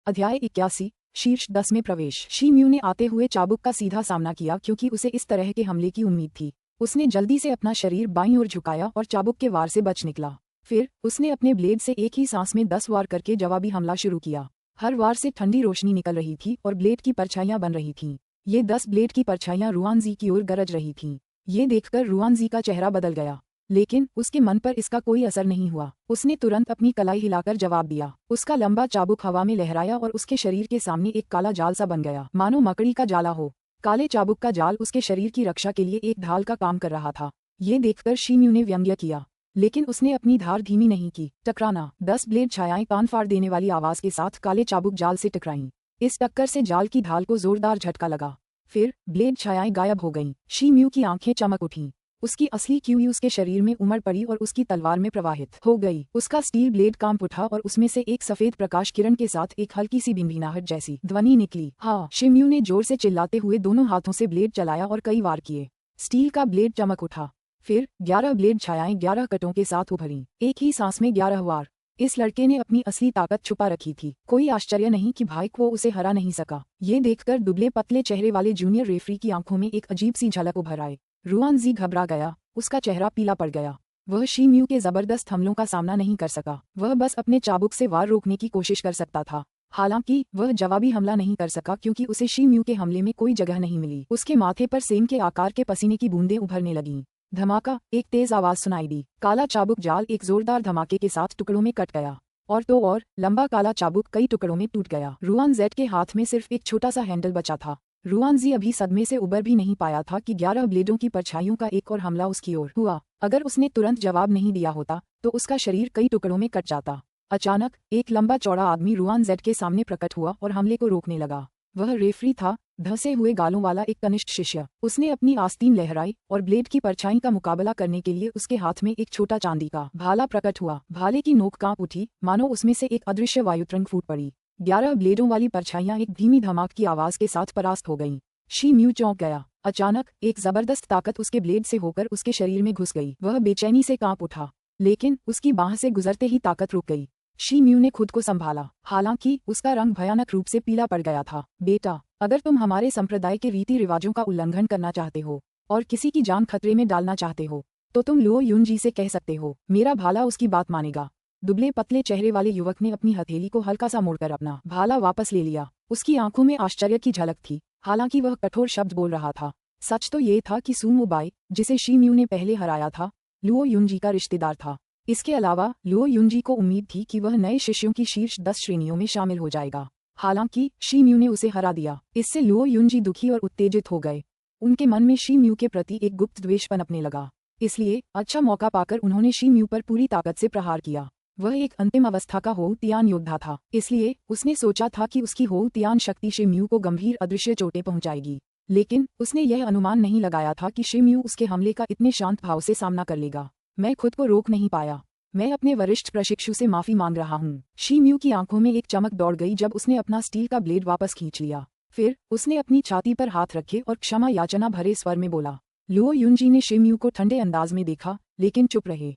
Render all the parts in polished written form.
अध्याय 81 शीर्ष 10 में प्रवेश। शी म्यू ने आते हुए चाबुक का सीधा सामना किया क्योंकि उसे इस तरह के हमले की उम्मीद थी। उसने जल्दी से अपना शरीर बाईं ओर झुकाया और चाबुक के वार से बच निकला। फिर उसने अपने ब्लेड से एक ही सांस में 10 वार करके जवाबी हमला शुरू किया। हर वार से ठंडी रोशनी निकल रही थी और ब्लेड की परछाइयां बन रही थीं। ये 10 ब्लेड की परछाइयां रुआनजी की ओर गरज रही थीं। ये देखकर रुआनजी का चेहरा बदल गया, लेकिन उसके मन पर इसका कोई असर नहीं हुआ। उसने तुरंत अपनी कलाई हिलाकर जवाब दिया। उसका लंबा चाबुक हवा में लहराया और उसके शरीर के सामने एक काला जाल सा बन गया, मानो मकड़ी का जाला हो। काले चाबुक का जाल उसके शरीर की रक्षा के लिए एक ढाल का काम कर रहा था। ये देखकर शी म्यू ने व्यंग्य किया, लेकिन उसने अपनी धार धीमी नहीं की। टकराना। 10 ब्लेड छायाएं कान फाड़ देने वाली आवाज के साथ काले चाबुक जाल से टकराईं। इस टक्कर से जाल की ढाल को जोरदार झटका लगा। फिर ब्लेड छायाएं गायब हो गईं। शी म्यू की आंखें चमक उठीं। उसकी असली क्यूई उसके शरीर में उमड़ पड़ी और उसकी तलवार में प्रवाहित हो गई। उसका स्टील ब्लेड कांप उठा और उसमें से एक सफेद प्रकाश किरण के साथ एक हल्की सी भिनभिनाहट जैसी ध्वनि निकली। हाँ। शी म्यू ने जोर से चिल्लाते हुए दोनों हाथों से ब्लेड चलाया और कई वार किए। स्टील का ब्लेड चमक उठा। फिर 11 ब्लेड छायाएं 11 कटों के साथ उभरीं। एक ही सांस में 11 वार। इस लड़के ने अपनी असली ताकत छुपा रखी थी। कोई आश्चर्य नहीं कि भाई को उसे हरा नहीं सका। ये देखकर दुबले पतले चेहरे वाले जूनियर रेफरी की आंखों में एक अजीब सी झलक उभर आए। रुआनजी घबरा गया। उसका चेहरा पीला पड़ गया। वह शी म्यू के जबरदस्त हमलों का सामना नहीं कर सका। वह बस अपने चाबुक से वार रोकने की कोशिश कर सकता था। हालांकि वह जवाबी हमला नहीं कर सका क्योंकि उसे शी म्यू के हमले में कोई जगह नहीं मिली। उसके माथे पर सेम के आकार के पसीने की बूंदें उभरने लगीं। धमाका। एक तेज आवाज सुनाई दी। काला चाबुक जाल एक जोरदार धमाके के साथ टुकड़ों में कट गया। और तो और लंबा काला चाबुक कई टुकड़ों में टूट गया। रुआनजेड के हाथ में सिर्फ एक छोटा सा हैंडल बचा था। रुआनजी अभी सदमे से उबर भी नहीं पाया था कि 11 ब्लेडों की परछाइयों का एक और हमला उसकी ओर हुआ। अगर उसने तुरंत जवाब नहीं दिया होता तो उसका शरीर कई टुकड़ों में कट जाता। अचानक एक लंबा चौड़ा आदमी रुआनजेड के सामने प्रकट हुआ और हमले को रोकने लगा। वह रेफरी था, धंसे हुए गालों वाला एक कनिष्ठ शिष्य। उसने अपनी आस्तीन लहराई और ब्लेड की परछाई का मुकाबला करने के लिए उसके हाथ में एक छोटा चांदी का भाला प्रकट हुआ। भाले की नोक कांप उठी, मानो उसमें से एक अदृश्य वायुतरंग फूट पड़ी। 11 ब्लेडों वाली परछाइयां एक धीमी धमाक की आवाज के साथ परास्त हो गईं। शी म्यू चौंक गया। अचानक एक जबरदस्त ताकत उसके ब्लेड से होकर उसके शरीर में घुस गई। वह बेचैनी से कांप उठा, लेकिन उसकी बाह से गुजरते ही ताकत रुक गई। शी म्यू ने खुद को संभाला, हालांकि उसका रंग भयानक रूप से पीला पड़ गया था। बेटा, अगर तुम हमारे संप्रदाय के रीति रिवाजों का उल्लंघन करना चाहते हो और किसी की जान खतरे में डालना चाहते हो तो तुम लुओ युनजी से कह सकते हो। मेरा भाला उसकी बात मानेगा। दुबले पतले चेहरे वाले युवक ने अपनी हथेली को हल्का सा मोड़कर अपना भाला वापस ले लिया। उसकी आंखों में आश्चर्य की झलक थी, हालांकि वह कठोर शब्द बोल रहा था। सच तो ये था कि सुमो बाई, जिसे शी म्यू ने पहले हराया था, लुओ युनजी का रिश्तेदार था। इसके अलावा लुओ युनजी को उम्मीद थी कि वह नए शिष्यों की शीर्ष 10 श्रेणियों में शामिल हो जाएगा। हालांकि शी म्यू ने उसे हरा दिया। इससे लुओ युनजी दुखी और उत्तेजित हो गए। उनके मन में शी म्यू के प्रति एक गुप्त द्वेष पनपने लगा। इसलिए अच्छा मौका पाकर उन्होंने शी म्यू पर पूरी ताकत से प्रहार किया। वह एक अंतिम अवस्था का होउ तियान योद्धा था, इसलिए उसने सोचा था कि उसकी होउ तियान शक्ति शी म्यू को गंभीर अदृश्य चोटें पहुंचाएगी। लेकिन उसने यह अनुमान नहीं लगाया था कि शी म्यू उसके हमले का इतने शांत भाव से सामना कर लेगा। मैं खुद को रोक नहीं पाया। मैं अपने वरिष्ठ प्रशिक्षु से माफी मांग रहा हूँ। शी म्यू की आंखों में एक चमक दौड़ गई जब उसने अपना स्टील का ब्लेड वापस खींच लिया। फिर उसने अपनी छाती पर हाथ रखे और क्षमा याचना भरे स्वर में बोला। लुओ युनजी ने शी म्यू को ठंडे अंदाज में देखा, लेकिन चुप रहे।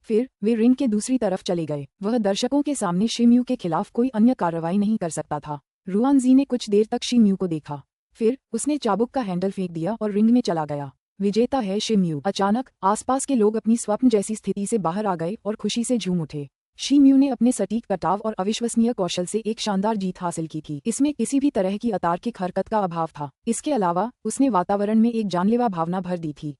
फिर वे रिंग के दूसरी तरफ चले गए। वह दर्शकों के सामने शी म्यू के खिलाफ कोई अन्य कार्रवाई नहीं कर सकता था। रुआनजी ने कुछ देर तक शी म्यू को देखा, फिर उसने चाबुक का हैंडल फेंक दिया और रिंग में चला गया। विजेता है शी म्यू। अचानक आसपास के लोग अपनी स्वप्न जैसी स्थिति से बाहर आ गए और खुशी से झूम उठे। शी म्यू ने अपने सटीक कटाव और अविश्वसनीय कौशल से एक शानदार जीत हासिल की थी। इसमें किसी भी तरह की अतार्किक हरकत का अभाव था। इसके अलावा उसने वातावरण में एक जानलेवा भावना भर दी थी,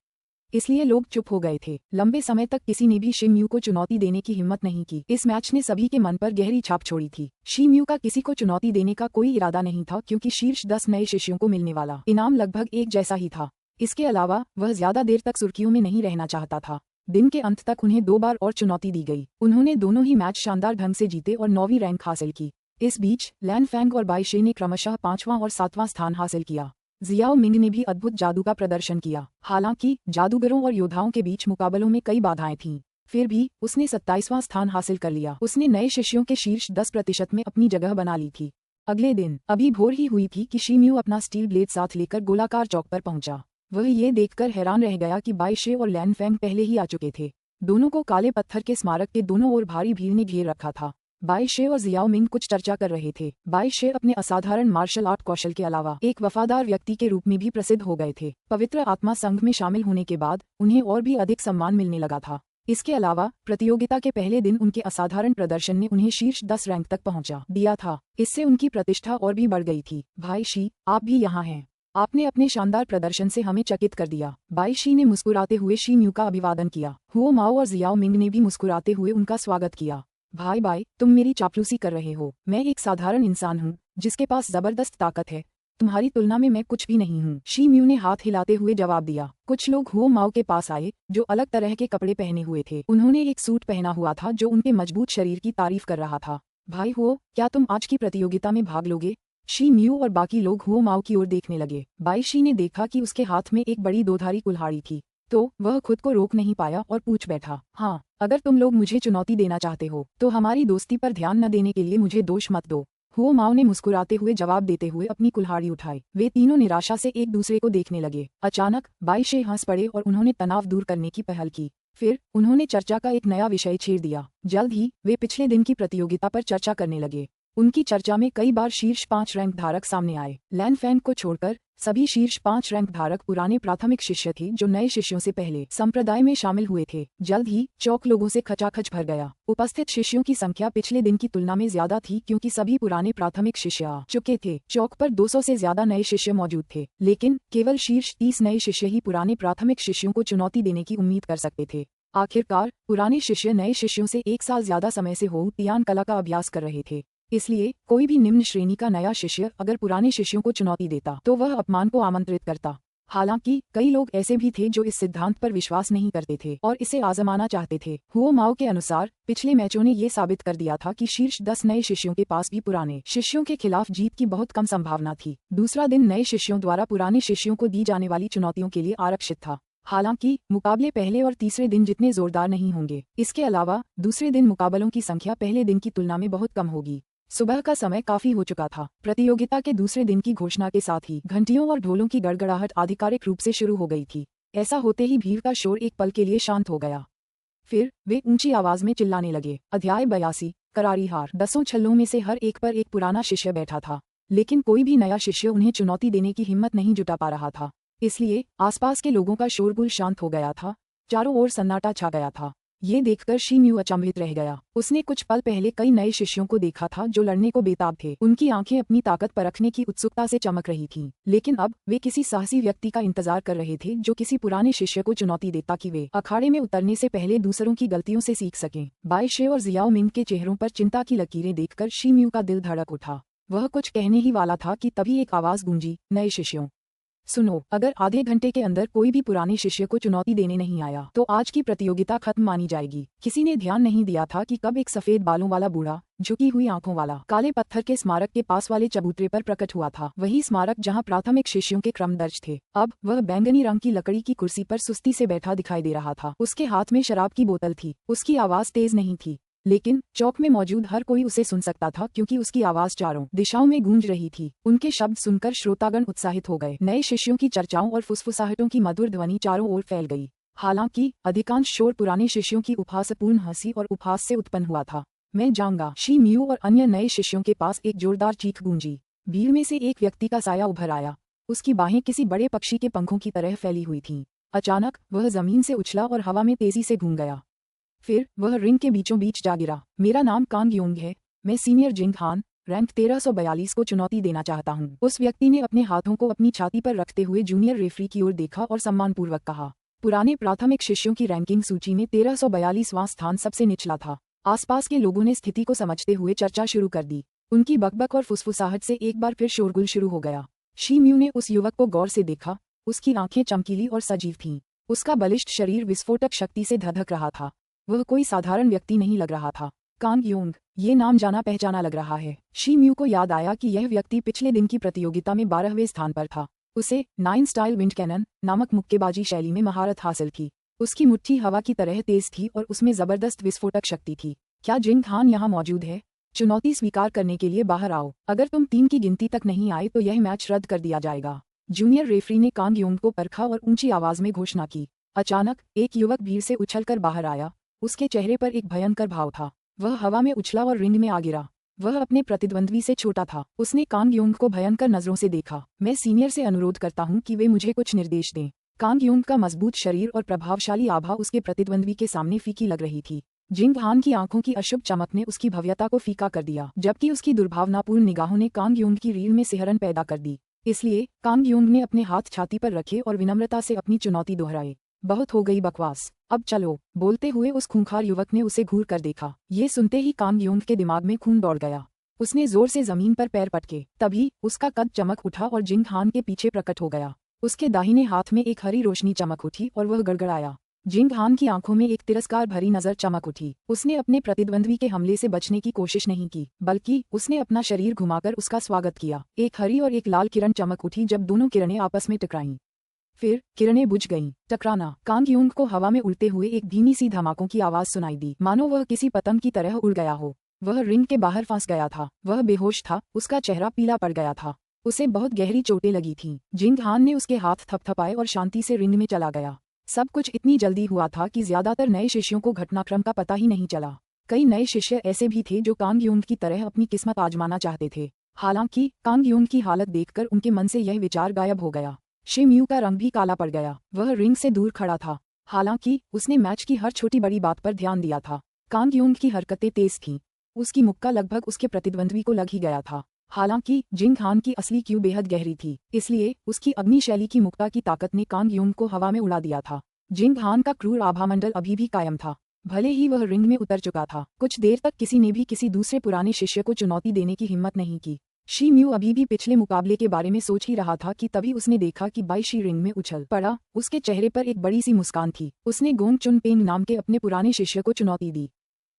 इसलिए लोग चुप हो गए थे। लंबे समय तक किसी ने भी शी म्यू को चुनौती देने की हिम्मत नहीं की। इस मैच ने सभी के मन पर गहरी छाप छोड़ी थी। शी म्यू का किसी को चुनौती देने का कोई इरादा नहीं था क्योंकि शीर्ष 10 नए शिष्यों को मिलने वाला इनाम लगभग एक जैसा ही था। इसके अलावा वह ज्यादा देर तक सुर्खियों में नहीं रहना चाहता था। दिन के अंत तक उन्हें 2 बार और चुनौती दी गई। उन्होंने दोनों ही मैच शानदार ढंग से जीते और 9वीं रैंक हासिल की। इस बीच लैन फैंग और बाई शे ने क्रमशः 5वां और 7वां स्थान हासिल किया। जियाओ मिंग ने भी अद्भुत जादू का प्रदर्शन किया। हालांकि जादूगरों और योद्धाओं के बीच मुकाबलों में कई बाधाएं थीं, फिर भी उसने 27वां स्थान हासिल कर लिया। उसने नए शिष्यों के शीर्ष 10% में अपनी जगह बना ली थी। अगले दिन अभी भोर ही हुई थी कि शी म्यू अपना स्टील ब्लेड साथ लेकर गोलाकार चौक पर पहुंचा। वह ये देखकर हैरान रह गया कि बाई शे और लैन फैंग पहले ही आ चुके थे। दोनों को काले पत्थर के स्मारक के दोनों ओर भारी भीड़ ने घेर रखा था। बाई शे और जियाओ मिंग कुछ चर्चा कर रहे थे। बाई शे अपने असाधारण मार्शल आर्ट कौशल के अलावा एक वफादार व्यक्ति के रूप में भी प्रसिद्ध हो गए थे। पवित्र आत्मा संघ में शामिल होने के बाद उन्हें और भी अधिक सम्मान मिलने लगा था। इसके अलावा प्रतियोगिता के पहले दिन उनके असाधारण प्रदर्शन ने उन्हें शीर्ष 10 रैंक तक पहुंचा दिया था। इससे उनकी प्रतिष्ठा और भी बढ़ गई थी। भाई शी, आप भी यहाँ हैं। आपने अपने शानदार प्रदर्शन से हमें चकित कर दिया। बाई शी ने मुस्कुराते हुए शी म्यू का अभिवादन किया। हुओ माओ और जियाओ मिंग ने भी मुस्कुराते हुए उनका स्वागत किया। भाई बाई, तुम मेरी चापलूसी कर रहे हो। मैं एक साधारण इंसान हूँ जिसके पास जबरदस्त ताकत है। तुम्हारी तुलना में मैं कुछ भी नहीं हूँ। शी म्यू ने हाथ हिलाते हुए जवाब दिया। कुछ लोग हुओ माओ के पास आए जो अलग तरह के कपड़े पहने हुए थे। उन्होंने एक सूट पहना हुआ था जो उनके मजबूत शरीर की तारीफ कर रहा था। भाई हुओ, क्या तुम आज की प्रतियोगिता में भाग लोगे? शी म्यू और बाकी लोग हुओ माओ की ओर देखने लगे। बाई शी ने देखा कि उसके हाथ में एक बड़ी दोधारी कुल्हाड़ी थी, तो वह खुद को रोक नहीं पाया और पूछ बैठा, हाँ, अगर तुम लोग मुझे चुनौती देना चाहते हो तो हमारी दोस्ती पर ध्यान न देने के लिए मुझे दोष मत दो। हुओ माओ ने मुस्कुराते हुए जवाब देते हुए अपनी कुल्हाड़ी उठाई। वे तीनों निराशा से एक दूसरे को देखने लगे। अचानक बाई शे हंस पड़े और उन्होंने तनाव दूर करने की पहल की। फिर उन्होंने चर्चा का एक नया विषय छेड़ दिया। जल्द ही वे पिछले दिन की प्रतियोगिता पर चर्चा करने लगे। उनकी चर्चा में कई बार शीर्ष 5 रैंक धारक सामने आए। लैन फैन को छोड़कर सभी शीर्ष 5 रैंक धारक पुराने प्राथमिक शिष्य थे जो नए शिष्यों से पहले संप्रदाय में शामिल हुए थे। जल्द ही चौक लोगों से खचाखच भर गया। उपस्थित शिष्यों की संख्या पिछले दिन की तुलना में ज्यादा थी क्योंकि सभी पुराने प्राथमिक शिष्य आ चुके थे। चौक पर 200 से ज्यादा नए शिष्य मौजूद थे, लेकिन केवल शीर्ष 30 नए शिष्य ही पुराने प्राथमिक शिष्यों को चुनौती देने की उम्मीद कर सकते थे। आखिरकार पुराने शिष्य नए शिष्यों से 1 साल ज्यादा समय से हो तियान कला का अभ्यास कर रहे थे। इसलिए कोई भी निम्न श्रेणी का नया शिष्य अगर पुराने शिष्यों को चुनौती देता तो वह अपमान को आमंत्रित करता। हालांकि कई लोग ऐसे भी थे जो इस सिद्धांत पर विश्वास नहीं करते थे और इसे आजमाना चाहते थे। हुओ माओ के अनुसार पिछले मैचों ने ये साबित कर दिया था कि शीर्ष 10 नए शिष्यों के पास भी पुराने शिष्यों के खिलाफ जीत की बहुत कम संभावना थी। दूसरा दिन नए शिष्यों द्वारा पुराने शिष्यों को दी जाने वाली चुनौतियों के लिए आरक्षित था। हालांकि मुकाबले पहले और तीसरे दिन जितने जोरदार नहीं होंगे। इसके अलावा दूसरे दिन मुकाबलों की संख्या पहले दिन की तुलना में बहुत कम होगी। सुबह का समय काफी हो चुका था। प्रतियोगिता के दूसरे दिन की घोषणा के साथ ही घंटियों और ढोलों की गड़गड़ाहट आधिकारिक रूप से शुरू हो गई थी। ऐसा होते ही भीड़ का शोर एक पल के लिए शांत हो गया। फिर वे ऊंची आवाज में चिल्लाने लगे। अध्याय 82, करारी हार। 10 छल्लों में से हर एक पर एक पुराना शिष्य बैठा था, लेकिन कोई भी नया शिष्य उन्हें चुनौती देने की हिम्मत नहीं जुटा पा रहा था। इसलिए आसपास के लोगों का शोरगुल शांत हो गया था। चारों ओर सन्नाटा छा गया था। ये देखकर शी म्यू अचंभित रह गया। उसने कुछ पल पहले कई नए शिष्यों को देखा था जो लड़ने को बेताब थे। उनकी आंखें अपनी ताकत परखने की उत्सुकता से चमक रही थीं, लेकिन अब वे किसी साहसी व्यक्ति का इंतजार कर रहे थे जो किसी पुराने शिष्य को चुनौती दे ताकि वे अखाड़े में उतरने से पहले दूसरों की गलतियों से सीख सकें। बाई शे और जियाओ मिंग के चेहरों पर चिंता की लकीरें देखकर शी म्यू का दिल धड़क उठा। वह कुछ कहने ही वाला था कि तभी एक आवाज गूंजी, नए शिष्यों सुनो, अगर आधे घंटे के अंदर कोई भी पुराने शिष्य को चुनौती देने नहीं आया तो आज की प्रतियोगिता खत्म मानी जाएगी। किसी ने ध्यान नहीं दिया था कि कब एक सफेद बालों वाला बूढ़ा, झुकी हुई आंखों वाला, काले पत्थर के स्मारक के पास वाले चबूतरे पर प्रकट हुआ था। वही स्मारक जहां प्राथमिक शिष्यों के क्रम दर्ज थे। अब वह बैंगनी रंग की लकड़ी की कुर्सी पर सुस्ती से बैठा दिखाई दे रहा था। उसके हाथ में शराब की बोतल थी। उसकी आवाज तेज नहीं थी, लेकिन चौक में मौजूद हर कोई उसे सुन सकता था क्योंकि उसकी आवाज चारों दिशाओं में गूंज रही थी। उनके शब्द सुनकर श्रोतागण उत्साहित हो गए। नए शिष्यों की चर्चाओं और फुसफुसाहटों की मधुर ध्वनि चारों ओर फैल गई। हालांकि अधिकांश शोर पुराने शिष्यों की उपहासपूर्ण हंसी और उपहास से उत्पन्न हुआ था। मैं जाऊंगा। शी म्यू और अन्य नए शिष्यों के पास एक जोरदार चीख गूंजी। भीड़ में से एक व्यक्ति का साया उभर आया। उसकी बाहें किसी बड़े पक्षी के पंखों की तरह फैली हुई थीं। अचानक वह जमीन से उछला और हवा में तेजी से घूम गया। फिर वह रिंग के बीचों बीच जा गिरा। मेरा नाम कांग योंग है। मैं सीनियर जिंग हान, रैंक 1342 को चुनौती देना चाहता हूँ। उस व्यक्ति ने अपने हाथों को अपनी छाती पर रखते हुए जूनियर रेफरी की ओर देखा और सम्मानपूर्वक कहा। पुराने प्राथमिक शिष्यों की रैंकिंग सूची में 1342वां स्थान सबसे निचला था। आसपास के लोगों ने स्थिति को समझते हुए चर्चा शुरू कर दी। उनकी बकबक और फुसफुसाहट से एक बार फिर शोरगुल शुरू हो गया। शी म्यू ने उस युवक को गौर से देखा। उसकी आंखें चमकीली और सजीव थीं। उसका बलिष्ठ शरीर विस्फोटक शक्ति से धधक रहा था। वह कोई साधारण व्यक्ति नहीं लग रहा था। कांग योंग, ये नाम जाना पहचाना लग रहा है। शी म्यू को याद आया कि यह व्यक्ति पिछले दिन की प्रतियोगिता में 12वें स्थान पर था। उसे 9 स्टाइल विंड कैनन नामक मुक्केबाजी शैली में महारत हासिल थी। उसकी मुट्ठी हवा की तरह तेज थी और उसमें जबरदस्त विस्फोटक शक्ति थी। क्या जिंग हान यहाँ मौजूद है? चुनौती स्वीकार करने के लिए बाहर आओ। अगर तुम 3 की गिनती तक नहीं आए तो यह मैच रद्द कर दिया जाएगा। जूनियर रेफरी ने कांग योंग को परखा और ऊंची आवाज में घोषणा की। अचानक एक युवक भीड़ से उछलकर बाहर आया। उसके चेहरे पर एक भयंकर भाव था। वह हवा में उछला और रिंग में आ गिरा। वह अपने प्रतिद्वंद्वी से छोटा था। उसने कांग योंग को भयंकर नजरों से देखा। मैं सीनियर से अनुरोध करता हूँ कि वे मुझे कुछ निर्देश दें। कांग योंग का मजबूत शरीर और प्रभावशाली आभा उसके प्रतिद्वंद्वी के सामने फीकी लग रही थी। जिंग हान की आंखों की अशुभ चमक ने उसकी भव्यता को फीका कर दिया, जबकि उसकी दुर्भावनापूर्ण निगाहों ने कांग योंग की रीढ़ में सिहरन पैदा कर दी। इसलिए कांग योंग ने अपने हाथ छाती पर रखे और विनम्रता से अपनी चुनौती दोहराई। बहुत हो गई बकवास, अब चलो। बोलते हुए उस खूंखार युवक ने उसे घूर कर देखा। ये सुनते ही कांग योंग के दिमाग में खून दौड़ गया। उसने जोर से जमीन पर पैर पटके। तभी उसका कद चमक उठा और जिंग हान के पीछे प्रकट हो गया। उसके दाहिने हाथ में एक हरी रोशनी चमक उठी और वह गड़गड़ाया। जिंग हान की आंखों में एक तिरस्कार भरी नजर चमक उठी। उसने अपने प्रतिद्वंद्वी के हमले से बचने की कोशिश नहीं की, बल्कि उसने अपना शरीर घुमाकर उसका स्वागत किया। एक हरी और एक लाल किरण चमक उठी जब दोनों किरणें आपस में टकराईं। फिर किरणें बुझ गईं। टकराना। कांग योंग को हवा में उड़ते हुए एक धीमी सी धमाकों की आवाज सुनाई दी, मानो वह किसी पतंग की तरह उड़ गया हो। वह रिंग के बाहर फंस गया था। वह बेहोश था। उसका चेहरा पीला पड़ गया था। उसे बहुत गहरी चोटें लगी थीं। जिंग हान ने उसके हाथ थपथपाए और शांति से रिंग में चला गया। सब कुछ इतनी जल्दी हुआ था कि ज्यादातर नए शिष्यों को घटनाक्रम का पता ही नहीं चला। कई नए शिष्य ऐसे भी थे जो कांग योंग की तरह अपनी किस्मत आजमाना चाहते थे। हालांकि कांग योंग की हालत देखकर उनके मन से यह विचार गायब हो गया। शे म्यू का रंग भी काला पड़ गया। वह रिंग से दूर खड़ा था। हालांकि उसने मैच की हर छोटी बड़ी बात पर ध्यान दिया था। कांग योंग की हरकतें तेज थीं। उसकी मुक्का लगभग उसके प्रतिद्वंद्वी को लग ही गया था। हालांकि जिंग हान की असली क्यू बेहद गहरी थी, इसलिए उसकी अग्नि शैली की मुक्का की ताकत ने कांग योंग को हवा में उड़ा दिया था। जिंग हान का क्रूर आभामंडल अभी भी कायम था। भले ही वह रिंग में उतर चुका था, कुछ देर तक किसी ने भी किसी दूसरे पुराने शिष्य को चुनौती देने की हिम्मत नहीं की। शी म्यू अभी भी पिछले मुकाबले के बारे में सोच ही रहा था कि तभी उसने देखा कि बाई शी रिंग में उछल पड़ा। उसके चेहरे पर एक बड़ी सी मुस्कान थी। उसने गोंग चुन पेंग नाम के अपने पुराने शिष्य को चुनौती दी।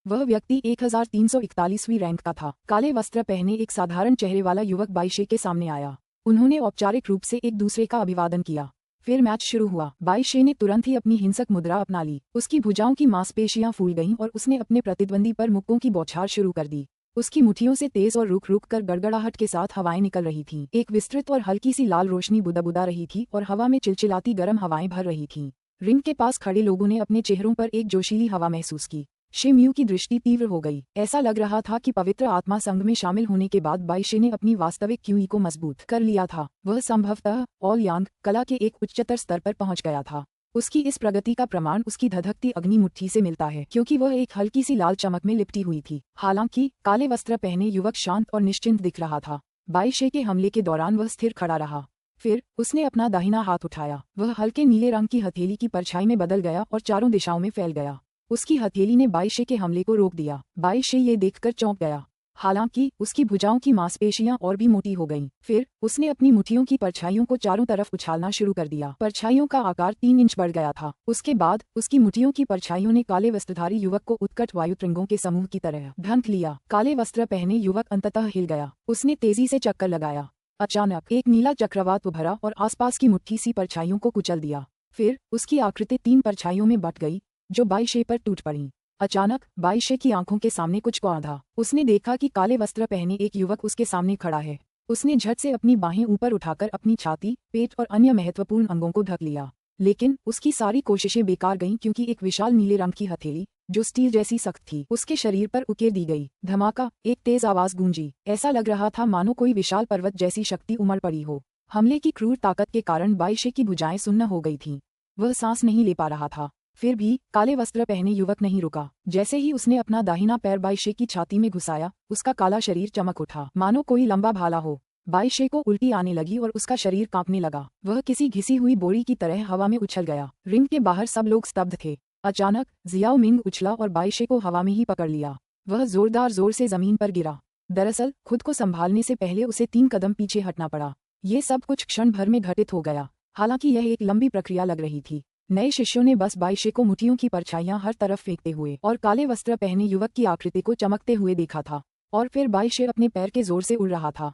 वह व्यक्ति 1341वीं रैंक का था। काले वस्त्र पहने एक साधारण चेहरे वाला युवक बाई शे के सामने आया। उन्होंने औपचारिक रूप से एक दूसरे का अभिवादन किया। फिर मैच शुरू हुआ। बाई शे ने तुरंत ही अपनी हिंसक मुद्रा अपना ली। उसकी भुजाओं की मांसपेशियां फूल गईं और उसने अपने प्रतिद्वंदी पर मुक्कों की बौछार शुरू कर दी। उसकी मुट्ठियों से तेज और रुक रुक कर गड़गड़ाहट के साथ हवाएं निकल रही थीं। एक विस्तृत और हल्की सी लाल रोशनी बुदबुदा रही थी और हवा में चिलचिलाती गर्म हवाएं भर रही थीं। रिंग के पास खड़े लोगों ने अपने चेहरों पर एक जोशीली हवा महसूस की। शे म्यू की दृष्टि तीव्र हो गई। ऐसा लग रहा था कि पवित्र आत्मा संघ में शामिल होने के बाद बाई शे ने अपनी वास्तविक क्यूई को मजबूत कर लिया था। वह संभवतः ऑल यांग कला के एक उच्चतर स्तर पर पहुंच गया था। उसकी इस प्रगति का प्रमाण उसकी धधकती अग्नि मुट्ठी से मिलता है, क्योंकि वह एक हल्की सी लाल चमक में लिपटी हुई थी। हालांकि काले वस्त्र पहने युवक शांत और निश्चिंत दिख रहा था। बाई शे के हमले के दौरान वह स्थिर खड़ा रहा। फिर उसने अपना दाहिना हाथ उठाया। वह हल्के नीले रंग की हथेली की परछाई में बदल गया और चारों दिशाओं में फैल गया। उसकी हथेली ने बाई शे के हमले को रोक दिया। बाई शे ये देखकर चौंक गया। हालांकि उसकी भुजाओं की मांसपेशियां और भी मोटी हो गईं। फिर उसने अपनी मुट्ठियों की परछाइयों को चारों तरफ उछालना शुरू कर दिया। परछाइयों का आकार 3 इंच बढ़ गया था। उसके बाद उसकी मुट्ठियों की परछाइयों ने काले वस्त्रधारी युवक को उत्कट वायुतरंगों के समूह की तरह ढंक लिया। काले वस्त्र पहने युवक अंततः हिल गया। उसने तेजी से चक्कर लगाया। अचानक एक नीला चक्रवात उभरा और आसपास की मुट्ठी सी परछाइयों को कुचल दिया। फिर उसकी आकृति 3 परछाइयों में बट गई, जो बाई शे पर टूट पड़ी। अचानक बाई शे की आंखों के सामने कुछ कौंधा। उसने देखा कि काले वस्त्र पहने एक युवक उसके सामने खड़ा है। उसने झट से अपनी बाहें ऊपर उठाकर अपनी छाती, पेट और अन्य महत्वपूर्ण अंगों को ढक लिया। लेकिन उसकी सारी कोशिशें बेकार गईं, क्योंकि एक विशाल नीले रंग की हथेली, जो स्टील जैसी सख्त थी, उसके शरीर पर उकेर दी गई। धमाका! एक तेज आवाज गूंजी। ऐसा लग रहा था मानो कोई विशाल पर्वत जैसी शक्ति उमड़ पड़ी हो। हमले की क्रूर ताकत के कारण बाई शे की भुजाएं सुन्न हो गई थीं। वह सांस नहीं ले पा रहा था। फिर भी काले वस्त्र पहने युवक नहीं रुका। जैसे ही उसने अपना दाहिना पैर बाई शे की छाती में घुसाया, उसका काला शरीर चमक उठा, मानो कोई लंबा भाला हो। बाई शे को उल्टी आने लगी और उसका शरीर कांपने लगा। वह किसी घिसी हुई बोरी की तरह हवा में उछल गया। रिंग के बाहर सब लोग स्तब्ध थे। अचानक जियाओ मिंग उछला और बाई शे को हवा में ही पकड़ लिया। वह जोरदार जोर से जमीन पर गिरा। दरअसल खुद को संभालने से पहले उसे 3 कदम पीछे हटना पड़ा। ये सब कुछ क्षण भर में घटित हो गया। हालांकि यह एक लंबी प्रक्रिया लग रही थी। नए शिष्यों ने बस बाई शे को मुट्ठियों की परछाइयां हर तरफ फेंकते हुए और काले वस्त्र पहने युवक की आकृति को चमकते हुए देखा था। और फिर बाई शे अपने पैर के जोर से उड़ रहा था।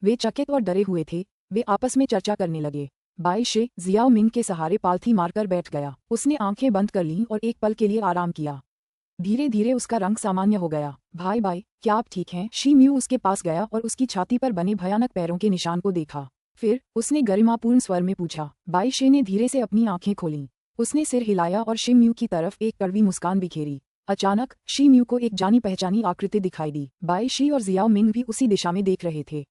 वे चकित और डरे हुए थे। वे आपस में चर्चा करने लगे। बाई शे जियाओ मिंग के सहारे पालथी मारकर बैठ गया। उसने आंखें बंद कर लीं और एक पल के लिए आराम किया। धीरे धीरे उसका रंग सामान्य हो गया। भाई बाई, क्या आप ठीक हैं? शी म्यू उसके पास गया और उसकी छाती पर बने भयानक पैरों के निशान को देखा। फिर उसने गरिमापूर्ण स्वर में पूछा। बाई शे ने धीरे से अपनी आंखें खोलीं। उसने सिर हिलाया और शी म्यू की तरफ एक कड़वी मुस्कान बिखेरी। अचानक शी म्यू को एक जानी पहचानी आकृति दिखाई दी। बाई शी और जियाओ मिंग भी उसी दिशा में देख रहे थे।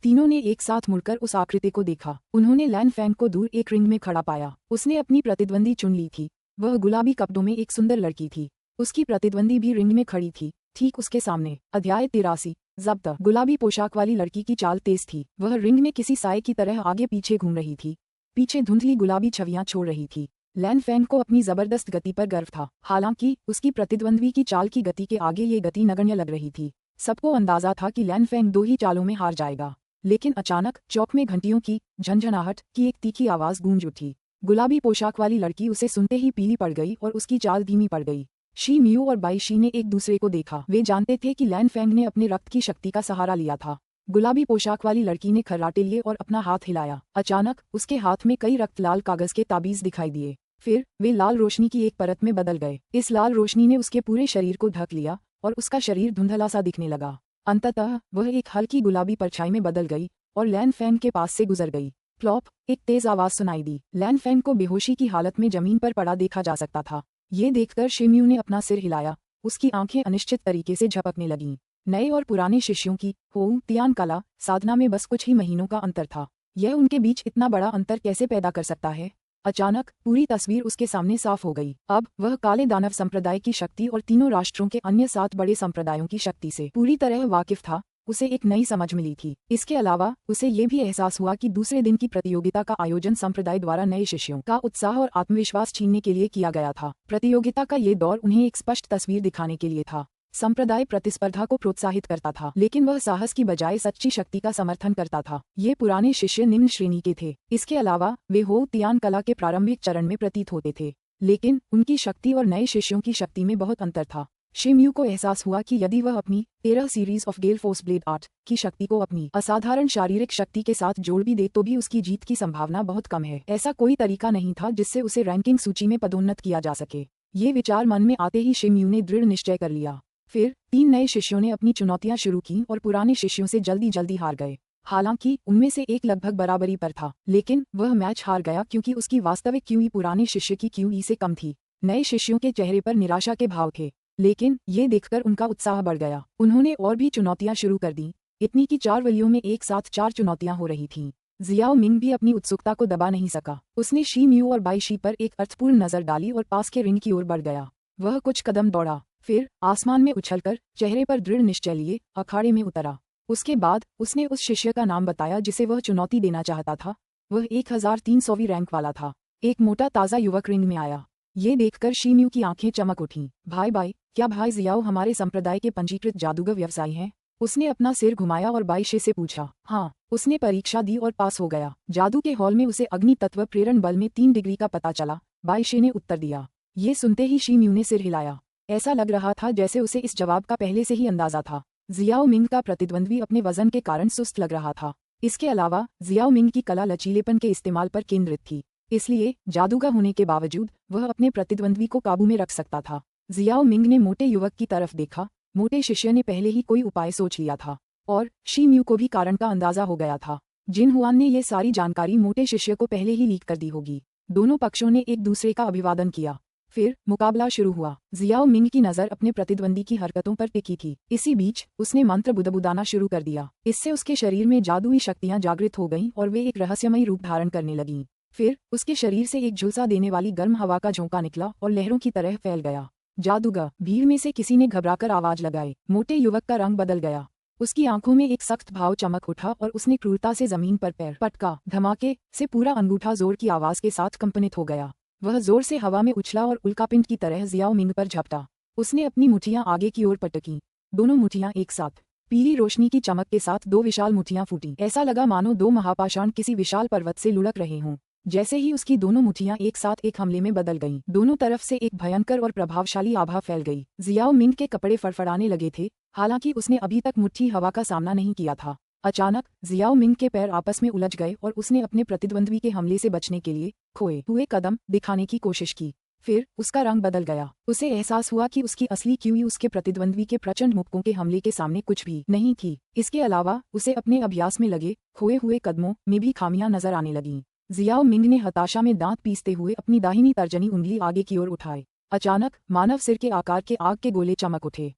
तीनों ने एक साथ मुड़कर उस आकृति को देखा। उन्होंने लैन फैंग को दूर एक रिंग में खड़ा पाया। उसने अपनी प्रतिद्वंदी चुन ली थी। वह गुलाबी कपड़ों में एक सुंदर लड़की थी। उसकी प्रतिद्वंदी भी रिंग में खड़ी थी, ठीक उसके सामने। अध्याय 83। जब्त। गुलाबी पोशाक वाली लड़की की चाल तेज थी। वह रिंग में किसी साए की तरह आगे पीछे घूम रही थी, पीछे धुंधली गुलाबी छवियां छोड़ रही थी। लैन फैंग को अपनी जबरदस्त गति पर गर्व था। हालांकि उसकी प्रतिद्वंदी की चाल की गति के आगे ये गति नगण्य लग रही थी। सबको अंदाजा था कि लैन फैंग 2 ही चालों में हार जाएगा। लेकिन अचानक चौक में घंटियों की झंझनाहट की एक तीखी आवाज गूंज उठी। गुलाबी पोशाक वाली लड़की उसे सुनते ही पीली पड़ गई और उसकी चाल धीमी पड़ गई। शी म्यू और बाई शी ने एक दूसरे को देखा। वे जानते थे कि लैन फैंग ने अपने रक्त की शक्ति का सहारा लिया था। गुलाबी पोशाक वाली लड़की ने खर्राटे लिए और अपना हाथ हिलाया। अचानक उसके हाथ में कई रक्त लाल कागज के ताबीज दिखाई दिए। फिर वे लाल रोशनी की एक परत में बदल गए। इस लाल रोशनी ने उसके पूरे शरीर को ढक लिया और उसका शरीर धुंधला सा दिखने लगा। अंततः वह एक हल्की गुलाबी परछाई में बदल गई और लैन फैंग के पास से गुजर गई। प्लॉप! एक तेज आवाज सुनाई दी। लैन फैंग को बेहोशी की हालत में जमीन पर पड़ा देखा जा सकता था। ये देखकर शी म्यू ने अपना सिर हिलाया। उसकी आंखें अनिश्चित तरीके से झपकने लगीं। नए और पुराने शिष्यों की होंग तियान कला साधना में बस कुछ ही महीनों का अंतर था। यह उनके बीच इतना बड़ा अंतर कैसे पैदा कर सकता है? अचानक पूरी तस्वीर उसके सामने साफ हो गई। अब वह काले दानव संप्रदाय की शक्ति और तीनों राष्ट्रों के अन्य 7 बड़े संप्रदायों की शक्ति से पूरी तरह वाकिफ था। उसे एक नई समझ मिली थी। इसके अलावा उसे ये भी एहसास हुआ कि दूसरे दिन की प्रतियोगिता का आयोजन संप्रदाय द्वारा नए शिष्यों का उत्साह और आत्मविश्वास छीनने के लिए किया गया था। प्रतियोगिता का ये दौर उन्हें एक स्पष्ट तस्वीर दिखाने के लिए था। संप्रदाय प्रतिस्पर्धा को प्रोत्साहित करता था, लेकिन वह साहस की बजाय सच्ची शक्ति का समर्थन करता था। ये पुराने शिष्य निम्न श्रेणी के थे। इसके अलावा वे हो तियान कला के प्रारंभिक चरण में प्रतीत होते थे, लेकिन उनकी शक्ति और नए शिष्यों की शक्ति में बहुत अंतर था। शी म्यू को एहसास हुआ कि यदि वह अपनी 13 series of gale force blade art की शक्ति को अपनी असाधारण शारीरिक शक्ति के साथ जोड़ भी दे तो भी उसकी जीत की संभावना बहुत कम है। ऐसा कोई तरीका नहीं था जिससे उसे रैंकिंग सूची में पदोन्नत किया जा सके। ये विचार मन में आते ही शी म्यू ने दृढ़ निश्चय कर लिया। फिर 3 नए शिष्यों ने अपनी चुनौतियां शुरू की और पुराने शिष्यों से जल्दी जल्दी हार गए। हालांकि उनमें से एक लगभग बराबरी पर था, लेकिन वह मैच हार गया क्योंकि उसकी वास्तविक क्यूई पुराने शिष्य की क्यूई से कम थी। नए शिष्यों के चेहरे पर निराशा के भाव थे, लेकिन ये देखकर उनका उत्साह बढ़ गया। उन्होंने और भी चुनौतियां शुरू कर दी, इतनी कि 4 वलियों में एक साथ 4 चुनौतियां हो रही थीं। जियाओ मिंग भी अपनी उत्सुकता को दबा नहीं सका। उसने शी म्यू और बाई शी पर एक अर्थपूर्ण नजर डाली और पास के रिंग की ओर बढ़ गया। वह कुछ कदम दौड़ा, फिर आसमान में उछलकर चेहरे पर दृढ़ निश्चय लिए अखाड़े में उतरा। उसके बाद उसने उस शिष्य का नाम बताया जिसे वह चुनौती देना चाहता था। वह 1300वीं रैंक वाला था। एक मोटा ताजा युवक रिंग में आया। ये देखकर शी म्यू की आंखें चमक उठीं। भाई, क्या भाई जियाओ हमारे संप्रदाय के पंजीकृत जादूगर व्यवसायी हैं? उसने अपना सिर घुमाया और बाई शी से पूछा। हाँ, उसने परीक्षा दी और पास हो गया। जादू के हॉल में उसे अग्नि तत्व प्रेरण बल में 3 डिग्री का पता चला, बाई शी ने उत्तर दिया। ये सुनते ही शी म्यू ने सिर हिलाया। ऐसा लग रहा था जैसे उसे इस जवाब का पहले से ही अंदाजा था। जियाओ मिंग का प्रतिद्वंद्वी अपने वजन के कारण सुस्त लग रहा था। इसके अलावा जियाओ मिंग की कला लचीलेपन के इस्तेमाल पर केंद्रित थी, इसलिए जादूगर होने के बावजूद वह अपने प्रतिद्वंद्वी को काबू में रख सकता था। जियाओ मिंग ने मोटे युवक की तरफ देखा। मोटे शिष्य ने पहले ही कोई उपाय सोच लिया था और शी म्यू को भी कारण का अंदाजा हो गया था। जिन हुआन ने ये सारी जानकारी मोटे शिष्य को पहले ही लीक कर दी होगी। दोनों पक्षों ने एक दूसरे का अभिवादन किया। फिर मुकाबला शुरू हुआ। जियाओ मिंग की नजर अपने प्रतिद्वंदी की हरकतों पर टिकी थी। इसी बीच उसने मंत्र बुदबुदाना शुरू कर दिया। इससे उसके शरीर में जादुई शक्तियां जागृत हो गईं और वे एक रहस्यमयी रूप धारण करने लगीं। फिर उसके शरीर से एक झुलसा देने वाली गर्म हवा का झोंका निकला और लहरों की तरह फैल गया। जादूगर! भीड़ में से किसी ने घबराकर आवाज लगाई। मोटे युवक का रंग बदल गया। उसकी आंखों में एक सख्त भाव चमक उठा और उसने क्रूरता से जमीन पर पैर पटका। धमाके से पूरा अंगूठा जोर की आवाज के साथ कंपनित हो गया। वह जोर से हवा में उछला और उल्कापिंड की तरह जियाओ मिंग पर झपटा। उसने अपनी मुठियां आगे की ओर पटकी। दोनों मुठियां एक साथ पीली रोशनी की चमक के साथ 2 विशाल मुठियां फूटी। ऐसा लगा मानो 2 महापाषाण किसी विशाल पर्वत से लुढ़क रहे हों। जैसे ही उसकी दोनों मुठियां एक साथ एक हमले में बदल गईं, दोनों तरफ से एक भयंकर और प्रभावशाली आभा फैल गई। जियाओ मिंग के कपड़े फड़फड़ाने लगे थे, हालांकि उसने अभी तक मुट्ठी हवा का सामना नहीं किया था। अचानक जियाओ मिंग के पैर आपस में उलझ गए और उसने अपने प्रतिद्वंद्वी के हमले से बचने के लिए खोए हुए कदम दिखाने की कोशिश की। फिर उसका रंग बदल गया। उसे एहसास हुआ कि उसकी असली क्यूई उसके प्रतिद्वंद्वी के प्रचंड मुक्कों के हमले के सामने कुछ भी नहीं थी। इसके अलावा उसे अपने अभ्यास में लगे खोए हुए कदमों में भी खामियां नजर आने लगीं। जियाओ मिंग ने हताशा में दांत पीसते हुए अपनी दाहिनी तर्जनी उंगली आगे की ओर उठाई। अचानक मानव सिर के आकार के आग के गोले चमक उठे।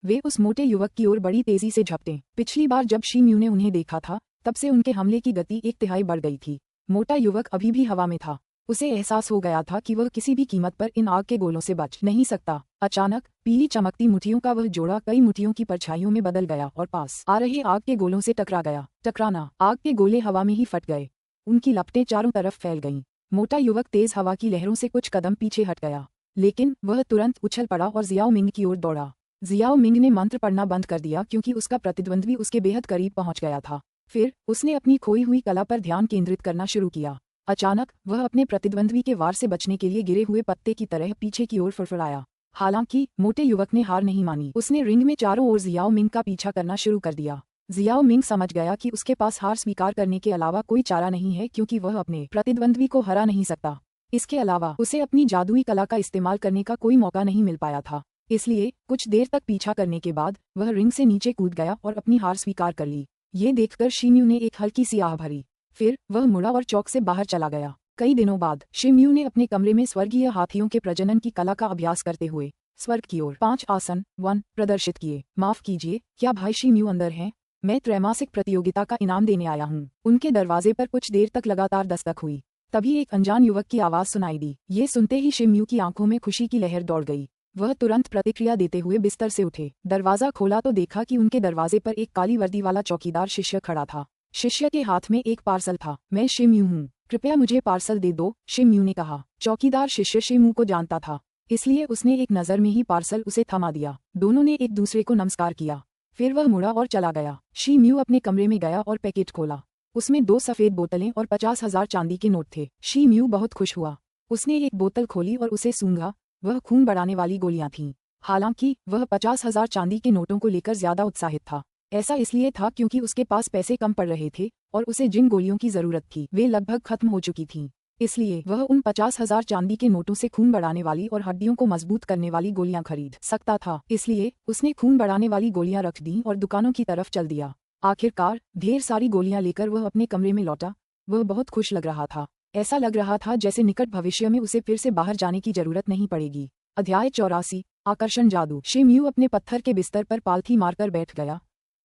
वे उस मोटे युवक की ओर बड़ी तेजी से झपटे। पिछली बार जब शी-म्यू ने उन्हें देखा था तब से उनके हमले की गति 1/3 बढ़ गई थी। मोटा युवक अभी भी हवा में था। उसे एहसास हो गया था कि वह किसी भी कीमत पर इन आग के गोलों से बच नहीं सकता। अचानक पीली चमकती मुट्ठियों का वह जोड़ा कई मुट्ठियों की परछाइयों में बदल गया और पास आ रहे आग के गोलों से टकरा गया। टकराना, आग के गोले हवा में ही फट गए। उनकी लपटें चारों तरफ फैल गईं। मोटा युवक तेज हवा की लहरों से कुछ कदम पीछे हट गया, लेकिन वह तुरंत उछल पड़ा और जियाओ मिंग की ओर दौड़ा। जियाओ मिंग ने मंत्र पढ़ना बंद कर दिया क्योंकि उसका प्रतिद्वंद्वी उसके बेहद करीब पहुंच गया था। फिर उसने अपनी खोई हुई कला पर ध्यान केंद्रित करना शुरू किया। अचानक वह अपने प्रतिद्वंद्वी के वार से बचने के लिए गिरे हुए पत्ते की तरह पीछे की ओर फड़फड़ाया। हालांकि मोटे युवक ने हार नहीं मानी। उसने रिंग में चारों ओर जियाओ मिंग का पीछा करना शुरू कर दिया। जियाओ मिंग समझ गया कि उसके पास हार स्वीकार करने के अलावा कोई चारा नहीं है क्योंकि वह अपने प्रतिद्वंद्वी को हरा नहीं सकता। इसके अलावा उसे अपनी जादुई कला का इस्तेमाल करने का कोई मौका नहीं मिल पाया था। इसलिए कुछ देर तक पीछा करने के बाद वह रिंग से नीचे कूद गया और अपनी हार स्वीकार कर ली। ये देखकर शी-म्यू ने एक हल्की सी आह भरी। फिर वह मुड़ा और चौक से बाहर चला गया। कई दिनों बाद शी-म्यू ने अपने कमरे में स्वर्गीय हाथियों के प्रजनन की कला का अभ्यास करते हुए स्वर्ग की ओर 5 आसन प्रदर्शित किए। माफ कीजिए, क्या भाई शी-म्यू अंदर हैं? मैं त्रैमासिक प्रतियोगिता का इनाम देने आया हूँ। उनके दरवाजे पर कुछ देर तक लगातार दस्तक हुई। तभी एक अनजान युवक की आवाज सुनाई दी। ये सुनते ही शी-म्यू की आंखों में खुशी की लहर दौड़ गई। वह तुरंत प्रतिक्रिया देते हुए बिस्तर से उठे। दरवाजा खोला तो देखा कि उनके दरवाजे पर एक काली वर्दी वाला चौकीदार शिष्य खड़ा था। शिष्य के हाथ में एक पार्सल था। मैं शी-म्यू हूँ, कृपया मुझे पार्सल दे दो, शी-म्यू ने कहा। चौकीदार शिष्य शी-म्यू को जानता था, इसलिए उसने एक नज़र में ही पार्सल उसे थमा दिया। दोनों ने एक दूसरे को नमस्कार किया। फिर वह मुड़ा और चला गया। शी-म्यू अपने कमरे में गया और पैकेट खोला। उसमें 2 सफेद बोतलें और 50,000 चांदी के नोट थे। शी-म्यू बहुत खुश हुआ। उसने एक बोतल खोली और उसे सूंघा। वह खून बढ़ाने वाली गोलियां थीं। हालांकि वह 50,000 चांदी के नोटों को लेकर ज्यादा उत्साहित था। ऐसा इसलिए था क्योंकि उसके पास पैसे कम पड़ रहे थे और उसे जिन गोलियों की जरूरत थी वे लगभग खत्म हो चुकी थीं। इसलिए वह उन 50,000 चांदी के नोटों से खून बढ़ाने वाली और हड्डियों को मजबूत करने वाली गोलियां खरीद सकता था। इसलिए उसने खून बढ़ाने वाली गोलियां रख दी और दुकानों की तरफ चल दिया। आखिरकार ढेर सारी गोलियां लेकर वह अपने कमरे में लौटा। वह बहुत खुश लग रहा था। ऐसा लग रहा था जैसे निकट भविष्य में उसे फिर से बाहर जाने की जरूरत नहीं पड़ेगी। अध्याय 84 आकर्षण जादू। शी-म्यू अपने पत्थर के बिस्तर पर पालथी मारकर बैठ गया।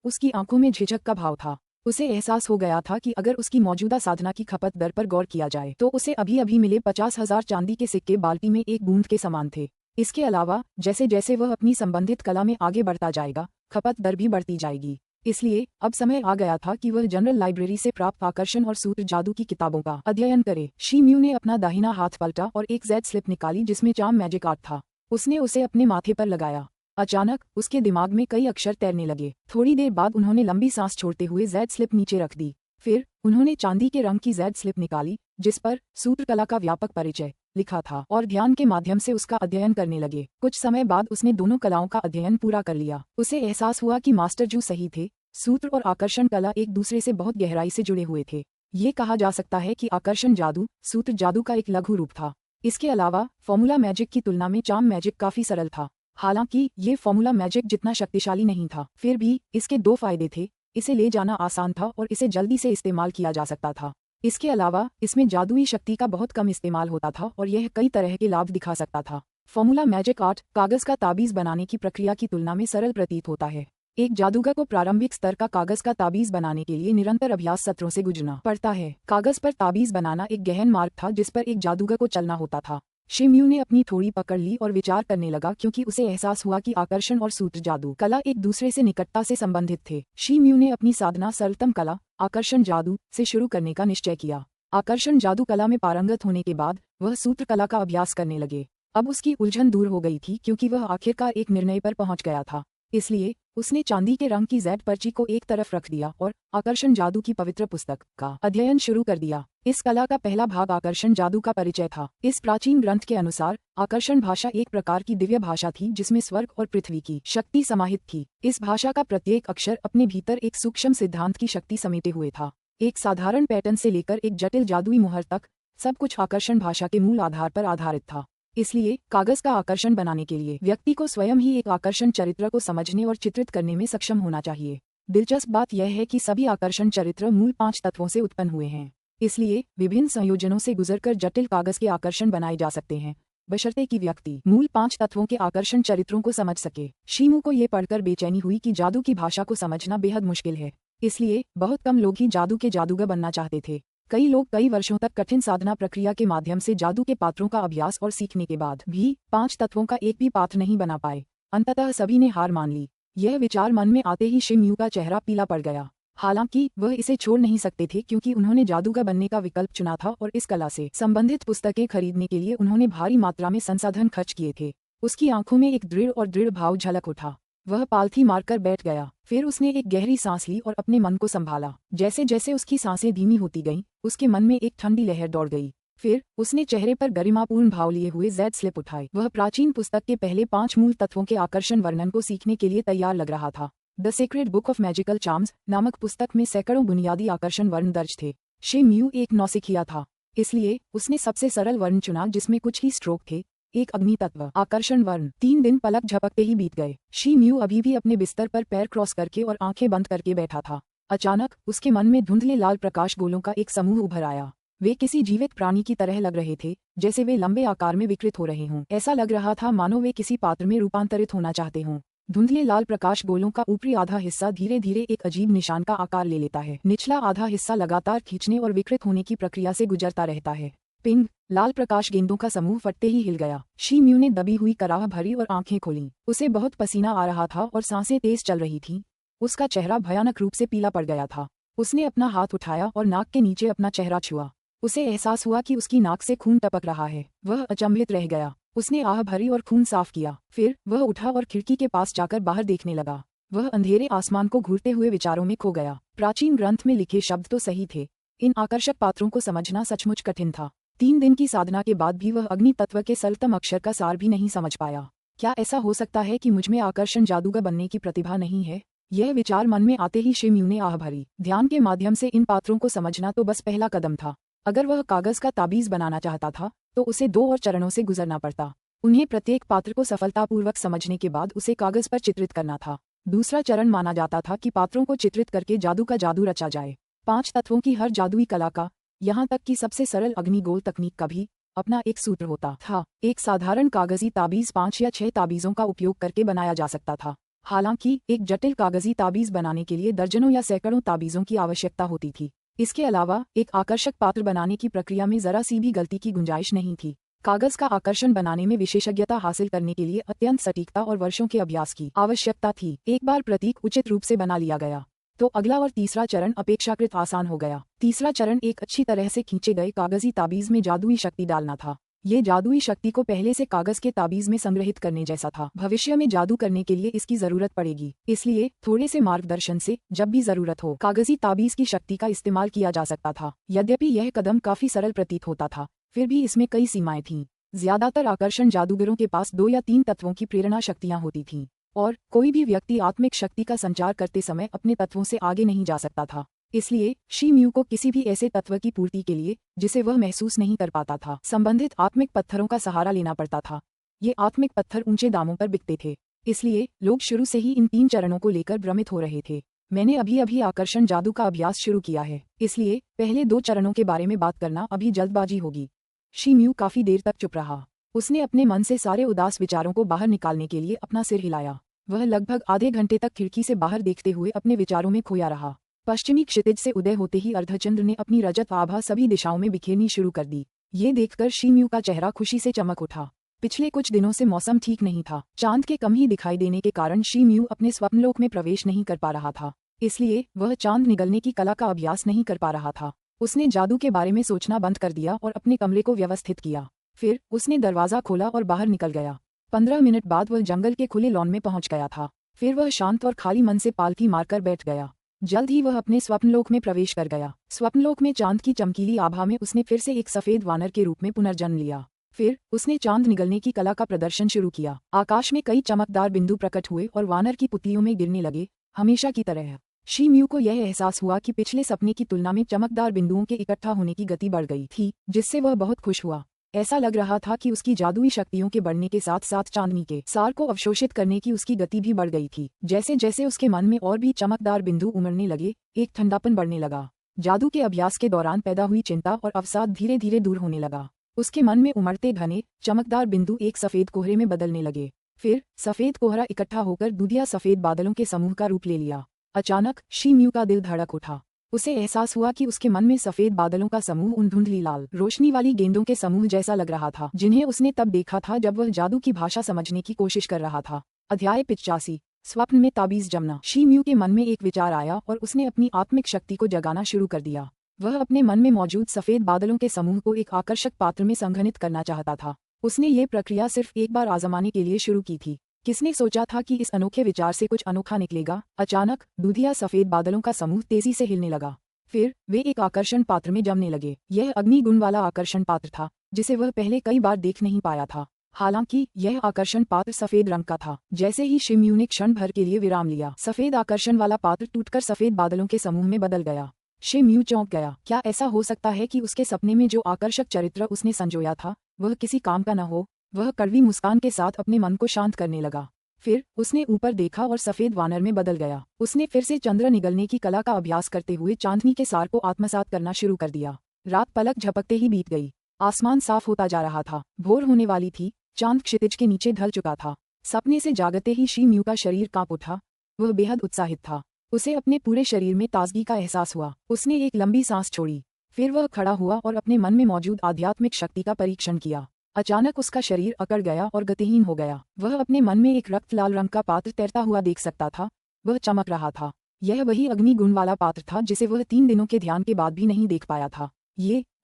उसकी आंखों में झिझक का भाव था। उसे एहसास हो गया था कि अगर उसकी मौजूदा साधना की खपत दर पर गौर किया जाए तो उसे अभी अभी मिले 50,000 चांदी के सिक्के बाल्टी में एक बूंद के समान थे। इसके अलावा जैसे जैसे वह अपनी संबंधित कला में आगे बढ़ता जाएगा, खपत दर भी बढ़ती जाएगी। इसलिए अब समय आ गया था कि वह जनरल लाइब्रेरी से प्राप्त आकर्षण और सूत्र जादू की किताबों का अध्ययन करे। शी-म्यू ने अपना दाहिना हाथ पलटा और एक जेड स्लिप निकाली जिसमें चार्म मैजिक आर्ट था। उसने उसे अपने माथे पर लगाया। अचानक उसके दिमाग में कई अक्षर तैरने लगे। थोड़ी देर बाद उन्होंने लंबी सांस छोड़ते हुए जेड स्लिप नीचे रख दी। फिर उन्होंने चांदी के रंग की जेड स्लिप निकाली जिस पर सूत्र कला का व्यापक परिचय लिखा था और ध्यान के माध्यम से उसका अध्ययन करने लगे। कुछ समय बाद उसने दोनों कलाओं का अध्ययन पूरा कर लिया। उसे एहसास हुआ कि मास्टर जू सही थे। सूत्र और आकर्षण कला एक दूसरे से बहुत गहराई से जुड़े हुए थे। ये कहा जा सकता है कि आकर्षण जादू सूत्र जादू का एक लघु रूप था। इसके अलावा फॉर्मूला मैजिक की तुलना में चार्म मैजिक काफी सरल था। हालांकि ये फॉर्मूला मैजिक जितना शक्तिशाली नहीं था, फिर भी इसके 2 फायदे थे। इसे ले जाना आसान था और इसे जल्दी से इस्तेमाल किया जा सकता था। इसके अलावा इसमें जादुई शक्ति का बहुत कम इस्तेमाल होता था और यह कई तरह के लाभ दिखा सकता था। फॉर्मूला मैजिक आर्ट कागज का ताबीज बनाने की प्रक्रिया की तुलना में सरल प्रतीत होता है। एक जादूगर को प्रारंभिक स्तर का कागज का ताबीज बनाने के लिए निरंतर अभ्यास सत्रों से गुजरना पड़ता है। कागज पर ताबीज बनाना एक गहन मार्ग था जिस पर एक जादूगर को चलना होता था। शी-म्यू ने अपनी थोड़ी पकड़ ली और विचार करने लगा क्योंकि उसे एहसास हुआ कि आकर्षण और सूत्र जादू कला एक दूसरे से निकटता से संबंधित थे। शी-म्यू ने अपनी साधना सरलतम कला आकर्षण जादू से शुरू करने का निश्चय किया। आकर्षण जादू कला में पारंगत होने के बाद वह सूत्र कला का अभ्यास करने लगे। अब उसकी उलझन दूर हो गई थी क्योंकि वह आखिरकार एक निर्णय पर पहुंच गया था। इसलिए उसने चांदी के रंग की जेड पर्ची को एक तरफ रख दिया और आकर्षण जादू की पवित्र पुस्तक का अध्ययन शुरू कर दिया। इस कला का पहला भाग आकर्षण जादू का परिचय था। इस प्राचीन ग्रंथ के अनुसार आकर्षण भाषा एक प्रकार की दिव्य भाषा थी जिसमें स्वर्ग और पृथ्वी की शक्ति समाहित थी। इस भाषा का प्रत्येक अक्षर अपने भीतर एक सूक्ष्म सिद्धांत की शक्ति समेटे हुए था। एक साधारण पैटर्न से लेकर एक जटिल जादुई मुहर तक सब कुछ आकर्षण भाषा के मूल आधार पर आधारित था। इसलिए कागज का आकर्षण बनाने के लिए व्यक्ति को स्वयं ही एक आकर्षण चरित्र को समझने और चित्रित करने में सक्षम होना चाहिए। दिलचस्प बात यह है कि सभी आकर्षण चरित्र मूल 5 तत्वों से उत्पन्न हुए हैं। इसलिए विभिन्न संयोजनों से गुजरकर जटिल कागज के आकर्षण बनाए जा सकते हैं। बशर्ते कि व्यक्ति मूल 5 तत्वों के आकर्षण चरित्रों को समझ सके। शीमू को ये पढ़कर बेचैनी हुई कि जादू की भाषा को समझना बेहद मुश्किल है, इसलिए बहुत कम लोग ही जादू के जादूगर बनना चाहते थे। कई लोग कई वर्षों तक कठिन साधना प्रक्रिया के माध्यम से जादू के पात्रों का अभ्यास और सीखने के बाद भी 5 तत्वों का एक भी पात्र नहीं बना पाए। अंततः सभी ने हार मान ली। यह विचार मन में आते ही शिमयू का चेहरा पीला पड़ गया। हालांकि वह इसे छोड़ नहीं सकते थे क्योंकि उन्होंने जादूगर बनने का विकल्प चुना था और इस कला से संबंधित पुस्तकें खरीदने के लिए उन्होंने भारी मात्रा में संसाधन खर्च किए थे। उसकी आंखों में एक दृढ़ भाव झलक उठा। वह पालथी मारकर बैठ गया। फिर उसने एक गहरी सांस ली और अपने मन को संभाला। जैसे जैसे उसकी सांसें धीमी होती गईं, उसके मन में एक ठंडी लहर दौड़ गई। फिर उसने चेहरे पर गरिमापूर्ण भाव लिए हुए जेड स्लिप उठाई। वह प्राचीन पुस्तक के पहले 5 मूल तत्वों के आकर्षण वर्णन को सीखने के लिए तैयार लग रहा था। The secret book of magical charms नामक पुस्तक में सैकड़ों बुनियादी आकर्षण वर्ण दर्ज थे। शिमयू एक नौसिखिया था, इसलिए उसने सबसे सरल वर्ण चुना जिसमें कुछ ही स्ट्रोक थे। एक अग्नि तत्व आकर्षण वर्ण। 3 दिन पलक झपकते ही बीत गए। शिमयू अभी भी अपने बिस्तर पर पैर क्रॉस करके और आंखें बंद करके बैठा था। अचानक उसके मन में धुंधले लाल प्रकाश गोलों का एक समूह उभर आया। वे किसी जीवित प्राणी की तरह लग रहे थे, जैसे वे लंबे आकार में विकृत हो रहे हों। ऐसा लग रहा था मानो वे किसी पात्र में रूपांतरित होना चाहते हों। धुंधले लाल प्रकाश गोलों का ऊपरी आधा हिस्सा धीरे धीरे एक अजीब निशान का आकार ले लेता है। निचला आधा हिस्सा लगातार खींचने और विकृत होने की प्रक्रिया से गुजरता रहता है। पिंग, लाल प्रकाश गेंदों का समूह फटते ही हिल गया। शिमयू ने दबी हुई कराह भरी और आंखें खोलीं। उसे बहुत पसीना आ रहा था और सांसें तेज चल रही थीं। उसका चेहरा भयानक रूप से पीला पड़ गया था। उसने अपना हाथ उठाया और नाक के नीचे अपना चेहरा छुआ। उसे एहसास हुआ कि उसकी नाक से खून टपक रहा है। वह अचंभित रह गया। उसने आह भरी और खून साफ किया। फिर वह उठा और खिड़की के पास जाकर बाहर देखने लगा। वह अंधेरे आसमान को घूरते हुए विचारों में खो गया। प्राचीन ग्रंथ में लिखे शब्द तो सही थे, इन आकर्षक पात्रों को समझना सचमुच कठिन था। 3 दिन की साधना के बाद भी वह अग्नि तत्व के सरलतम अक्षर का सार भी नहीं समझ पाया। क्या ऐसा हो सकता है कि मुझमें आकर्षण जादूगर बनने की प्रतिभा नहीं है? यह विचार मन में आते ही शिमयू ने आह भरी। ध्यान के माध्यम से इन पात्रों को समझना तो बस पहला कदम था। अगर वह कागज का ताबीज बनाना चाहता था तो उसे 2 और चरणों से गुजरना पड़ता। उन्हें प्रत्येक पात्र को सफलतापूर्वक समझने के बाद उसे कागज पर चित्रित करना था। दूसरा चरण माना जाता था कि पात्रों को चित्रित करके जादू का जादू रचा जाए। 5 तत्वों की हर जादुई कला का, यहाँ तक कि सबसे सरल अग्निगोल तकनीक का भी अपना एक सूत्र होता था। एक साधारण कागजी ताबीज 5 या 6 ताबीजों का उपयोग करके बनाया जा सकता था। हालांकि एक जटिल कागजी ताबीज बनाने के लिए दर्जनों या सैकड़ों ताबीजों की आवश्यकता होती थी। इसके अलावा एक आकर्षक पात्र बनाने की प्रक्रिया में जरा सी भी गलती की गुंजाइश नहीं थी। कागज का आकर्षण बनाने में विशेषज्ञता हासिल करने के लिए अत्यंत सटीकता और वर्षों के अभ्यास की आवश्यकता थी। एक बार प्रतीक उचित रूप से बना लिया गया तो अगला और तीसरा चरण अपेक्षाकृत आसान हो गया। तीसरा चरण एक अच्छी तरह से खींचे गए कागजी ताबीज में जादुई शक्ति डालना था। ये जादुई शक्ति को पहले से कागज के ताबीज में संग्रहित करने जैसा था। भविष्य में जादू करने के लिए इसकी जरूरत पड़ेगी, इसलिए थोड़े से मार्गदर्शन से जब भी जरूरत हो कागजी ताबीज की शक्ति का इस्तेमाल किया जा सकता था। यद्यपि यह कदम काफी सरल प्रतीत होता था, फिर भी इसमें कई सीमाएं थीं। ज्यादातर आकर्षण जादूगरों के पास 2 या 3 तत्वों की प्रेरणा शक्तियां होती थीं, और कोई भी व्यक्ति आत्मिक शक्ति का संचार करते समय अपने तत्वों से आगे नहीं जा सकता था। इसलिए शिमयू को किसी भी ऐसे तत्व की पूर्ति के लिए जिसे वह महसूस नहीं कर पाता था, संबंधित आत्मिक पत्थरों का सहारा लेना पड़ता था। ये आत्मिक पत्थर ऊंचे दामों पर बिकते थे, इसलिए लोग शुरू से ही इन 3 चरणों को लेकर भ्रमित हो रहे थे। मैंने अभी अभी आकर्षण जादू का अभ्यास शुरू किया है, इसलिए पहले 2 चरणों के बारे में बात करना अभी जल्दबाजी होगी। शिमयू काफी देर तक चुप रहा। उसने अपने मन से सारे उदास विचारों को बाहर निकालने के लिए अपना सिर हिलाया। वह लगभग आधे घंटे तक खिड़की से बाहर देखते हुए अपने विचारों में खोया रहा। पश्चिमी क्षितिज से उदय होते ही अर्धचंद्र ने अपनी रजत आभा सभी दिशाओं में बिखेरनी शुरू कर दी। ये देखकर शिमयू का चेहरा खुशी से चमक उठा। पिछले कुछ दिनों से मौसम ठीक नहीं था। चांद के कम ही दिखाई देने के कारण शिमयू अपने स्वप्नलोक में प्रवेश नहीं कर पा रहा था, इसलिए वह चांद निगलने की कला का अभ्यास नहीं कर पा रहा था। उसने जादू के बारे में सोचना बंद कर दिया और अपने कमरे को व्यवस्थित किया। फिर उसने दरवाजा खोला और बाहर निकल गया। 15 मिनट बाद वह जंगल के खुले लॉन में पहुंच गया था। फिर वह शांत और खाली मन से पालथी मारकर बैठ गया। जल्द ही वह अपने स्वप्नलोक में प्रवेश कर गया। स्वप्नलोक में चांद की चमकीली आभा में उसने फिर से एक सफेद वानर के रूप में पुनर्जन्म लिया। फिर उसने चांद निगलने की कला का प्रदर्शन शुरू किया। आकाश में कई चमकदार बिंदु प्रकट हुए और वानर की पुतलियों में गिरने लगे, हमेशा की तरह। शिमयू को यह एहसास हुआ कि पिछले सपने की तुलना में चमकदार बिंदुओं के इकट्ठा होने की गति बढ़ गई थी, जिससे वह बहुत खुश हुआ। ऐसा लग रहा था कि उसकी जादुई शक्तियों के बढ़ने के साथ साथ चांदनी के सार को अवशोषित करने की उसकी गति भी बढ़ गई थी। जैसे जैसे उसके मन में और भी चमकदार बिंदु उमड़ने लगे, एक ठंडापन बढ़ने लगा। जादू के अभ्यास के दौरान पैदा हुई चिंता और अवसाद धीरे धीरे दूर होने लगा। उसके मन में उमड़ते घने चमकदार बिंदु एक सफेद कोहरे में बदलने लगे। फिर सफेद कोहरा इकट्ठा होकर दूधिया सफेद बादलों के समूह का रूप ले लिया। अचानक शी म्यू का दिल धड़क उठा। उसे एहसास हुआ कि उसके मन में सफेद बादलों का समूह उन धुंधली लाल रोशनी वाली गेंदों के समूह जैसा लग रहा था, जिन्हें उसने तब देखा था जब वह जादू की भाषा समझने की कोशिश कर रहा था। अध्याय 85 स्वप्न में ताबीज जमना। शी म्यू के मन में एक विचार आया और उसने अपनी आत्मिक शक्ति को जगाना शुरू कर दिया। वह अपने मन में मौजूद सफेद बादलों के समूह को एक आकर्षक पात्र में संघनित करना चाहता था। उसने ये प्रक्रिया सिर्फ एक बार आजमाने के लिए शुरू की थी। किसने सोचा था कि इस अनोखे विचार से कुछ अनोखा निकलेगा। अचानक दूधिया सफेद बादलों का समूह तेजी से हिलने लगा। फिर वे एक आकर्षण पात्र में जमने लगे। यह अग्नि गुण वाला आकर्षण पात्र था, जिसे वह पहले कई बार देख नहीं पाया था। हालांकि यह आकर्षण पात्र सफेद रंग का था। जैसे ही शी म्यू ने क्षण भर के लिए विराम लिया, सफेद आकर्षण वाला पात्र टूटकर सफेद बादलों के समूह में बदल गया। शी म्यू चौंक गया। क्या ऐसा हो सकता है कि उसके सपने में जो आकर्षक चरित्र उसने संजोया था वह किसी काम का न हो। वह कड़वी मुस्कान के साथ अपने मन को शांत करने लगा। फिर उसने ऊपर देखा और सफेद वानर में बदल गया। उसने फिर से चंद्र निगलने की कला का अभ्यास करते हुए चांदनी के सार को आत्मसात करना शुरू कर दिया। रात पलक झपकते ही बीत गई। आसमान साफ होता जा रहा था। भोर होने वाली थी। चांद क्षितिज के नीचे ढल चुका था। सपने से जागते ही शी म्यू का शरीर कांप उठा। वह बेहद उत्साहित था। उसे अपने पूरे शरीर में ताजगी का एहसास हुआ। उसने एक लंबी सांस छोड़ी। फिर वह खड़ा हुआ और अपने मन में मौजूद आध्यात्मिक शक्ति का परीक्षण किया। अचानक उसका शरीर अकड़ गया और गतिहीन हो गया। वह अपने मन में एक रक्त लाल रंग का पात्र तैरता हुआ देख सकता था। वह चमक रहा था। यह वही अग्नि गुण वाला पात्र था जिसे वह 3 दिनों के ध्यान के बाद भी नहीं देख पाया था।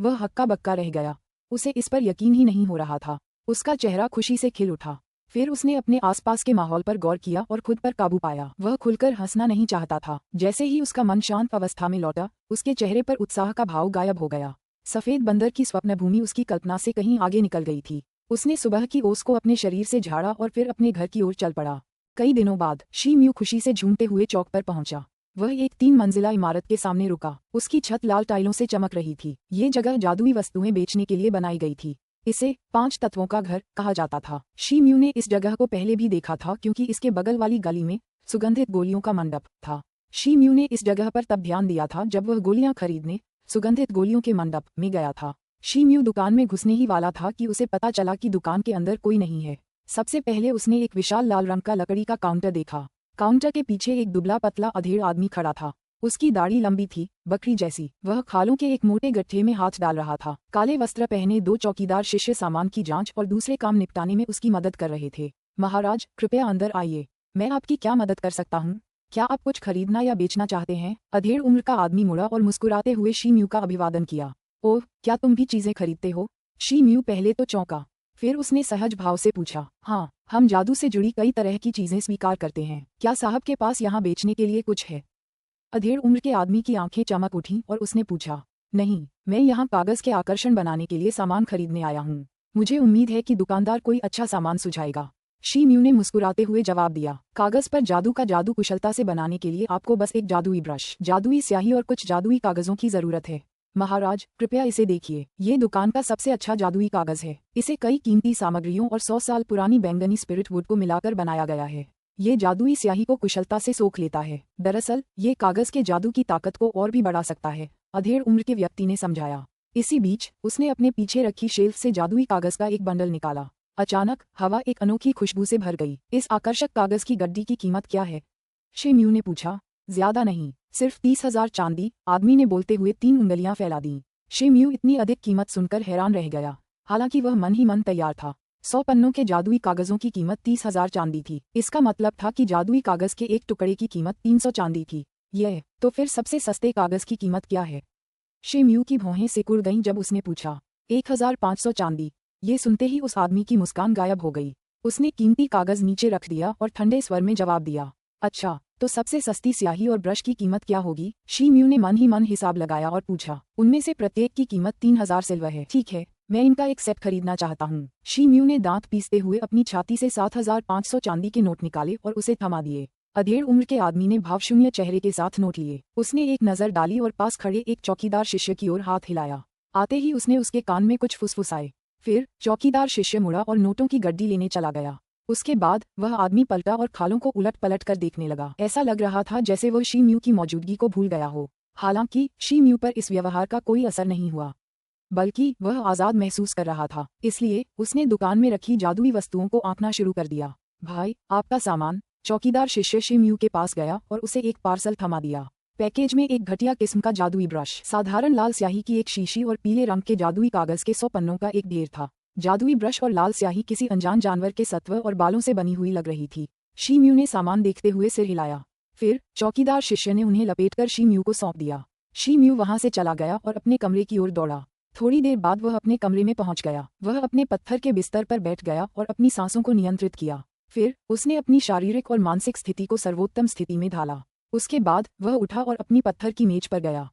वह हक्का बक्का रह गया। उसे इस पर यकीन ही नहीं हो रहा था। उसका चेहरा खुशी से खिल उठा। फिर उसने अपने आसपास के माहौल पर गौर किया और खुद पर काबू पाया। वह खुलकर हंसना नहीं चाहता था। जैसे ही उसका मन शांत अवस्था में लौटा, उसके चेहरे पर उत्साह का भाव गायब हो गया। सफेद बंदर की स्वप्न भूमि उसकी कल्पना से कहीं आगे निकल गई थी। उसने सुबह की ओस को अपने शरीर से झाड़ा और फिर अपने घर की ओर चल पड़ा। कई दिनों बाद शी म्यू खुशी से झूमते हुए चौक पर पहुंचा। वह एक 3 मंजिला इमारत के सामने रुका। उसकी छत लाल टाइलों से चमक रही थी। ये जगह जादुई वस्तुएं बेचने के लिए बनाई गई थी। इसे 5 तत्वों का घर कहा जाता था। शी म्यू ने इस जगह को पहले भी देखा था, क्योंकि इसके बगल वाली गली में सुगंधित गोलियों का मंडप था। शी म्यू ने इस जगह पर तब ध्यान दिया था जब वह गोलियां खरीदने सुगंधित गोलियों के मंडप में गया था। शी म्यू दुकान में घुसने ही वाला था कि उसे पता चला कि दुकान के अंदर कोई नहीं है। सबसे पहले उसने एक विशाल लाल रंग का लकड़ी का काउंटर देखा। काउंटर के पीछे एक दुबला पतला अधेड़ आदमी खड़ा था। उसकी दाढ़ी लंबी थी, बकरी जैसी। वह खालों के एक मोटे गट्ठे में हाथ डाल रहा था। काले वस्त्र पहने 2 चौकीदार शिष्य सामान की जांच और दूसरे काम निपटाने में उसकी मदद कर रहे थे। महाराज, कृपया अंदर आइए। मैं आपकी क्या मदद कर सकता हूँ? क्या आप कुछ खरीदना या बेचना चाहते हैं? अधेड़ उम्र का आदमी मुड़ा और मुस्कुराते हुए शी म्यू का अभिवादन किया। ओह, क्या तुम भी चीजें खरीदते हो? शी म्यू पहले तो चौंका, फिर उसने सहज भाव से पूछा, हाँ, हम जादू से जुड़ी कई तरह की चीजें स्वीकार करते हैं। क्या साहब के पास यहाँ बेचने के लिए कुछ है? अधेड़ उम्र के आदमी की आंखें चमक उठीं और उसने पूछा, नहीं, मैं यहाँ कागज के आकर्षण बनाने के लिए सामान खरीदने आया हूँ। मुझे उम्मीद है कि दुकानदार कोई अच्छा सामान सुझाएगा। शी म्यू ने मुस्कुराते हुए जवाब दिया, कागज पर जादू का जादू कुशलता से बनाने के लिए आपको बस एक जादुई ब्रश, जादुई स्याही और कुछ जादुई कागजों की जरूरत है। महाराज, कृपया इसे देखिए। ये दुकान का सबसे अच्छा जादुई कागज है। इसे कई कीमती सामग्रियों और 100 साल पुरानी बैंगनी स्पिरिट वुड को मिलाकर बनाया गया है। ये जादुई स्याही को कुशलता से सोख लेता है। दरअसल ये कागज के जादू की ताकत को और भी बढ़ा सकता है, अधेड़ उम्र के व्यक्ति ने समझाया। इसी बीच उसने अपने पीछे रखी शेल्फ से जादुई कागज का एक बंडल निकाला। अचानक हवा एक अनोखी खुशबू से भर गई। इस आकर्षक कागज की गड्डी की कीमत क्या है? शी म्यू ने पूछा। ज्यादा नहीं, सिर्फ 30,000 चांदी, आदमी ने बोलते हुए 3 उंगलियां फैला दी। शी म्यू इतनी अधिक कीमत सुनकर हैरान रह गया। हालांकि वह मन ही मन तैयार था। 100 पन्नों के जादुई कागजों की कीमत 30,000 चांदी थी। इसका मतलब था कि जादुई कागज के एक टुकड़े की कीमत 300 चांदी थी। तो फिर सबसे सस्ते कागज की कीमत क्या है? शी म्यू की भौहें सिकुड़ गईं जब उसने पूछा। 1,500 चांदी। ये सुनते ही उस आदमी की मुस्कान गायब हो गई। उसने कीमती कागज नीचे रख दिया और ठंडे स्वर में जवाब दिया, अच्छा, तो सबसे सस्ती स्याही और ब्रश की कीमत क्या होगी? शी म्यू ने मन ही मन हिसाब लगाया और पूछा। उनमें से प्रत्येक की कीमत 3,000 सिल्वर है। ठीक है, मैं इनका एक सेट खरीदना चाहता हूँ। शी म्यू ने दांत पीसते हुए अपनी छाती से 7,500 चांदी के नोट निकाले और उसे थमा दिए। अधेड़ उम्र के आदमी ने भावशून्य चेहरे के साथ नोट लिए। उसने एक नजर डाली और पास खड़े एक चौकीदार शिष्य की ओर हाथ हिलाया। आते ही उसने उसके कान में कुछ फुसफुसाए। फिर चौकीदार शिष्य मुड़ा और नोटों की गड्डी लेने चला गया। उसके बाद वह आदमी पलटा और खालों को उलट पलट कर देखने लगा। ऐसा लग रहा था जैसे वह शी म्यू की मौजूदगी को भूल गया हो। हालांकि शी म्यू पर इस व्यवहार का कोई असर नहीं हुआ। बल्कि वह आज़ाद महसूस कर रहा था। इसलिए उसने दुकान में रखी जादुई वस्तुओं को आंकना शुरू कर दिया। भाई, आपका सामान। चौकीदार शिष्य शिमयू के पास गया और उसे एक पार्सल थमा दिया। पैकेज में एक घटिया किस्म का जादुई ब्रश, साधारण लाल स्याही की एक शीशी और पीले रंग के जादुई कागज के 100 पन्नों का एक ढेर था। जादुई ब्रश और लाल स्याही किसी अनजान जानवर के सत्व और बालों से बनी हुई लग रही थी। शिमयू ने सामान देखते हुए सिर हिलाया। फिर चौकीदार शिष्य ने उन्हें लपेटकर शिमयू को सौंप दिया। शिमयू वहां से चला गया और अपने कमरे की ओर दौड़ा। थोड़ी देर बाद वह अपने कमरे में पहुंच गया। वह अपने पत्थर के बिस्तर पर बैठ गया और अपनी सांसों को नियंत्रित किया। फिर उसने अपनी शारीरिक और मानसिक स्थिति को सर्वोत्तम स्थिति में ढाला। उसके बाद वह उठा और अपनी पत्थर की मेज पर गया।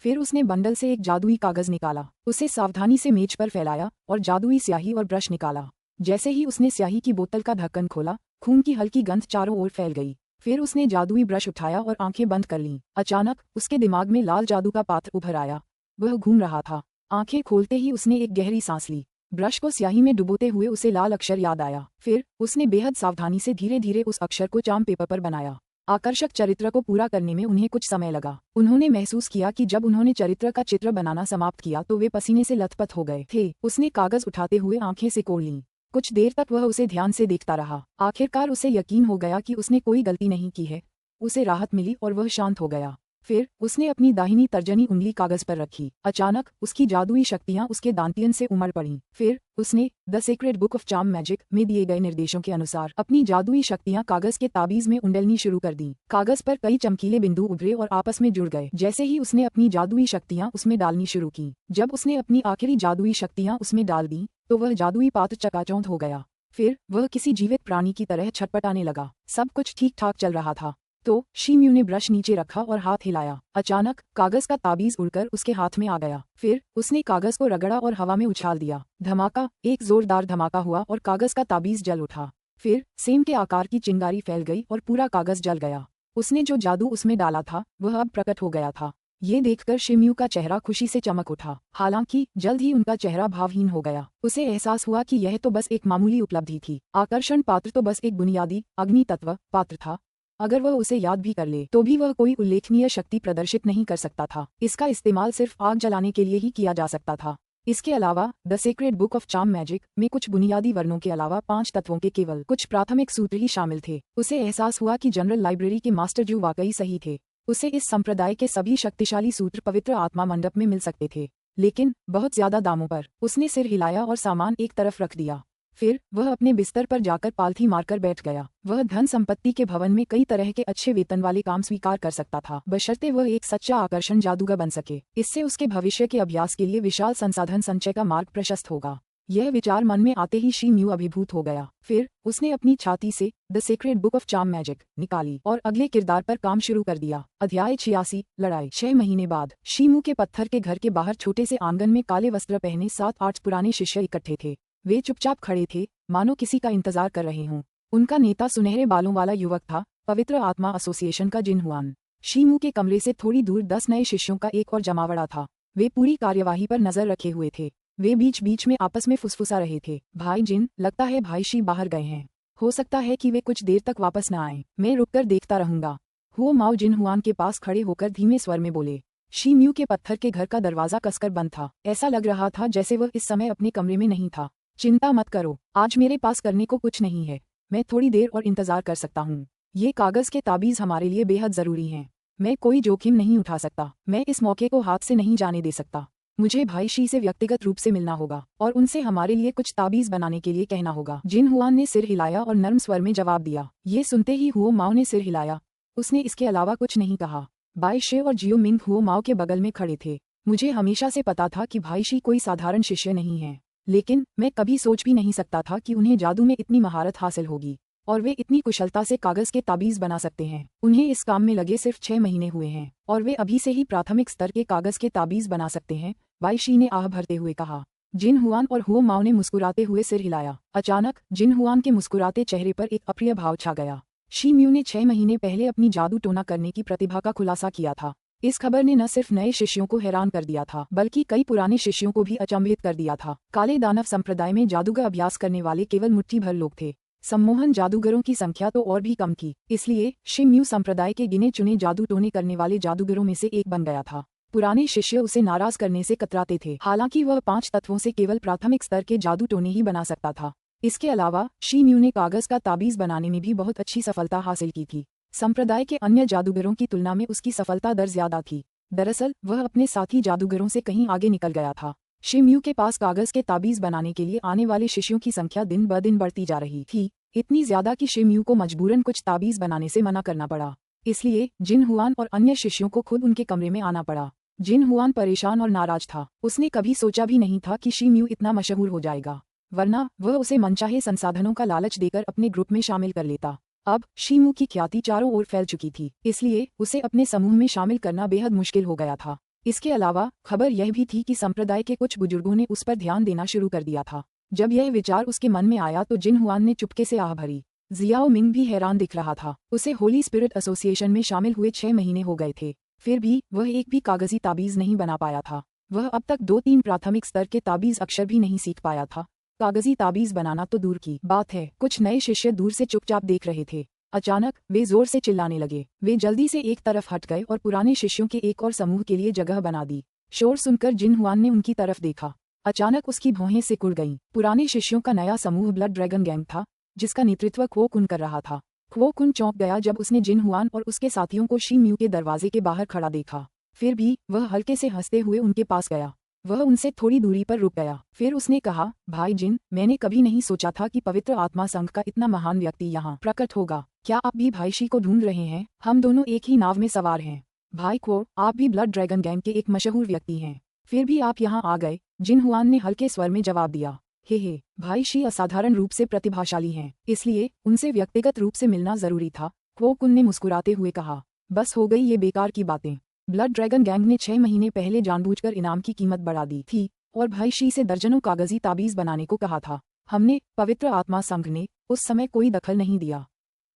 फिर उसने बंडल से एक जादुई कागज निकाला, उसे सावधानी से मेज पर फैलाया और जादुई स्याही और ब्रश निकाला। जैसे ही उसने स्याही की बोतल का ढक्कन खोला, खून की हल्की गंध चारों ओर फैल गई। फिर उसने जादुई ब्रश उठाया और आंखें बंद कर लीं। अचानक उसके दिमाग में लाल जादू का पात्र उभर आया। वह घूम रहा था। आंखें खोलते ही उसने एक गहरी सांस ली। ब्रश को स्याही में डुबोते हुए उसे लाल अक्षर याद आया। फिर उसने बेहद सावधानी से धीरे धीरे उस अक्षर को चार्म पेपर पर बनाया। आकर्षक चरित्र को पूरा करने में उन्हें कुछ समय लगा। उन्होंने महसूस किया कि जब उन्होंने चरित्र का चित्र बनाना समाप्त किया तो वे पसीने से लथपथ हो गए थे। उसने कागज उठाते हुए आंखें सिकोड़ लीं। कुछ देर तक वह उसे ध्यान से देखता रहा। आखिरकार उसे यकीन हो गया कि उसने कोई गलती नहीं की है। उसे राहत मिली और वह शांत हो गया। फिर उसने अपनी दाहिनी तर्जनी उंगली कागज पर रखी। अचानक उसकी जादुई शक्तियां उसके दांतियन से उमड़ पड़ीं। फिर उसने the secret book of charm magic में दिए गए निर्देशों के अनुसार अपनी जादुई शक्तियां कागज के ताबीज में उंडेलनी शुरू कर दी। कागज पर कई चमकीले बिंदु उभरे और आपस में जुड़ गए। जैसे ही उसने अपनी जादुई शक्तियां उसमें डालनी शुरू की, जब उसने अपनी आखिरी जादुई शक्तियां उसमें डाल दी तो वह जादुई पात्र चकाचौंध हो गया। फिर वह किसी जीवित प्राणी की तरह छटपटाने लगा। सब कुछ ठीक ठाक चल रहा था। तो शिमयू ने ब्रश नीचे रखा और हाथ हिलाया। अचानक कागज का ताबीज उड़कर उसके हाथ में आ गया। फिर उसने कागज को रगड़ा और हवा में उछाल दिया। धमाका, एक जोरदार धमाका हुआ और कागज का ताबीज जल उठा। फिर सेम के आकार की चिंगारी फैल गई और पूरा कागज जल गया। उसने जो जादू उसमें डाला था वह अब प्रकट हो गया था। ये देखकर शिमयू का चेहरा खुशी से चमक उठा। हालांकि जल्द ही उनका चेहरा भावहीन हो गया। उसे एहसास हुआ कि यह तो बस एक मामूली उपलब्धि थी। आकर्षण पात्र तो बस एक बुनियादी अग्नि तत्व पात्र था। अगर वह उसे याद भी कर ले तो भी वह कोई उल्लेखनीय शक्ति प्रदर्शित नहीं कर सकता था। इसका इस्तेमाल सिर्फ आग जलाने के लिए ही किया जा सकता था। इसके अलावा the secret book of charm magic में कुछ बुनियादी वर्णों के अलावा 5 तत्वों के केवल कुछ प्राथमिक सूत्र ही शामिल थे। उसे एहसास हुआ कि जनरल लाइब्रेरी के मास्टर जो वाकई सही थे। उसे इस संप्रदाय के सभी शक्तिशाली सूत्र पवित्र आत्मा मंडप में मिल सकते थे, लेकिन बहुत ज्यादा दामों पर। उसने सिर हिलाया और सामान एक तरफ रख दिया। फिर वह अपने बिस्तर पर जाकर पालथी मारकर बैठ गया। वह धन संपत्ति के भवन में कई तरह के अच्छे वेतन वाले काम स्वीकार कर सकता था, बशर्ते वह एक सच्चा आकर्षण जादूगर बन सके। इससे उसके भविष्य के अभ्यास के लिए विशाल संसाधन संचय का मार्ग प्रशस्त होगा। यह विचार मन में आते ही शिमयू अभिभूत हो गया। फिर उसने अपनी छाती से the secret book of charm magic निकाली और अगले किरदार पर काम शुरू कर दिया। अध्याय 86, लड़ाई। 6 महीने बाद शिमयू के पत्थर के घर के बाहर छोटे से आंगन में काले वस्त्र पहने 7-8 पुराने शिष्य इकट्ठे थे। वे चुपचाप खड़े थे, मानो किसी का इंतजार कर रहे हों। उनका नेता सुनहरे बालों वाला युवक था, पवित्र आत्मा एसोसिएशन का जिन हुआन। शिमयू के कमरे से थोड़ी दूर 10 नए शिष्यों का एक और जमावड़ा था। वे पूरी कार्यवाही पर नजर रखे हुए थे। वे बीच बीच में आपस में फुसफुसा रहे थे। भाई जिन, लगता है भाई शी बाहर गए हैं। हो सकता है कि वे कुछ देर तक वापस न आए। मैं रुककर देखता रहूंगा। हुओ माओ जिन हुआन के पास खड़े होकर धीमे स्वर में बोले। शिमयू के पत्थर के घर का दरवाजा कसकर बंद था। ऐसा लग रहा था जैसे वह इस समय अपने कमरे में नहीं था। चिंता मत करो, आज मेरे पास करने को कुछ नहीं है। मैं थोड़ी देर और इंतजार कर सकता हूँ। ये कागज के ताबीज हमारे लिए बेहद जरूरी हैं। मैं कोई जोखिम नहीं उठा सकता। मैं इस मौके को हाथ से नहीं जाने दे सकता। मुझे भाई शी से व्यक्तिगत रूप से मिलना होगा और उनसे हमारे लिए कुछ ताबीज बनाने के लिए कहना होगा। जिन हुआन ने सिर हिलाया और नर्म स्वर में जवाब दिया। ये सुनते ही हुओ माओ ने सिर हिलाया। उसने इसके अलावा कुछ नहीं कहा। बाई शे और जियो मिंग हुओ माओ के बगल में खड़े थे। मुझे हमेशा से पता था कि भाई शी कोई साधारण शिष्य नहीं है, लेकिन मैं कभी सोच भी नहीं सकता था कि उन्हें जादू में इतनी महारत हासिल होगी और वे इतनी कुशलता से कागज के ताबीज बना सकते हैं। उन्हें इस काम में लगे सिर्फ 6 महीने हुए हैं और वे अभी से ही प्राथमिक स्तर के कागज के ताबीज बना सकते हैं, बाई शी ने आह भरते हुए कहा। जिन हुआन और हुओ माओ ने मुस्कुराते हुए सिर हिलाया। अचानक जिन हुआन के मुस्कुराते चेहरे पर एक अप्रिय भाव छा गया। शिमयू ने 6 महीने पहले अपनी जादू टोना करने की प्रतिभा का खुलासा किया था। इस खबर ने न सिर्फ नए शिष्यों को हैरान कर दिया था, बल्कि कई पुराने शिष्यों को भी अचंभित कर दिया था। काले दानव संप्रदाय में जादूगर अभ्यास करने वाले केवल मुट्ठी भर लोग थे। सम्मोहन जादूगरों की संख्या तो और भी कम थी। इसलिए शिमयू संप्रदाय के गिने चुने जादू टोने करने वाले जादूगरों में से एक बन गया था। पुराने शिष्य उसे नाराज करने से कतराते थे। हालांकि वह 5 तत्वों से केवल प्राथमिक स्तर के जादू टोने ही बना सकता था। इसके अलावा शी म्यू ने कागज का ताबीज बनाने में भी बहुत अच्छी सफलता हासिल की थी। संप्रदाय के अन्य जादूगरों की तुलना में उसकी सफलता दर ज्यादा थी। दरअसल वह अपने साथी जादूगरों से कहीं आगे निकल गया था। शी म्यू के पास कागज के ताबीज बनाने के लिए आने वाले शिष्यों की संख्या दिन ब दिन बढ़ती जा रही थी, इतनी ज्यादा कि शी म्यू को मजबूरन कुछ ताबीज बनाने से मना करना पड़ा। इसलिए जिन हुआन और अन्य शिष्यों को खुद उनके कमरे में आना पड़ा। जिन हुआन परेशान और नाराज था। उसने कभी सोचा भी नहीं था कि शी म्यू इतना मशहूर हो जाएगा, वरना वह उसे मनचाहे संसाधनों का लालच देकर अपने ग्रुप में शामिल कर लेता। अब शी म्यू की ख्याति चारों ओर फैल चुकी थी, इसलिए उसे अपने समूह में शामिल करना बेहद मुश्किल हो गया था। इसके अलावा खबर यह भी थी कि संप्रदाय के कुछ बुजुर्गों ने उस पर ध्यान देना शुरू कर दिया था। जब यह विचार उसके मन में आया तो जिन हुआन ने चुपके से आह भरी। जियाओ मिंग भी हैरान दिख रहा था। उसे होली स्पिरिट एसोसिएशन में शामिल हुए 6 महीने हो गए थे, फिर भी वह एक भी कागजी ताबीज नहीं बना पाया था। वह अब तक 2-3 प्राथमिक स्तर के ताबीज अक्षर भी नहीं सीख पाया था। कागजी ताबीज बनाना तो दूर की बात है। कुछ नए शिष्य दूर से चुपचाप देख रहे थे। अचानक वे जोर से चिल्लाने लगे। वे जल्दी से एक तरफ हट गए और पुराने शिष्यों के एक और समूह के लिए जगह बना दी। शोर सुनकर जिन हुआन ने उनकी तरफ देखा। अचानक उसकी भौहें सिकुड़ गईं। पुराने शिष्यों का नया समूह ब्लड ड्रैगन गैंग था, जिसका नेतृत्व क्वो कुन कर रहा था। क्वो कुन चौंक गया जब उसने जिन हुआन और उसके साथियों को शी म्यू के दरवाजे के बाहर खड़ा देखा। फिर भी वह हल्के से हंसते हुए उनके पास गया। वह उनसे थोड़ी दूरी पर रुक गया। फिर उसने कहा, भाई जिन, मैंने कभी नहीं सोचा था कि पवित्र आत्मा संघ का इतना महान व्यक्ति यहाँ प्रकट होगा। क्या आप भी भाई शी को ढूंढ रहे हैं? हम दोनों एक ही नाव में सवार हैं। भाई क्वो, आप भी ब्लड ड्रैगन गैंग के एक मशहूर व्यक्ति हैं, फिर भी आप यहाँ आ गए? जिन हुआन ने हल्के स्वर में जवाब दिया। हे, भाई शी असाधारण रूप से प्रतिभाशाली हैं, इसलिए उनसे व्यक्तिगत रूप से मिलना जरूरी था। क्वो कुन ने मुस्कुराते हुए कहा। बस हो गई ये बेकार की बातें। ब्लड ड्रैगन गैंग ने 6 महीने पहले जानबूझकर इनाम की कीमत बढ़ा दी थी और भाई शी से दर्जनों कागजी ताबीज बनाने को कहा था। हमने, पवित्र आत्मा संघ ने, उस समय कोई दखल नहीं दिया।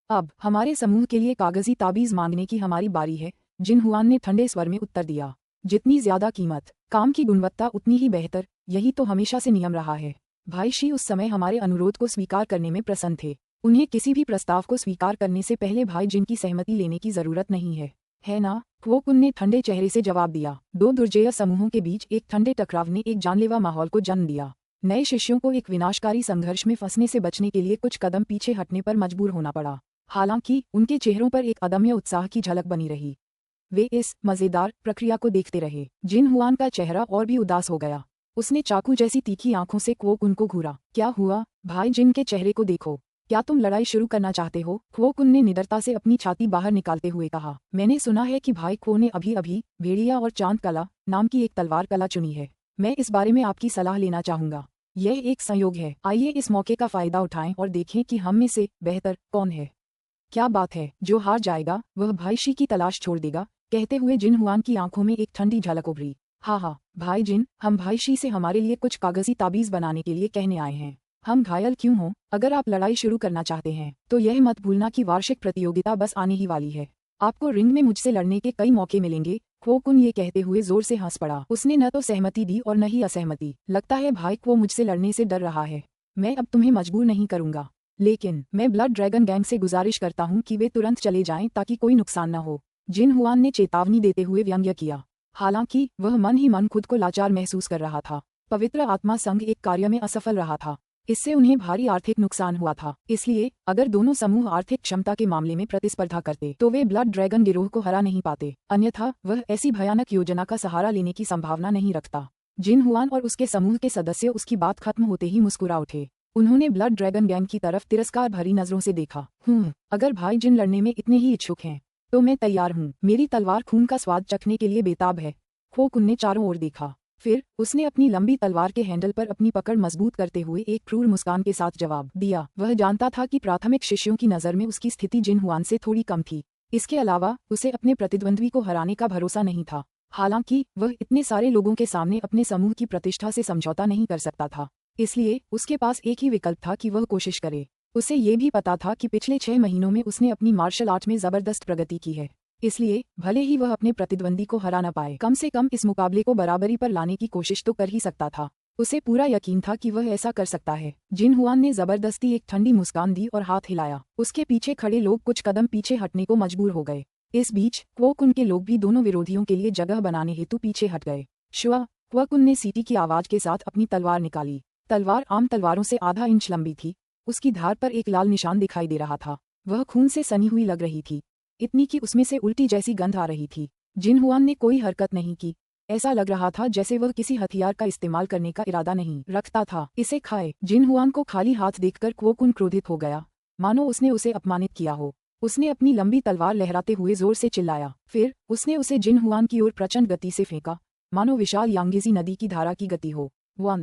अब हमारे समूह के लिए कागजी ताबीज मांगने की हमारी बारी है, जिन हुआन ने ठंडे स्वर में उत्तर दिया। जितनी ज्यादा कीमत, काम की गुणवत्ता उतनी ही बेहतर, यही तो हमेशा से नियम रहा है। भाई शी उस समय हमारे अनुरोध को स्वीकार करने में प्रसन्न थे। उन्हें किसी भी प्रस्ताव को स्वीकार करने से पहले भाई जिन की सहमति लेने की जरूरत नहीं है ना? क्वो कुन ने ठंडे चेहरे से जवाब दिया। 2 दुर्जेय समूहों के बीच एक ठंडे टकराव ने एक जानलेवा माहौल को जन्म दिया। नए शिष्यों को एक विनाशकारी संघर्ष में फंसने से बचने के लिए कुछ कदम पीछे हटने पर मजबूर होना पड़ा। हालांकि उनके चेहरों पर एक अदम्य उत्साह की झलक बनी रही। वे इस मजेदार प्रक्रिया को देखते रहे। जिन हुआन का चेहरा और भी उदास हो गया। उसने चाकू जैसी तीखी आंखों से क्वो कुन को घूरा। क्या हुआ? भाई जिन के चेहरे को देखो। क्या तुम लड़ाई शुरू करना चाहते हो? क्वो कुन ने निडरता से अपनी छाती बाहर निकालते हुए कहा। मैंने सुना है कि भाई क्वो ने अभी भेड़िया और चांद कला नाम की एक तलवार कला चुनी है। मैं इस बारे में आपकी सलाह लेना चाहूंगा। यह एक संयोग है। आइए इस मौके का फायदा उठाएं और देखें कि हम में से बेहतर कौन है। क्या बात है, जो हार जाएगा वह भाई शी की तलाश छोड़ देगा। कहते हुए जिन हुआन की आंखों में एक ठंडी झलक उभरी। हाँ, भाई जिन, हम भाई शी से हमारे लिए कुछ कागजी ताबीज बनाने के लिए कहने आए हैं। हम घायल क्यों हों? अगर आप लड़ाई शुरू करना चाहते हैं तो यह मत भूलना कि वार्षिक प्रतियोगिता बस आने ही वाली है। आपको रिंग में मुझसे लड़ने के कई मौके मिलेंगे। क्वो कुन ये कहते हुए जोर से हंस पड़ा। उसने न तो सहमति दी और न ही असहमति। लगता है भाई क्वो मुझसे लड़ने से डर रहा है। मैं अब तुम्हें मजबूर नहीं करूंगा, लेकिन मैं ब्लड ड्रैगन गैंग से गुजारिश करता हूं कि वे तुरंत चले जाएं ताकि कोई नुकसान न हो। जिन हुआन ने चेतावनी देते हुए व्यंग्य किया। हालांकि वह मन ही मन खुद को लाचार महसूस कर रहा था। पवित्र आत्मा संघ एक कार्य में असफल रहा था। इससे उन्हें भारी आर्थिक नुकसान हुआ था। इसलिए अगर दोनों समूह आर्थिक क्षमता के मामले में प्रतिस्पर्धा करते तो वे ब्लड ड्रैगन गिरोह को हरा नहीं पाते। अन्यथा वह ऐसी भयानक योजना का सहारा लेने की संभावना नहीं रखता। जिन हुआन और उसके समूह के सदस्य उसकी बात खत्म होते ही मुस्कुरा उठे। उन्होंने ब्लड ड्रैगन गैंग की तरफ तिरस्कार भरी नजरों से देखा। अगर भाई जिन लड़ने में इतने ही इच्छुक हैं तो मैं तैयार हूँ। मेरी तलवार खून का स्वाद चखने के लिए बेताब है। क्वो कुन ने चारों ओर देखा। फिर उसने अपनी लंबी तलवार के हैंडल पर अपनी पकड़ मजबूत करते हुए एक क्रूर मुस्कान के साथ जवाब दिया। वह जानता था कि प्राथमिक शिष्यों की नज़र में उसकी स्थिति जिन हुआन से थोड़ी कम थी। इसके अलावा उसे अपने प्रतिद्वंद्वी को हराने का भरोसा नहीं था। हालांकि वह इतने सारे लोगों के सामने अपने समूह की प्रतिष्ठा से समझौता नहीं कर सकता था। इसलिए उसके पास एक ही विकल्प था कि वह कोशिश करे। उसे ये भी पता था कि पिछले 6 महीनों में उसने अपनी मार्शल आर्ट में जबरदस्त प्रगति की है। इसलिए भले ही वह अपने प्रतिद्वंदी को हरा न पाए, कम से कम इस मुकाबले को बराबरी पर लाने की कोशिश तो कर ही सकता था। उसे पूरा यकीन था कि वह ऐसा कर सकता है। जिन हुआन ने जबरदस्ती एक ठंडी मुस्कान दी और हाथ हिलाया। उसके पीछे खड़े लोग कुछ कदम पीछे हटने को मजबूर हो गए। इस बीच क्वो कुन के लोग भी दोनों विरोधियों के लिए जगह बनाने हेतु पीछे हट गए। शुआ, क्वो कुन ने सीटी की आवाज के साथ अपनी तलवार निकाली। तलवार आम तलवारों से आधा इंच लंबी थी। उसकी धार पर एक लाल निशान दिखाई दे रहा था। वह खून से सनी हुई लग रही थी, इतनी कि उसमें से उल्टी जैसी गंध आ रही थी। जिन हुआन ने कोई हरकत नहीं की। ऐसा लग रहा था जैसे वह किसी हथियार का इस्तेमाल करने का इरादा नहीं रखता था। इसे खाए। जिन हुआन को खाली हाथ देखकर क्वो कुन क्रोधित हो गया, मानो उसने उसे अपमानित किया हो। उसने अपनी लंबी तलवार लहराते हुए जोर से चिल्लाया। फिर उसने उसे जिन हुआन की ओर प्रचंड गति से फेंका, मानो विशाल यांगेजी नदी की धारा की गति हो।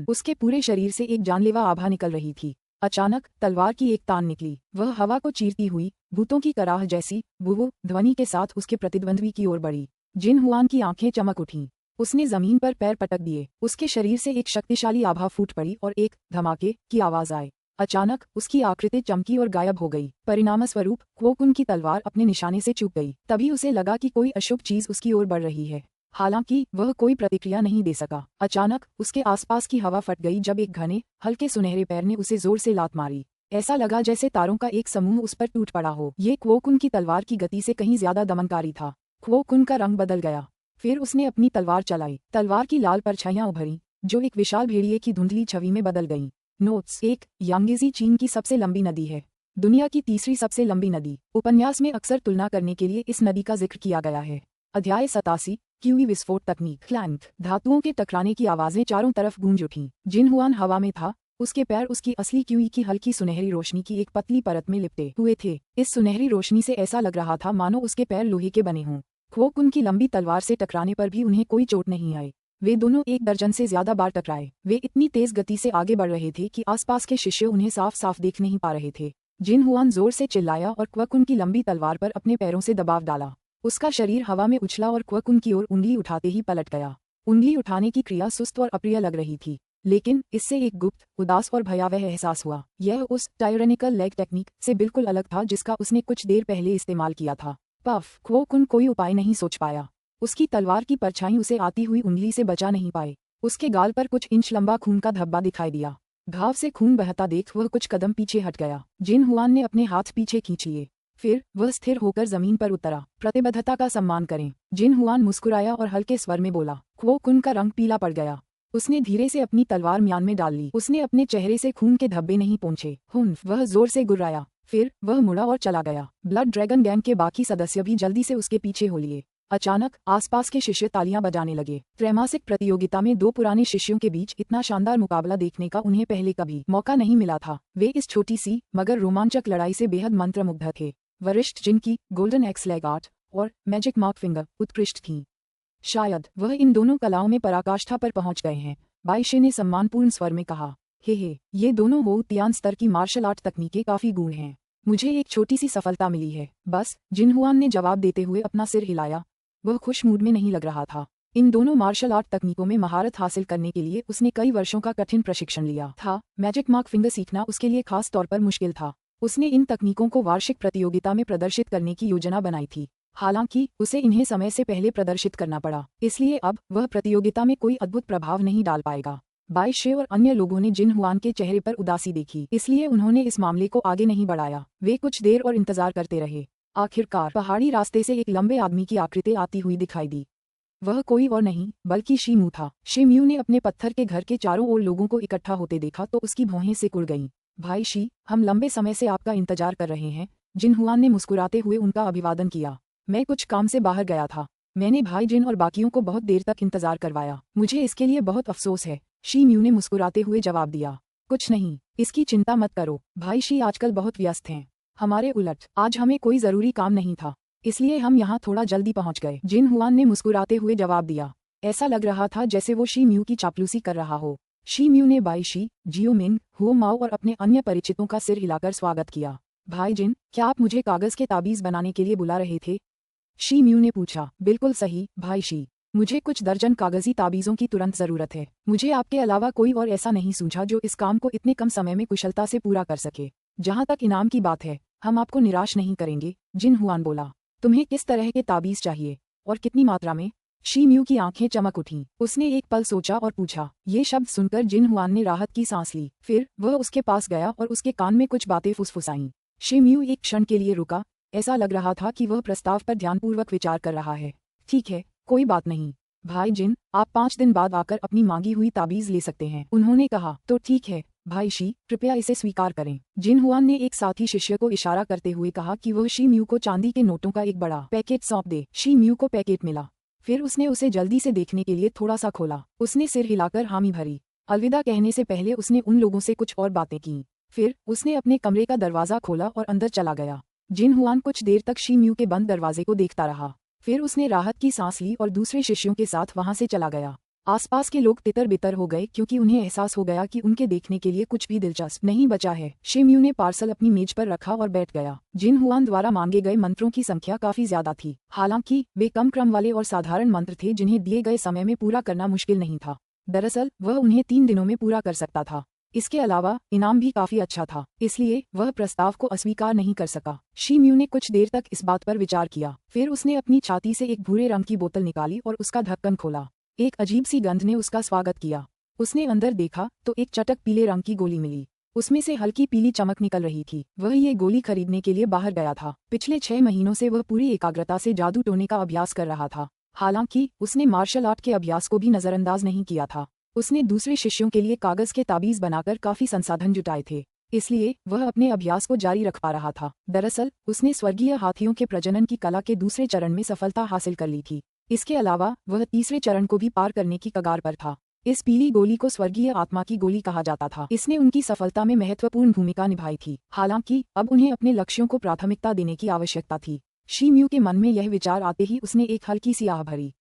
उसके पूरे शरीर से एक जानलेवा आभा निकल रही थी। अचानक तलवार की एक तान निकली। वह हवा को चीरती हुई भूतों की कराह जैसी वुवु ध्वनि के साथ उसके प्रतिद्वंद्वी की ओर बढ़ी। जिन हुआन की आंखें चमक उठीं। उसने जमीन पर पैर पटक दिए। उसके शरीर से एक शक्तिशाली आभा फूट पड़ी और एक धमाके की आवाज आई। अचानक उसकी आकृति चमकी और गायब हो गई। परिणामस्वरूप क्वो कुन की तलवार अपने निशाने से चूक गई। तभी उसे लगा कि कोई अशुभ चीज उसकी ओर बढ़ रही है। हालांकि वह कोई प्रतिक्रिया नहीं दे सका। अचानक उसके आसपास की हवा फट गई जब एक घने हल्के सुनहरे पैर ने उसे जोर से लात मारी। ऐसा लगा जैसे तारों का एक समूह उस पर टूट पड़ा हो। ये क्वो कुन की तलवार की गति से कहीं ज्यादा दमनकारी था। क्वो कुन का रंग बदल गया। फिर उसने अपनी तलवार चलाई। तलवार की लाल परछाइयां उभरी, जो एक विशाल भेड़िए की धुंधली छवि में बदल गईं। नोट्स 1. यांगेजी चीन की सबसे लंबी नदी है। दुनिया की तीसरी सबसे लंबी नदी। उपन्यास में अक्सर तुलना करने के लिए इस नदी का जिक्र किया गया है। अध्याय 87. क्यूई विस्फोट तकनीक। क्लैंक। धातुओं के टकराने की आवाजें चारों तरफ गूंज उठीं। जिन हुआन हवा में था। उसके पैर उसकी असली क्यूई की हल्की सुनहरी रोशनी की एक पतली परत में लिपटे हुए थे। इस सुनहरी रोशनी से ऐसा लग रहा था मानो उसके पैर लोहे के बने हों। क्वो कुन की लंबी तलवार से टकराने पर भी उन्हें कोई चोट नहीं आई। वे दोनों एक दर्जन से ज्यादा बार टकराए। वे इतनी तेज गति से आगे बढ़ रहे थे कि आसपास के शिष्य उन्हें साफ साफ देख नहीं पा रहे थे। जिन हुआन जोर से चिल्लाया और क्वो कुन की लंबी तलवार पर अपने पैरों से दबाव डाला। उसका शरीर हवा में उछला और क्वो कुन की ओर उंगली उठाते ही पलट गया। उंगली उठाने की क्रिया सुस्त और अप्रिय लग रही थी, लेकिन इससे एक गुप्त, उदास और भयावह एहसास हुआ। यह उस टायरेनिकल लेग टेक्निक से बिल्कुल अलग था जिसका उसने कुछ देर पहले इस्तेमाल किया था। पफ। क्वो कुन कोई उपाय नहीं सोच पाया। उसकी तलवार की परछाई उसे आती हुई उंगली से बचा नहीं पाए। उसके गाल पर कुछ इंच लंबा खून का धब्बा दिखाई दिया। घाव से खून बहता देख वह कुछ कदम पीछे हट गया। जिन हुआन ने अपने हाथ पीछे खींच लिए। फिर वह स्थिर होकर जमीन पर उतरा। प्रतिबद्धता का सम्मान करें। जिन हुआन मुस्कुराया और हल्के स्वर में बोला। क्वो कुन का रंग पीला पड़ गया। उसने धीरे से अपनी तलवार म्यान में डाल ली। उसने अपने चेहरे से खून के धब्बे नहीं पोंछे। वह जोर से गुर्राया। फिर वह मुड़ा और चला गया। ब्लड ड्रैगन गैंग के बाकी सदस्य भी जल्दी से उसके पीछे हो लिए। अचानक आसपास के शिष्य तालियां बजाने लगे। त्रैमासिक प्रतियोगिता में दो पुराने शिष्यों के बीच इतना शानदार मुकाबला देखने का उन्हें पहले कभी मौका नहीं मिला था। वे इस छोटी सी मगर रोमांचक लड़ाई से बेहद मंत्रमुग्ध थे। वरिष्ठ जिनकी गोल्डन एक्स लेग आर्ट और मैजिक मार्क फिंगर उत्कृष्ट थीं। शायद वह इन दोनों कलाओं में पराकाष्ठा पर पहुंच गए हैं, बाईशे ने सम्मानपूर्ण स्वर में कहा। हे, ये दोनों वो तियान स्तर की मार्शल आर्ट तकनीकें काफी गूढ़ हैं। मुझे एक छोटी सी सफलता मिली है, बस। जिन हुआन ने जवाब देते हुए अपना सिर हिलाया। वह खुश मूड में नहीं लग रहा था। इन दोनों मार्शल आर्ट तकनीकों में महारत हासिल करने के लिए उसने कई वर्षों का कठिन प्रशिक्षण लिया था। मैजिक मार्क फिंगर सीखना उसके लिए खास तौर पर मुश्किल था। उसने इन तकनीकों को वार्षिक प्रतियोगिता में प्रदर्शित करने की योजना बनाई थी। हालांकि उसे इन्हें समय से पहले प्रदर्शित करना पड़ा, इसलिए अब वह प्रतियोगिता में कोई अद्भुत प्रभाव नहीं डाल पाएगा। बाईशे और अन्य लोगों ने जिन हुआन के चेहरे पर उदासी देखी, इसलिए उन्होंने इस मामले को आगे नहीं बढ़ाया। वे कुछ देर और इंतजार करते रहे। आखिरकार पहाड़ी रास्ते से एक लंबे आदमी की आकृति आती हुई दिखाई दी। वह कोई और नहीं बल्कि शी-म्यू था। शी-म्यू ने अपने पत्थर के घर के चारों ओर लोगों को इकट्ठा होते देखा तो उसकी भौहें सिकुड़ गईं। भाई शी, हम लंबे समय से आपका इंतजार कर रहे हैं। जिन हुआन ने मुस्कुराते हुए उनका अभिवादन किया। मैं कुछ काम से बाहर गया था। मैंने भाई जिन और बाकियों को बहुत देर तक इंतजार करवाया। मुझे इसके लिए बहुत अफसोस है। शी-म्यू ने मुस्कुराते हुए जवाब दिया। कुछ नहीं, इसकी चिंता मत करो। भाई शी आजकल बहुत व्यस्त हैं। हमारे उलट आज हमें कोई जरूरी काम नहीं था, इसलिए हम यहाँ थोड़ा जल्दी पहुँच गए। जिन हुआन ने मुस्कुराते हुए जवाब दिया। ऐसा लग रहा था जैसे वो शी-म्यू की चापलूसी कर रहा हो। शी-म्यू ने बाई शी, जियो मिंग, हुओ माओ और अपने अन्य परिचितों का सिर हिलाकर स्वागत किया। भाई जिन, क्या आप मुझे कागज के ताबीज बनाने के लिए बुला रहे थे? शी-म्यू ने पूछा। बिल्कुल सही भाई शी, मुझे कुछ दर्जन कागजी ताबीजों की तुरंत जरूरत है। मुझे आपके अलावा कोई और ऐसा नहीं सूझा जो इस काम को इतने कम समय में कुशलता से पूरा कर सके। जहाँ तक इनाम की बात है, हम आपको निराश नहीं करेंगे। जिन हुआन बोला। तुम्हें किस तरह के ताबीज चाहिए और कितनी मात्रा में? शी-म्यू की आंखें चमक उठीं। उसने एक पल सोचा और पूछा। ये शब्द सुनकर जिन हुआन ने राहत की सांस ली। फिर वह उसके पास गया और उसके कान में कुछ बातें फुसफुसाईं। शी-म्यू एक क्षण के लिए रुका, ऐसा लग रहा था कि वह प्रस्ताव पर ध्यानपूर्वक विचार कर रहा है। ठीक है, कोई बात नहीं भाई जिन, आप 5 दिन बाद आकर अपनी मांगी हुई ताबीज ले सकते हैं। उन्होंने कहा, तो ठीक है भाई शी, कृपया इसे स्वीकार करें। जिन हुआन ने एक साथी शिष्य को इशारा करते हुए कहा कि वह शी म्यू को चांदी के नोटों का एक बड़ा पैकेट सौंप दे। शी म्यू को पैकेट मिला। फिर उसने उसे जल्दी से देखने के लिए थोड़ा सा खोला। उसने सिर हिलाकर हामी भरी। अलविदा कहने से पहले उसने उन लोगों से कुछ और बातें की। फिर उसने अपने कमरे का दरवाजा खोला और अंदर चला गया। जिन हुआन कुछ देर तक शी म्यू के बंद दरवाजे को देखता रहा। फिर उसने राहत की सांस ली और दूसरे शिष्यों के साथ वहां से चला गया। आसपास के लोग तितर बितर हो गए क्योंकि उन्हें एहसास हो गया कि उनके देखने के लिए कुछ भी दिलचस्प नहीं बचा है। शी म्यू ने पार्सल अपनी मेज पर रखा और बैठ गया। जिन हुआन द्वारा मांगे गए मंत्रों की संख्या काफी ज्यादा थी। हालांकि वे कम क्रम वाले और साधारण मंत्र थे जिन्हें दिए गए समय में पूरा करना मुश्किल नहीं था। दरअसल वह उन्हें 3 दिनों में पूरा कर सकता था। इसके अलावा इनाम भी काफी अच्छा था, इसलिए वह प्रस्ताव को अस्वीकार नहीं कर सका। शी म्यू ने कुछ देर तक इस बात पर विचार किया। फिर उसने अपनी छाती से एक भूरे रंग की बोतल निकाली और उसका ढक्कन खोला। एक अजीब सी गंध ने उसका स्वागत किया। उसने अंदर देखा तो एक चटक पीले रंग की गोली मिली। उसमें से हल्की पीली चमक निकल रही थी। वह ये गोली खरीदने के लिए बाहर गया था। पिछले 6 महीनों से वह पूरी एकाग्रता से जादू टोने का अभ्यास कर रहा था। हालांकि उसने मार्शल आर्ट के अभ्यास को भी नजरअंदाज नहीं किया था। उसने दूसरे शिष्यों के लिए कागज के ताबीज बनाकर काफी संसाधन जुटाए थे, इसलिए वह अपने अभ्यास को जारी रख पा रहा था। दरअसल उसने स्वर्गीय हाथियों के प्रजनन की कला के दूसरे चरण में सफलता हासिल कर ली थी। इसके अलावा वह तीसरे चरण को भी पार करने की कगार पर था। इस पीली गोली को स्वर्गीय आत्मा की गोली कहा जाता था। इसने उनकी सफलता में महत्वपूर्ण भूमिका निभाई थी। हालांकि अब उन्हें अपने लक्ष्यों को प्राथमिकता देने की आवश्यकता थी। शी म्यू के मन में यह विचार आते ही उसने एक हल्की सी आह भरी।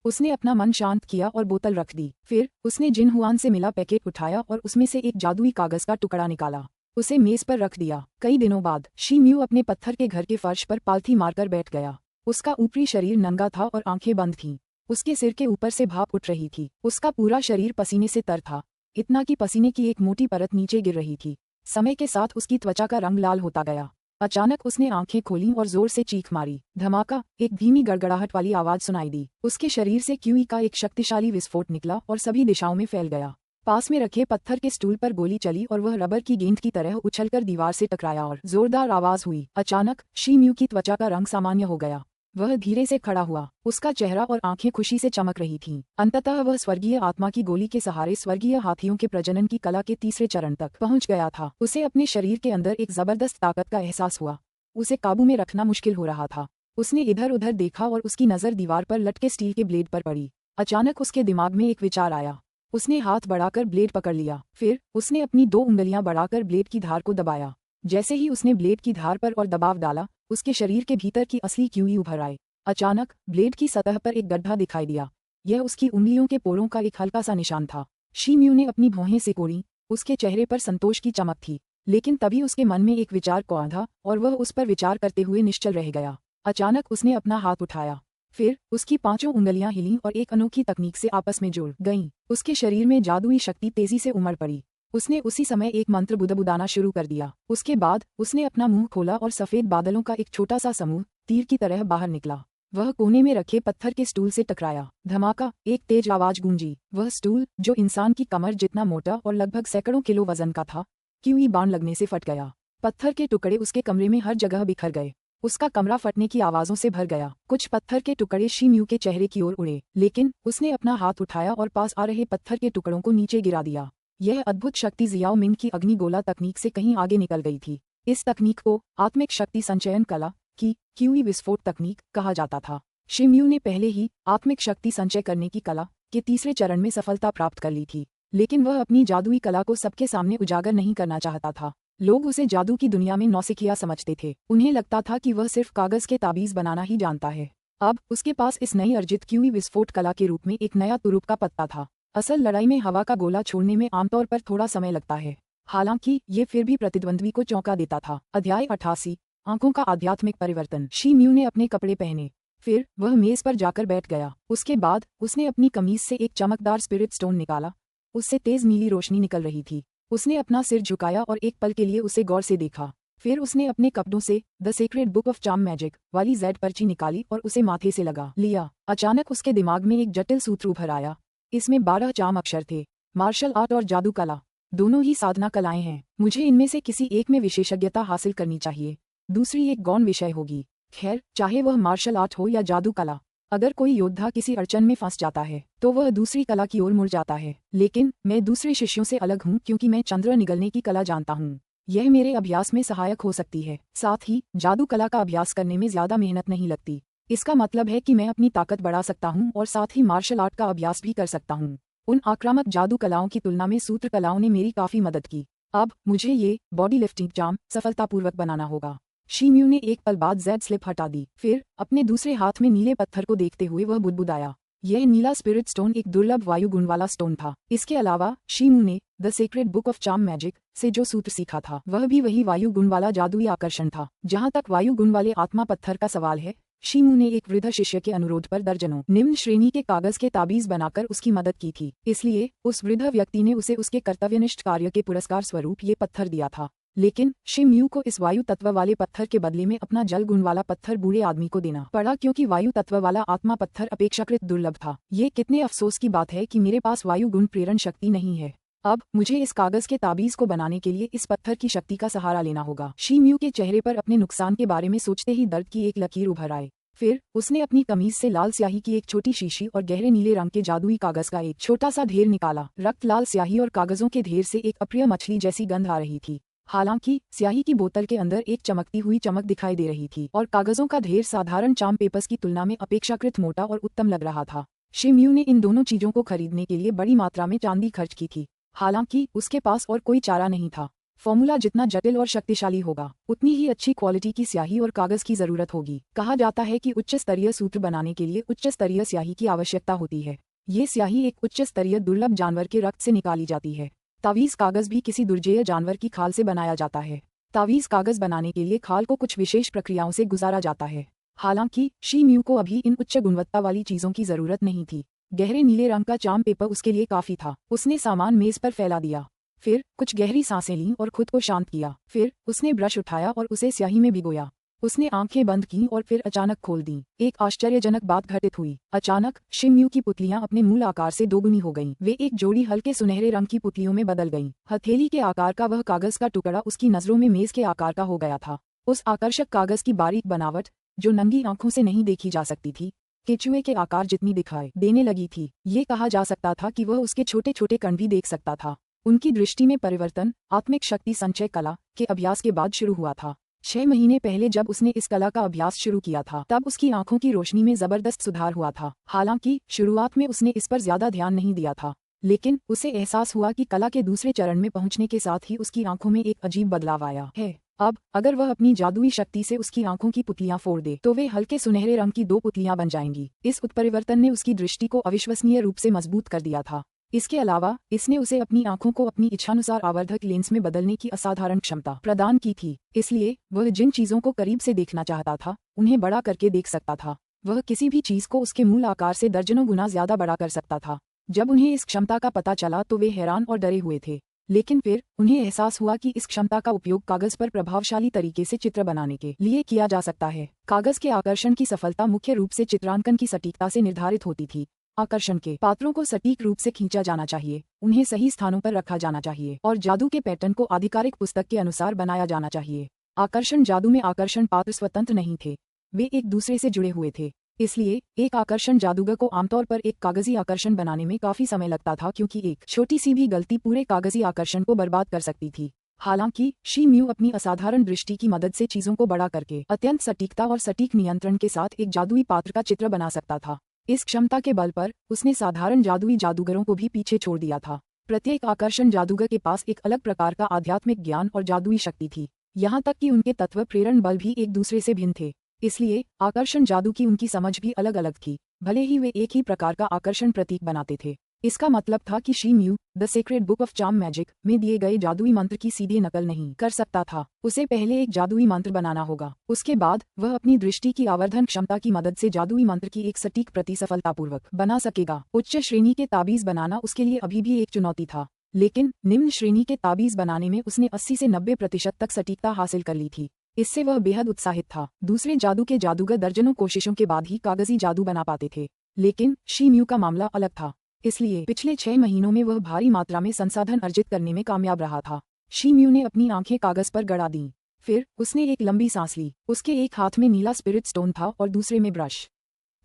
उसने अपना मन शांत किया और बोतल रख दी। फिर उसने जिन हुआन से मिला पैकेट उठाया और उसमें से एक जादुई कागज का टुकड़ा निकाला। उसे मेज पर रख दिया। कई दिनों बाद शी म्यू अपने पत्थर के घर के फर्श पर पालथी मारकर बैठ गया। उसका ऊपरी शरीर नंगा था और आंखें बंद थीं। उसके सिर के ऊपर से भाप उठ रही थी। उसका पूरा शरीर पसीने से तर था, इतना कि पसीने की एक मोटी परत नीचे गिर रही थी। समय के साथ उसकी त्वचा का रंग लाल होता गया। अचानक उसने आंखें खोलीं और जोर से चीख मारी। धमाका! एक धीमी गड़गड़ाहट वाली आवाज सुनाई दी। उसके शरीर से क्यूई का एक शक्तिशाली विस्फोट निकला और सभी दिशाओं में फैल गया। पास में रखे पत्थर के स्टूल पर गोली चली और वह रबर की गेंद की तरह उछलकर दीवार से टकराया और जोरदार आवाज हुई। अचानक शी म्यू की त्वचा का रंग सामान्य हो गया। वह धीरे से खड़ा हुआ। उसका चेहरा और आंखें खुशी से चमक रही थीं। अंततः वह स्वर्गीय आत्मा की गोली के सहारे स्वर्गीय हाथियों के प्रजनन की कला के तीसरे चरण तक पहुंच गया था। उसे अपने शरीर के अंदर एक जबरदस्त ताकत का एहसास हुआ। उसे काबू में रखना मुश्किल हो रहा था। उसने इधर उधर देखा और उसकी नजर दीवार पर लटके स्टील के ब्लेड पर पड़ी। अचानक उसके दिमाग में एक विचार आया। उसने हाथ बढ़ाकर ब्लेड पकड़ लिया। फिर उसने अपनी 2 उंगलियां बढ़ाकर ब्लेड की धार को दबाया। जैसे ही उसने ब्लेड की धार पर और दबाव डाला, उसके शरीर के भीतर की असली क्यूई उभर आए। अचानक ब्लेड की सतह पर एक गड्ढा दिखाई दिया। यह उसकी उंगलियों के पोरों का एक हल्का सा निशान था। शी म्यू ने अपनी भौहें सिकोड़ी। उसके चेहरे पर संतोष की चमक थी, लेकिन तभी उसके मन में एक विचार कौंधा और वह उस पर विचार करते हुए निश्चल रह गया। अचानक उसने अपना हाथ उठाया। फिर उसकी 5 उंगलियां हिलीं और एक अनोखी तकनीक से आपस में जुड़ गईं। उसके शरीर में जादुई शक्ति तेजी से उमड़ पड़ी। उसने उसी समय एक मंत्र बुदबुदाना शुरू कर दिया। उसके बाद उसने अपना मुंह खोला और सफेद बादलों का एक छोटा सा समूह तीर की तरह बाहर निकला। वह कोने में रखे पत्थर के स्टूल से टकराया। धमाका! एक तेज आवाज गूंजी। वह स्टूल, जो इंसान की कमर जितना मोटा और लगभग सैकड़ों किलो वजन का था, क्यूई बाण लगने से फट गया। पत्थर के टुकड़े उसके कमरे में हर जगह बिखर गए। उसका कमरा फटने की आवाजों से भर गया। कुछ पत्थर के टुकड़े शी म्यू के चेहरे की ओर उड़े, लेकिन उसने अपना हाथ उठाया और पास आ रहे पत्थर के टुकड़ों को नीचे गिरा दिया। यह अद्भुत शक्ति जियाओ मिंग की अग्निगोला तकनीक से कहीं आगे निकल गई थी। इस तकनीक को आत्मिक शक्ति संचयन कला की क्यूई विस्फोट तकनीक कहा जाता था। शी म्यू ने पहले ही आत्मिक शक्ति संचय करने की कला के तीसरे चरण में सफलता प्राप्त कर ली थी, लेकिन वह अपनी जादुई कला को सबके सामने उजागर नहीं करना चाहता था। लोग उसे जादू की दुनिया में नौसिखिया समझते थे। उन्हें लगता था कि वह सिर्फ कागज के ताबीज बनाना ही जानता है। अब उसके पास इस नई अर्जित क्यूई विस्फोट कला के रूप में एक नया तुरुप का पत्ता था। असल लड़ाई में हवा का गोला छोड़ने में आमतौर पर थोड़ा समय लगता है, हालांकि ये फिर भी प्रतिद्वंद्वी को चौंका देता था। अध्याय 88 आंखों का आध्यात्मिक परिवर्तन। शी म्यू ने अपने कपड़े पहने। फिर वह मेज पर जाकर बैठ गया। उसके बाद उसने अपनी कमीज से एक चमकदार स्पिरिट स्टोन निकाला। उससे तेज नीली रोशनी निकल रही थी। उसने अपना सिर झुकाया और एक पल के लिए उसे गौर से देखा। फिर उसने अपने कपड़ों से the secret book of charm magic वाली जेड पर्ची निकाली और उसे माथे से लगा लिया। अचानक उसके दिमाग में एक जटिल सूत्र उभर आया। इसमें 12 चार्म अक्षर थे। मार्शल आर्ट और जादू कला दोनों ही साधना कलाएं हैं। मुझे इनमें से किसी एक में विशेषज्ञता हासिल करनी चाहिए। दूसरी एक गौण विषय होगी। खैर, चाहे वह मार्शल आर्ट हो या जादू कला, अगर कोई योद्धा किसी अड़चन में फंस जाता है तो वह दूसरी कला की ओर मुड़ जाता है। लेकिन मैं दूसरे शिष्यों से अलग हूँ क्योंकि मैं चंद्र निगलने की कला जानता हूँ। यह मेरे अभ्यास में सहायक हो सकती है। साथ ही जादू कला का अभ्यास करने में ज्यादा मेहनत नहीं लगती। इसका मतलब है कि मैं अपनी ताकत बढ़ा सकता हूँ और साथ ही मार्शल आर्ट का अभ्यास भी कर सकता हूँ। उन आक्रामक जादू कलाओं की तुलना में सूत्र कलाओं ने मेरी काफी मदद की। अब मुझे ये बॉडी लिफ्टिंग चार्म सफलतापूर्वक बनाना होगा। शीम्यू ने एक पल बाद जेड स्लिप हटा दी। फिर अपने दूसरे हाथ में नीले पत्थर को देखते हुए वह बुदबुदाया। यह नीला स्पिरिट स्टोन एक दुर्लभ वायु गुण वाला स्टोन था। इसके अलावा शीम्यू ने the secret book of charm magic से जो सूत्र सीखा था वह भी वही वायु गुण वाला जादुई आकर्षण था। जहाँ तक वायु गुण वाले आत्मा पत्थर का सवाल है, शीम्यू ने एक वृद्ध शिष्य के अनुरोध पर दर्जनों निम्न श्रेणी के कागज के ताबीज बनाकर उसकी मदद की थी। इसलिए उस वृद्ध व्यक्ति ने उसे उसके कर्तव्यनिष्ठ कार्य के पुरस्कार स्वरूप ये पत्थर दिया था। लेकिन शीम्यू को इस वायु तत्व वाले पत्थर के बदले में अपना जल गुण वाला पत्थर बूढ़े आदमी को देना पड़ा क्योंकि वायु तत्व वाला आत्मा पत्थर अपेक्षाकृत दुर्लभ था। ये कितने अफसोस की बात है कि मेरे पास वायु गुण प्रेरण शक्ति नहीं है। अब मुझे इस कागज के ताबीज को बनाने के लिए इस पत्थर की शक्ति का सहारा लेना होगा। शीम्यू के चेहरे पर अपने नुकसान के बारे में सोचते ही दर्द की एक लकीर उभर आए। फिर उसने अपनी कमीज से लाल स्याही की एक छोटी शीशी और गहरे नीले रंग के जादुई कागज का एक छोटा सा ढेर निकाला। रक्त लाल स्याही और कागजों के ढेर से एक अप्रिय मछली जैसी गंध आ रही थी। हालांकि स्याही की बोतल के अंदर एक चमकती हुई चमक दिखाई दे रही थी और कागजों का ढेर साधारण चार्म पेपर्स की तुलना में अपेक्षाकृत मोटा और उत्तम लग रहा था। शीम्यू ने इन दोनों चीजों को खरीदने के लिए बड़ी मात्रा में चांदी खर्च की थी। हालांकि उसके पास और कोई चारा नहीं था। फॉर्मूला जितना जटिल और शक्तिशाली होगा, उतनी ही अच्छी क्वालिटी की स्याही और कागज की जरूरत होगी। कहा जाता है कि उच्च स्तरीय सूत्र बनाने के लिए उच्च स्तरीय स्याही की आवश्यकता होती है। ये स्याही एक उच्च स्तरीय दुर्लभ जानवर के रक्त से निकाली जाती है। तावीज कागज भी किसी दुर्जेय जानवर की खाल से बनाया जाता है। तावीज कागज बनाने के लिए खाल को कुछ विशेष प्रक्रियाओं से गुजारा जाता है। हालांकि शीम्यू को अभी इन उच्च गुणवत्ता वाली चीजों की जरूरत नहीं थी। गहरे नीले रंग का चार्म पेपर उसके लिए काफी था। उसने सामान मेज पर फैला दिया। फिर कुछ गहरी सांसें लीं और खुद को शांत किया। फिर उसने ब्रश उठाया और उसे स्याही में भिगोया। उसने आंखें बंद कीं और फिर अचानक खोल दीं। एक आश्चर्यजनक बात घटित हुई। अचानक शीम्यू की पुतलियां अपने मूल आकार से दोगुनी हो गईं। वे एक जोड़ी हल्के सुनहरे रंग की पुतलियों में बदल गईं। हथेली के आकार का वह कागज का टुकड़ा उसकी नजरों में मेज के आकार का हो गया था। उस आकर्षक कागज की बारीक बनावट, जो नंगी आंखों से नहीं देखी जा सकती थी, केचुए के आकार जितनी दिखाई देने लगी थी। ये कहा जा सकता था कि वह उसके छोटे छोटे कण भी देख सकता था। उनकी दृष्टि में परिवर्तन आत्मिक शक्ति संचय कला के अभ्यास के बाद शुरू हुआ था। 6 महीने पहले जब उसने इस कला का अभ्यास शुरू किया था तब उसकी आंखों की रोशनी में जबरदस्त सुधार हुआ था। हालांकि शुरुआत में उसने इस पर ज्यादा ध्यान नहीं दिया था, लेकिन उसे एहसास हुआ कि कला के दूसरे चरण में पहुंचने के साथ ही उसकी आंखों में एक अजीब बदलाव आया है। अब अगर वह अपनी जादुई शक्ति से उसकी आंखों की पुतलियां फोड़ दे तो वे हल्के सुनहरे रंग की 2 पुतलियां बन जाएंगी। इस उत्परिवर्तन ने उसकी दृष्टि को अविश्वसनीय रूप से मजबूत कर दिया था। इसके अलावा इसने उसे अपनी आंखों को अपनी इच्छानुसार आवर्धक लेंस में बदलने की असाधारण क्षमता प्रदान की थी। इसलिए वह जिन चीजों को करीब से देखना चाहता था उन्हें बड़ा करके देख सकता था। वह किसी भी चीज को उसके मूल आकार से दर्जनों गुना ज्यादा बड़ा कर सकता था। जब उन्हें इस क्षमता का पता चला तो वे हैरान और डरे हुए थे, लेकिन फिर उन्हें एहसास हुआ कि इस क्षमता का उपयोग कागज पर प्रभावशाली तरीके से चित्र बनाने के लिए किया जा सकता है। कागज के आकर्षण की सफलता मुख्य रूप से चित्रांकन की सटीकता से निर्धारित होती थी। आकर्षण के पात्रों को सटीक रूप से खींचा जाना चाहिए, उन्हें सही स्थानों पर रखा जाना चाहिए और जादू के पैटर्न को आधिकारिक पुस्तक के अनुसार बनाया जाना चाहिए। आकर्षण जादू में आकर्षण पात्र स्वतंत्र नहीं थे, वे एक दूसरे से जुड़े हुए थे। इसलिए एक आकर्षण जादूगर को आमतौर पर एक कागजी आकर्षण बनाने में काफी समय लगता था, क्योंकि एक छोटी सी भी गलती पूरे कागजी आकर्षण को बर्बाद कर सकती थी। हालांकि शीम्यू अपनी असाधारण दृष्टि की मदद से चीजों को बड़ा करके अत्यंत सटीकता और सटीक नियंत्रण के साथ एक जादुई पात्र का चित्र बना सकता था। इस क्षमता के बल पर उसने साधारण जादुई जादूगरों को भी पीछे छोड़ दिया था। प्रत्येक आकर्षण जादूगर के पास एक अलग प्रकार का आध्यात्मिक ज्ञान और जादुई शक्ति थी, यहाँ तक कि उनके तत्व प्रेरण बल भी एक दूसरे से भिन्न थे। इसलिए आकर्षण जादू की उनकी समझ भी अलग अलग थी, भले ही वे एक ही प्रकार का आकर्षण प्रतीक बनाते थे। इसका मतलब था कि शीम्यू the secret book of charm magic में दिए गए जादुई मंत्र की सीधे नकल नहीं कर सकता था। उसे पहले एक जादुई मंत्र बनाना होगा, उसके बाद वह अपनी दृष्टि की आवर्धन क्षमता की मदद से जादुई मंत्र की एक सटीक प्रति सफलतापूर्वक बना सकेगा। उच्च श्रेणी के ताबीज बनाना उसके लिए अभी भी एक चुनौती था, लेकिन निम्न श्रेणी के ताबीज बनाने में उसने 80 से 90% तक सटीकता हासिल कर ली थी। इससे वह बेहद उत्साहित था। दूसरे जादू के जादूगर दर्जनों कोशिशों के बाद ही कागजी जादू बना पाते थे, लेकिन शीम्यू का मामला अलग था। इसलिए पिछले 6 महीनों में वह भारी मात्रा में संसाधन अर्जित करने में कामयाब रहा था। शीम्यू ने अपनी आंखें कागज पर गड़ा दीं। फिर उसने एक लंबी सांस ली। उसके एक हाथ में नीला स्पिरिट स्टोन था और दूसरे में ब्रश।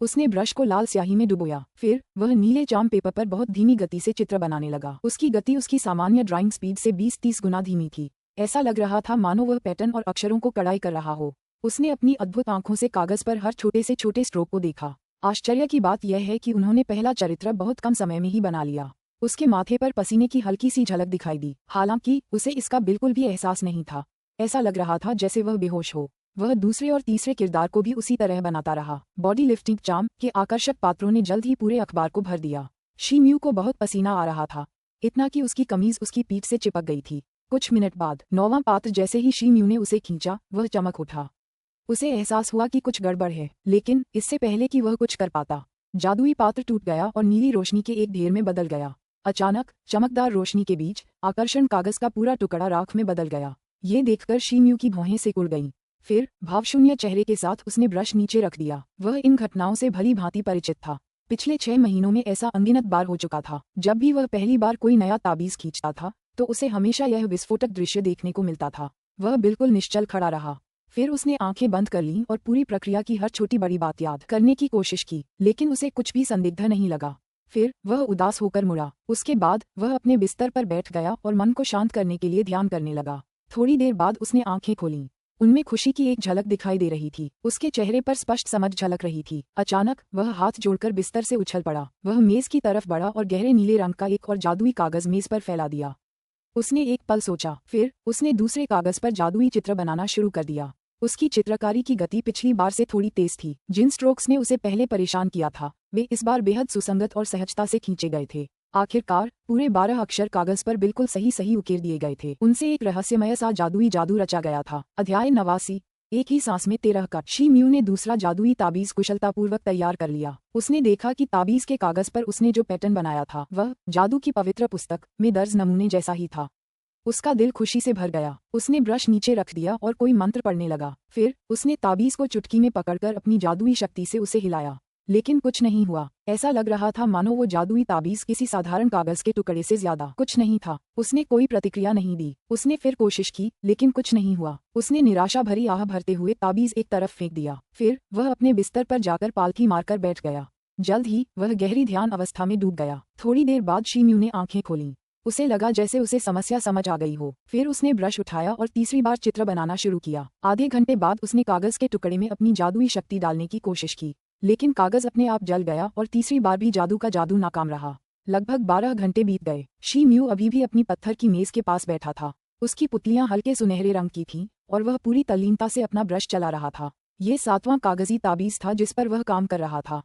उसने ब्रश को लाल स्याही में डुबोया। फिर वह नीले चार्म पेपर पर बहुत धीमी गति से चित्र बनाने लगा। उसकी गति उसकी सामान्य ड्राइंग स्पीड से 20-30 गुना धीमी थी। ऐसा लग रहा था मानो वह पैटर्न और अक्षरों को कढ़ाई कर रहा हो। उसने अपनी अद्भुत आंखों से कागज पर हर छोटे से छोटे स्ट्रोक को देखा। आश्चर्य की बात यह है कि उन्होंने पहला चरित्र बहुत कम समय में ही बना लिया। उसके माथे पर पसीने की हल्की सी झलक दिखाई दी, हालांकि उसे इसका बिल्कुल भी एहसास नहीं था। ऐसा लग रहा था जैसे वह बेहोश हो। वह दूसरे और तीसरे किरदार को भी उसी तरह बनाता रहा। बॉडी लिफ्टिंग चार्म के आकर्षक पात्रों ने जल्द ही पूरे अखबार को भर दिया। शी म्यू को बहुत पसीना आ रहा था, इतना कि उसकी कमीज उसकी पीठ से चिपक गई थी। कुछ मिनट बाद 9वां पात्र जैसे ही शी म्यू ने उसे खींचा, वह चमक उठा। उसे एहसास हुआ कि कुछ गड़बड़ है, लेकिन इससे पहले कि वह कुछ कर पाता, जादुई पात्र टूट गया और नीली रोशनी के एक ढेर में बदल गया। अचानक चमकदार रोशनी के बीच आकर्षण कागज का पूरा टुकड़ा राख में बदल गया। ये देखकर शी म्यू की भौहें सिकुड़ गईं। फिर भावशून्य चेहरे के साथ उसने ब्रश नीचे रख दिया। वह इन घटनाओं से भली भांति परिचित था। पिछले 6 महीनों में ऐसा अनगिनत बार हो चुका था। जब भी वह पहली बार कोई नया ताबीज खींचता था तो उसे हमेशा यह विस्फोटक दृश्य देखने को मिलता था। वह बिल्कुल निश्चल खड़ा रहा। फिर उसने आंखें बंद कर लीं और पूरी प्रक्रिया की हर छोटी बड़ी बात याद करने की कोशिश की, लेकिन उसे कुछ भी संदिग्ध नहीं लगा। फिर वह उदास होकर मुड़ा। उसके बाद वह अपने बिस्तर पर बैठ गया और मन को शांत करने के लिए ध्यान करने लगा। थोड़ी देर बाद उसने आंखें खोलीं। उनमें खुशी की एक झलक दिखाई दे रही थी। उसके चेहरे पर स्पष्ट समझ झलक रही थी। अचानक वह हाथ जोड़कर बिस्तर से उछल पड़ा। वह मेज की तरफ बढ़ा और गहरे नीले रंग का एक और जादुई कागज मेज पर फैला दिया। उसने एक पल सोचा, फिर उसने दूसरे कागज पर जादुई चित्र बनाना शुरू कर दिया। उसकी चित्रकारी की गति पिछली बार से थोड़ी तेज थी। जिन स्ट्रोक्स ने उसे पहले परेशान किया था, वे इस बार बेहद सुसंगत और सहजता से खींचे गए थे। आखिरकार पूरे 12 अक्षर कागज पर बिल्कुल सही सही उकेर दिए गए थे। उनसे एक रहस्यमय सा जादुई जादू रचा गया था। अध्याय 89। एक ही सांस में 13 कट। शी म्यू ने दूसरा जादुई ताबीज कुशलतापूर्वक तैयार कर लिया। उसने देखा कि ताबीज के कागज पर उसने जो पैटर्न बनाया था वह जादू की पवित्र पुस्तक में दर्ज नमूने जैसा ही था। उसका दिल खुशी से भर गया। उसने ब्रश नीचे रख दिया और कोई मंत्र पढ़ने लगा। फिर उसने ताबीज को चुटकी में पकड़कर अपनी जादुई शक्ति से उसे हिलाया, लेकिन कुछ नहीं हुआ। ऐसा लग रहा था मानो वो जादुई ताबीज किसी साधारण कागज के टुकड़े से ज्यादा कुछ नहीं था। उसने कोई प्रतिक्रिया नहीं दी। उसने फिर कोशिश की, लेकिन कुछ नहीं हुआ। उसने निराशा भरी आह भरते हुए ताबीज एक तरफ फेंक दिया। फिर वह अपने बिस्तर पर जाकर पालथी मारकर बैठ गया। जल्द ही वह गहरी ध्यान अवस्था में डूब गया। थोड़ी देर बाद शी म्यू ने आंखें खोलीं। उसे लगा जैसे उसे समस्या समझ आ गई हो। फिर उसने ब्रश उठाया और तीसरी बार चित्र बनाना शुरू किया। आधे घंटे बाद उसने कागज के टुकड़े में अपनी जादुई शक्ति डालने की कोशिश की, लेकिन कागज अपने आप जल गया और तीसरी बार भी जादू का जादू नाकाम रहा। लगभग 12 घंटे बीत गए। शी म्यू अभी भी अपनी पत्थर की मेज के पास बैठा था। उसकी पुतलियां हल्के सुनहरे रंग की थीं और वह पूरी तल्लीनता से अपना ब्रश चला रहा था। ये 7वां कागजी ताबीज था जिस पर वह काम कर रहा था।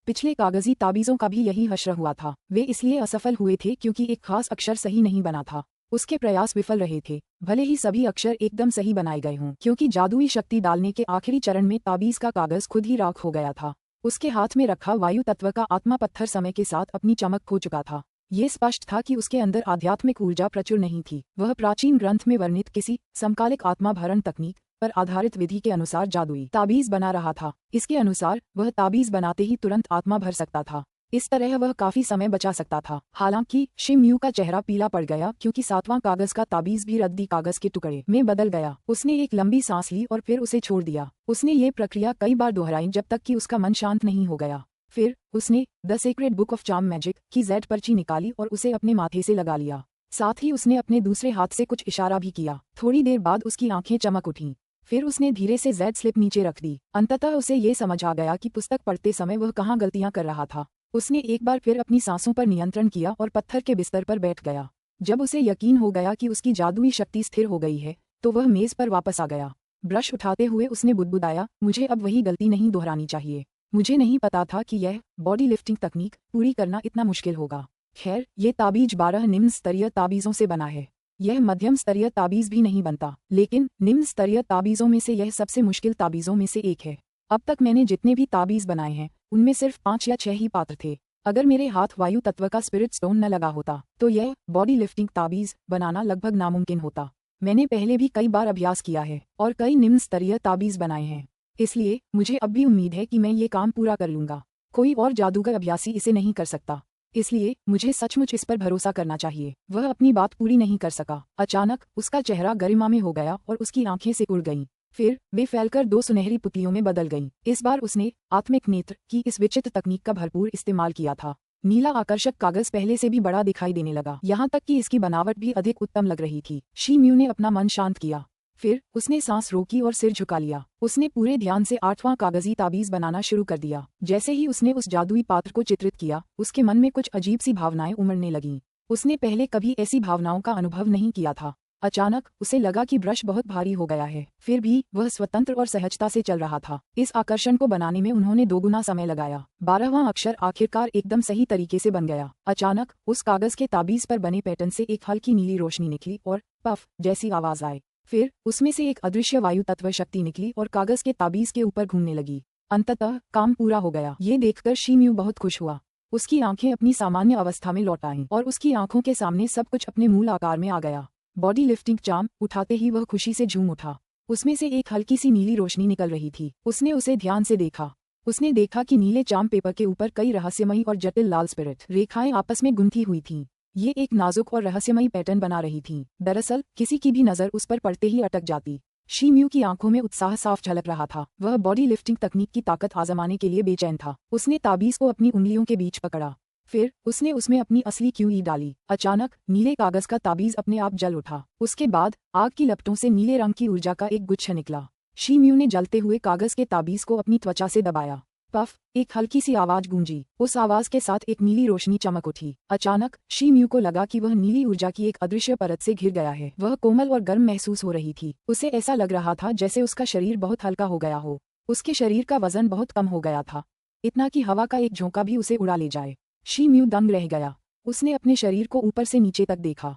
पिछले कागजी ताबीजों का भी यही हश्र हुआ था। वे इसलिए असफल हुए थे क्योंकि एक खास अक्षर सही नहीं बना था। उसके प्रयास विफल रहे थे, भले ही सभी अक्षर एकदम सही बनाए गए हों, क्योंकि जादुई शक्ति डालने के आखिरी चरण में ताबीज का कागज खुद ही राख हो गया था। उसके हाथ में रखा वायु तत्व का आत्मा पत्थर समय के साथ अपनी चमक खो चुका था। ये स्पष्ट था कि उसके अंदर आध्यात्मिक ऊर्जा प्रचुर नहीं थी। वह प्राचीन ग्रंथ में वर्णित किसी समकालिक आत्मा भरण तकनीक पर आधारित विधि के अनुसार जादुई ताबीज बना रहा था। इसके अनुसार वह ताबीज बनाते ही तुरंत आत्मा भर सकता था। इस तरह वह काफी समय बचा सकता था। हालांकि शी म्यू का चेहरा पीला पड़ गया क्योंकि 7वां कागज का ताबीज भी रद्दी कागज के टुकड़े में बदल गया। उसने एक लंबी सांस ली और फिर उसे छोड़ दिया। उसने ये प्रक्रिया कई बार दोहराई जब तक कि उसका मन शांत नहीं हो गया। फिर उसने the secret book of charm magic की जेड पर्ची निकाली और उसे अपने माथे से लगा लिया। साथ ही उसने अपने दूसरे हाथ से कुछ इशारा भी किया। थोड़ी देर बाद उसकी आंखें चमक उठीं। फिर उसने धीरे से जेड स्लिप नीचे रख दी। अंततः उसे ये समझ आ गया कि पुस्तक पढ़ते समय वह कहाँ गलतियां कर रहा था। उसने एक बार फिर अपनी सांसों पर नियंत्रण किया और पत्थर के बिस्तर पर बैठ गया। जब उसे यकीन हो गया कि उसकी जादुई शक्ति स्थिर हो गई है, तो वह मेज पर वापस आ गया। ब्रश उठाते हुए उसने बुदबुदाया, मुझे अब वही गलती नहीं दोहरानी चाहिए। मुझे नहीं पता था कि यह बॉडी लिफ्टिंग तकनीक पूरी करना इतना मुश्किल होगा। खैर, ये ताबीज 12 निम्न स्तरीय ताबीजों से बना है। यह मध्यम स्तरीय ताबीज भी नहीं बनता, लेकिन निम्न स्तरीय ताबीजों में से यह सबसे मुश्किल ताबीजों में से एक है। अब तक मैंने जितने भी ताबीज बनाए हैं उनमें सिर्फ 5 या 6 ही पात्र थे। अगर मेरे हाथ वायु तत्व का स्पिरिट स्टोन न लगा होता तो यह बॉडी लिफ्टिंग ताबीज बनाना लगभग नामुमकिन होता। मैंने पहले भी कई बार अभ्यास किया है और कई निम्न स्तरीय ताबीज बनाए हैं, इसलिए मुझे अब भी उम्मीद है कि मैं ये काम पूरा कर लूंगा। कोई और जादूगर अभ्यासी इसे नहीं कर सकता। इसलिए मुझे सचमुच इस पर भरोसा करना चाहिए। वह अपनी बात पूरी नहीं कर सका। अचानक उसका चेहरा गरिमा में हो गया और उसकी आंखें सिकुड़ गईं। फिर वे फैलकर दो सुनहरी पुतलियों में बदल गईं। इस बार उसने आत्मिक नेत्र की इस विचित्र तकनीक का भरपूर इस्तेमाल किया था। नीला आकर्षक कागज पहले से भी बड़ा दिखाई देने लगा, यहाँ तक कि इसकी बनावट भी अधिक उत्तम लग रही थी। शी म्यू ने अपना मन शांत किया। फिर उसने सांस रोकी और सिर झुका लिया। उसने पूरे ध्यान से 8वां कागजी ताबीज बनाना शुरू कर दिया। जैसे ही उसने उस जादुई पात्र को चित्रित किया, उसके मन में कुछ अजीब सी भावनाएं उमड़ने लगीं। उसने पहले कभी ऐसी भावनाओं का अनुभव नहीं किया था। अचानक उसे लगा कि ब्रश बहुत भारी हो गया है, फिर भी वह स्वतंत्र और सहजता से चल रहा था। इस आकर्षण को बनाने में उन्होंने 2 गुना समय लगाया। 12वां अक्षर आखिरकार एकदम सही तरीके से बन गया। अचानक उस कागज के ताबीज पर बने पैटर्न से एक हल्की नीली रोशनी निकली और पफ जैसी आवाज आई। फिर उसमें से एक अदृश्य वायु तत्व शक्ति निकली और कागज के ताबीज के ऊपर घूमने लगी। अंततः काम पूरा हो गया। ये देखकर शी म्यू बहुत खुश हुआ। उसकी आंखें अपनी सामान्य अवस्था में लौट आईं और उसकी आंखों के सामने सब कुछ अपने मूल आकार में आ गया। बॉडी लिफ्टिंग चार्म उठाते ही वह खुशी से झूम उठा। उसमें से एक हल्की सी नीली रोशनी निकल रही थी। उसने उसे ध्यान से देखा। उसने देखा कि नीले चार्म पेपर के ऊपर कई रहस्यमयी और जटिल लाल स्पिरिट रेखाएं आपस में गुंथी हुई थीं। ये एक नाजुक और रहस्यमयी पैटर्न बना रही थीं। दरअसल किसी की भी नजर उस पर पड़ते ही अटक जाती। शी म्यू की आंखों में उत्साह साफ झलक रहा था। वह बॉडी लिफ्टिंग तकनीक की ताकत आजमाने के लिए बेचैन था। उसने ताबीज को अपनी उंगलियों के बीच पकड़ा। फिर उसने उसमें अपनी असली क्यूई डाली। अचानक नीले कागज का ताबीज अपने आप जल उठा। उसके बाद आग की लपटों से नीले रंग की ऊर्जा का एक गुच्छा निकला। शी म्यू ने जलते हुए कागज के ताबीज को अपनी त्वचा से दबाया। पफ, एक हल्की सी आवाज गूंजी। उस आवाज के साथ एक नीली रोशनी चमक उठी। अचानक शी म्यू को लगा कि वह नीली ऊर्जा की एक अदृश्य परत से घिर गया है। वह कोमल और गर्म महसूस हो रही थी। उसे ऐसा लग रहा था जैसे उसका शरीर बहुत हल्का हो गया हो। उसके शरीर का वजन बहुत कम हो गया था, इतना कि हवा का एक झोंका भी उसे उड़ा ले जाए। शी म्यू दंग रह गया। उसने अपने शरीर को ऊपर से नीचे तक देखा।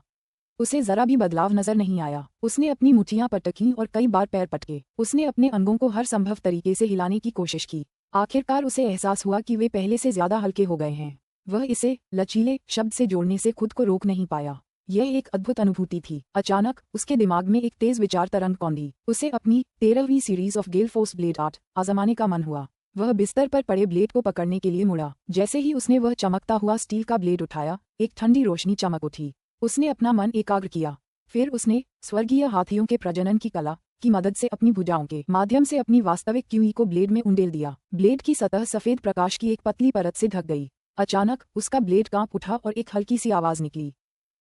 उसे जरा भी बदलाव नजर नहीं आया। उसने अपनी मुठ्ठियां पटकीं और कई बार पैर पटके। उसने अपने अंगों को हर संभव तरीके से हिलाने की कोशिश की। आखिरकार उसे एहसास हुआ कि वे पहले से ज्यादा हल्के हो गए हैं। वह इसे लचीले शब्द से जोड़ने से खुद को रोक नहीं पाया। यह एक अद्भुत अनुभूति थी। अचानक उसके दिमाग में एक तेज विचार तरंग कौंधी। उसे अपनी 13वीं series of gale force blade art आजमाने का मन हुआ। वह बिस्तर पर पड़े ब्लेड को पकड़ने के लिए मुड़ा। जैसे ही उसने वह चमकता हुआ स्टील का ब्लेड उठाया, एक ठंडी रोशनी चमक उठी। उसने अपना मन एकाग्र किया। फिर उसने स्वर्गीय हाथियों के प्रजनन की कला की मदद से अपनी भुजाओं के माध्यम से अपनी वास्तविक क्यूई को ब्लेड में उंडेल दिया। ब्लेड की सतह सफेद प्रकाश की एक पतली परत से ढक गई। अचानक उसका ब्लेड कांप उठा और एक हल्की सी आवाज निकली,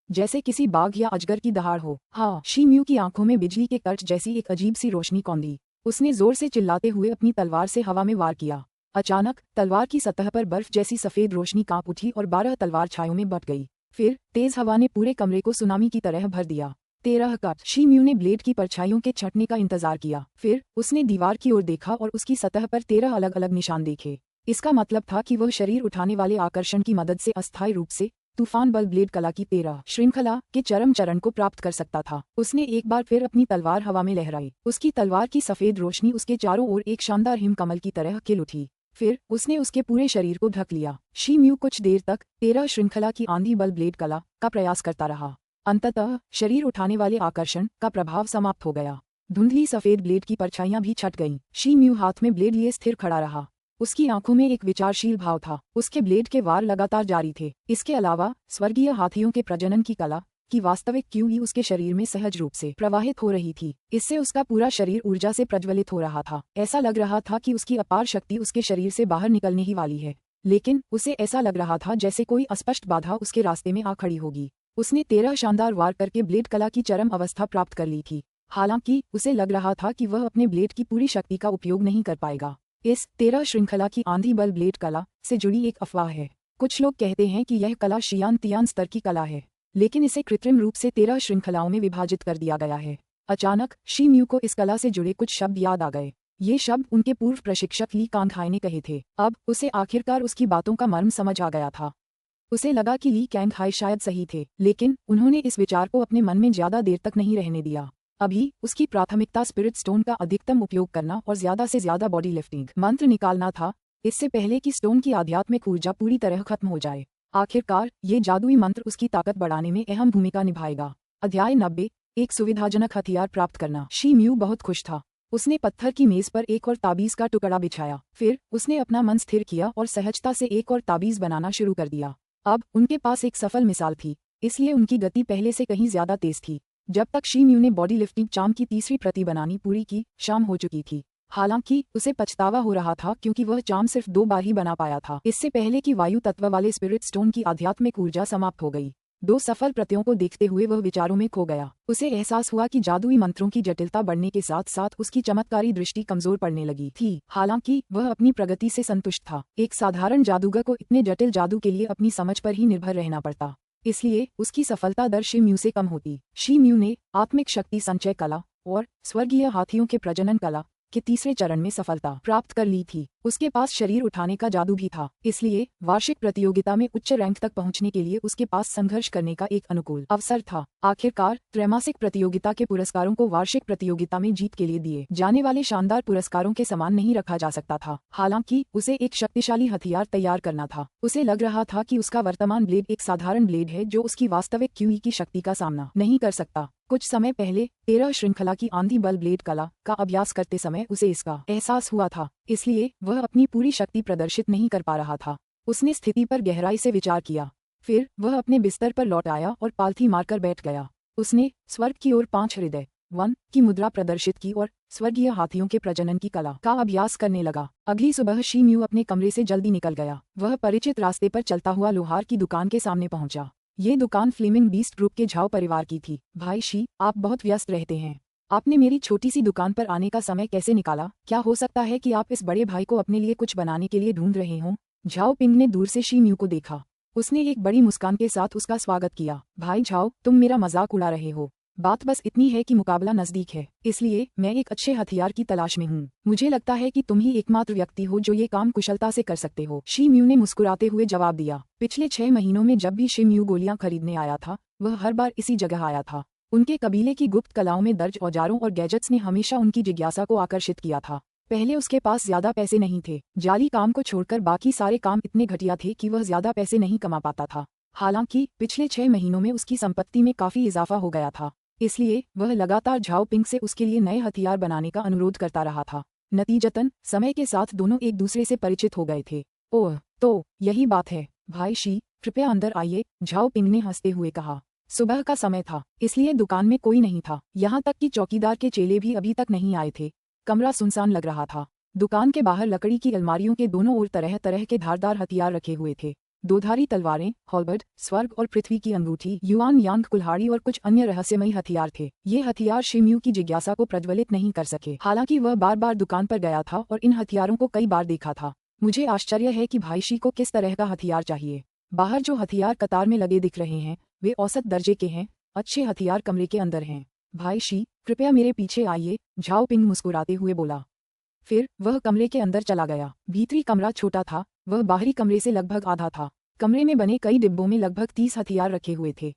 जैसे किसी बाघ या अजगर की दहाड़ हो। हाँ, शी म्यू की आंखों में बिजली के कर्च जैसी एक अजीब सी रोशनी कौंधी। उसने जोर से चिल्लाते हुए अपनी तलवार से हवा में वार किया। अचानक तलवार की सतह पर बर्फ जैसी सफेद रोशनी कांप उठी और 12 तलवार छायों में बट गई। फिर तेज हवा ने पूरे कमरे को सुनामी की तरह भर दिया। 13 कट। शी म्यू ने ब्लेड की परछाइयों के छटने का इंतजार किया। फिर उसने दीवार की ओर देखा और उसकी सतह पर 13 अलग अलग निशान देखे। इसका मतलब था कि वह शरीर उठाने वाले आकर्षण की मदद से अस्थायी रूप से तूफान बल ब्लेड कला की 13 श्रृंखला के चरम चरण को प्राप्त कर सकता था। उसने एक बार फिर अपनी तलवार हवा में लहराई। उसकी तलवार की सफेद रोशनी उसके चारों ओर एक शानदार हिमकमल की तरह खिल उठी। फिर उसने उसके पूरे शरीर को ढक लिया। शी म्यू कुछ देर तक 13 श्रृंखला की आंधी बल ब्लेड कला का प्रयास करता रहा। अंततः शरीर उठाने वाले आकर्षण का प्रभाव समाप्त हो गया। धुंधली सफेद ब्लेड की परछाइयां भी छट गईं। शी म्यू हाथ में ब्लेड लिए स्थिर खड़ा रहा। उसकी आंखों में एक विचारशील भाव था। उसके ब्लेड के वार लगातार जारी थे। इसके अलावा स्वर्गीय हाथियों के प्रजनन की कला की वास्तविक क्यूई उसके शरीर में सहज रूप से प्रवाहित हो रही थी। इससे उसका पूरा शरीर ऊर्जा से प्रज्वलित हो रहा था। ऐसा लग रहा था कि उसकी अपार शक्ति उसके शरीर से बाहर निकलने ही वाली है, लेकिन उसे ऐसा लग रहा था जैसे कोई अस्पष्ट बाधा उसके रास्ते में आ खड़ी होगी। उसने 13 शानदार वार करके ब्लेड कला की चरम अवस्था प्राप्त कर ली थी। हालांकि उसे लग रहा था कि वह अपने ब्लेड की पूरी शक्ति का उपयोग नहीं कर पाएगा। इस 13 श्रृंखला की आंधी बल ब्लेड कला से जुड़ी एक अफवाह है। कुछ लोग कहते हैं कि यह कला शियान तियान स्तर की कला है, लेकिन इसे कृत्रिम रूप से 13 श्रृंखलाओं में विभाजित कर दिया गया है। अचानक शी म्यू को इस कला से जुड़े कुछ शब्द याद आ गए। ये शब्द उनके पूर्व प्रशिक्षक ली कांगहाई ने कहे थे। अब उसे आखिरकार उसकी बातों का मर्म समझ आ गया था। उसे लगा कि ली कांगहाई शायद सही थे, लेकिन उन्होंने इस विचार को अपने मन में ज्यादा देर तक नहीं रहने दिया। अभी उसकी प्राथमिकता स्पिरिट स्टोन का अधिकतम उपयोग करना और ज्यादा से ज्यादा बॉडी लिफ्टिंग मंत्र निकालना था, इससे पहले कि स्टोन की आध्यात्मिक ऊर्जा पूरी तरह खत्म हो जाए। आखिरकार ये जादुई मंत्र उसकी ताकत बढ़ाने में अहम भूमिका निभाएगा। अध्याय 90, एक सुविधाजनक हथियार प्राप्त करना। शी म्यू बहुत खुश था। उसने पत्थर की मेज पर एक और ताबीज का टुकड़ा बिछाया। फिर उसने अपना मन स्थिर किया और सहजता से एक और ताबीज बनाना शुरू कर दिया। अब उनके पास एक सफल मिसाल थी, इसलिए उनकी गति पहले से कहीं ज्यादा तेज थी। जब तक शी म्यू ने बॉडी लिफ्टिंग चार्म की तीसरी प्रति बनानी पूरी की, शाम हो चुकी थी। हालांकि उसे पछतावा हो रहा था क्योंकि वह चार्म सिर्फ 2 बार ही बना पाया था, इससे पहले कि वायु तत्व वाले स्पिरिट स्टोन की आध्यात्मिक ऊर्जा समाप्त हो गई। 2 सफल प्रतियों को देखते हुए वह विचारों में खो गया। उसे एहसास हुआ कि जादुई मंत्रों की जटिलता बढ़ने के साथ साथ उसकी चमत्कारी दृष्टि कमजोर पड़ने लगी थी। हालांकि वह अपनी प्रगति से संतुष्ट था। एक साधारण जादूगर को इतने जटिल जादू के लिए अपनी समझ पर ही निर्भर रहना पड़ता, इसलिए उसकी सफलता दर शी म्यू से कम होती। शी म्यू ने आत्मिक शक्ति संचय कला और स्वर्गीय हाथियों के प्रजनन कला के तीसरे चरण में सफलता प्राप्त कर ली थी। उसके पास शरीर उठाने का जादू भी था, इसलिए वार्षिक प्रतियोगिता में उच्च रैंक तक पहुंचने के लिए उसके पास संघर्ष करने का एक अनुकूल अवसर था। आखिरकार त्रैमासिक प्रतियोगिता के पुरस्कारों को वार्षिक प्रतियोगिता में जीत के लिए दिए जाने वाले शानदार पुरस्कारों के समान नहीं रखा जा सकता था। हालांकि उसे एक शक्तिशाली हथियार तैयार करना था। उसे लग रहा था कि उसका वर्तमान ब्लेड एक साधारण ब्लेड है जो उसकी वास्तविक क्यूई की शक्ति का सामना नहीं कर सकता। कुछ समय पहले 13 श्रृंखला की आंधी बल ब्लेड कला का अभ्यास करते समय उसे इसका एहसास हुआ था, इसलिए वह अपनी पूरी शक्ति प्रदर्शित नहीं कर पा रहा था। उसने स्थिति पर गहराई से विचार किया, फिर वह अपने बिस्तर पर लौट आया और पालथी मारकर बैठ गया। उसने स्वर्ग की ओर 5 हृदय 1 की मुद्रा प्रदर्शित की और स्वर्गीय हाथियों के प्रजनन की कला का अभ्यास करने लगा। अगली सुबह शी म्यू अपने कमरे से जल्दी निकल गया। वह परिचित रास्ते पर चलता हुआ लोहार की दुकान के सामने पहुंचा। ये दुकान फ्लेमिंग बीस्ट ग्रुप के झाओ परिवार की थी। भाई शी, आप बहुत व्यस्त रहते हैं। आपने मेरी छोटी सी दुकान पर आने का समय कैसे निकाला? क्या हो सकता है कि आप इस बड़े भाई को अपने लिए कुछ बनाने के लिए ढूंढ रहे हों? झाओ पिंग ने दूर से शी म्यू को देखा। उसने एक बड़ी मुस्कान के साथ उसका स्वागत किया। भाई झाओ, तुम मेरा मजाक उड़ा रहे हो। बात बस इतनी है कि मुकाबला नजदीक है, इसलिए मैं एक अच्छे हथियार की तलाश में हूँ। मुझे लगता है कि तुम ही एकमात्र व्यक्ति हो जो ये काम कुशलता से कर सकते हो। शी म्यू ने मुस्कुराते हुए जवाब दिया। पिछले 6 महीनों में जब भी शी म्यू गोलियां खरीदने आया था, वह हर बार इसी जगह आया था। उनके कबीले की गुप्त कलाओं में दर्ज औजारों और गैजेट्स ने हमेशा उनकी जिज्ञासा को आकर्षित किया था। पहले उसके पास ज्यादा पैसे नहीं थे। जाली काम को छोड़कर बाकी सारे काम इतने घटिया थे कि वह ज्यादा पैसे नहीं कमा पाता था। हालांकि पिछले 6 महीनों में उसकी संपत्ति में काफी इजाफा हो गया था, इसलिए वह लगातार झाओ पिंग से उसके लिए नए हथियार बनाने का अनुरोध करता रहा था। नतीजतन समय के साथ दोनों एक दूसरे से परिचित हो गए थे। ओह, तो यही बात है। भाई शी, कृपया अंदर आइए, झाओ पिंग ने हंसते हुए कहा। सुबह का समय था, इसलिए दुकान में कोई नहीं था। यहाँ तक कि चौकीदार के चेले भी अभी तक नहीं आए थे। कमरा सुनसान लग रहा था। दुकान के बाहर लकड़ी की अलमारियों के दोनों ओर तरह तरह के धारदार हथियार रखे हुए थे। 2 धारी तलवारें, हॉलबर्ड, स्वर्ग और पृथ्वी की अंगूठी, युआन यांग कुल्हाड़ी और कुछ अन्य रहस्यमयी हथियार थे। ये हथियार शी म्यू की जिज्ञासा को प्रज्वलित नहीं कर सके। हालांकि वह बार बार दुकान पर गया था और इन हथियारों को कई बार देखा था। मुझे आश्चर्य है कि भाई शी को किस तरह का हथियार चाहिए। बाहर जो हथियार कतार में लगे दिख रहे हैं, वे औसत दर्जे के हैं। अच्छे हथियार कमरे के अंदर हैं। भाई शी, कृपया मेरे पीछे आइए, झाओ पिंग मुस्कुराते हुए बोला। फिर वह कमरे के अंदर चला गया। भीतरी कमरा छोटा था, वह बाहरी कमरे से लगभग आधा था। कमरे में बने कई डिब्बों में लगभग 30 हथियार रखे हुए थे।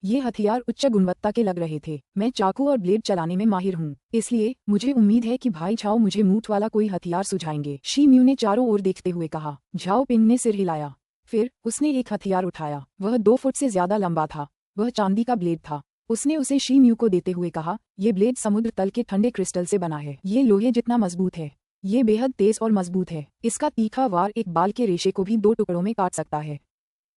ये हथियार उच्च गुणवत्ता के लग रहे थे। मैं चाकू और ब्लेड चलाने में माहिर हूँ, इसलिए मुझे उम्मीद है कि भाई झाओ मुझे मूठ वाला कोई हथियार सुझाएंगे। शी म्यू ने चारों ओर देखते हुए कहा। झाओ पिंग ने सिर हिलाया। फिर उसने एक हथियार उठाया। वह 2 फुट से ज्यादा लंबा था। वह चांदी का ब्लेड था। उसने उसे शी म्यू को देते हुए कहा, ये ब्लेड समुद्र तल के ठंडे क्रिस्टल से बना है। ये लोहे जितना मजबूत है। ये बेहद तेज और मजबूत है। इसका तीखा वार एक बाल के रेशे को भी 2 टुकड़ों में काट सकता है।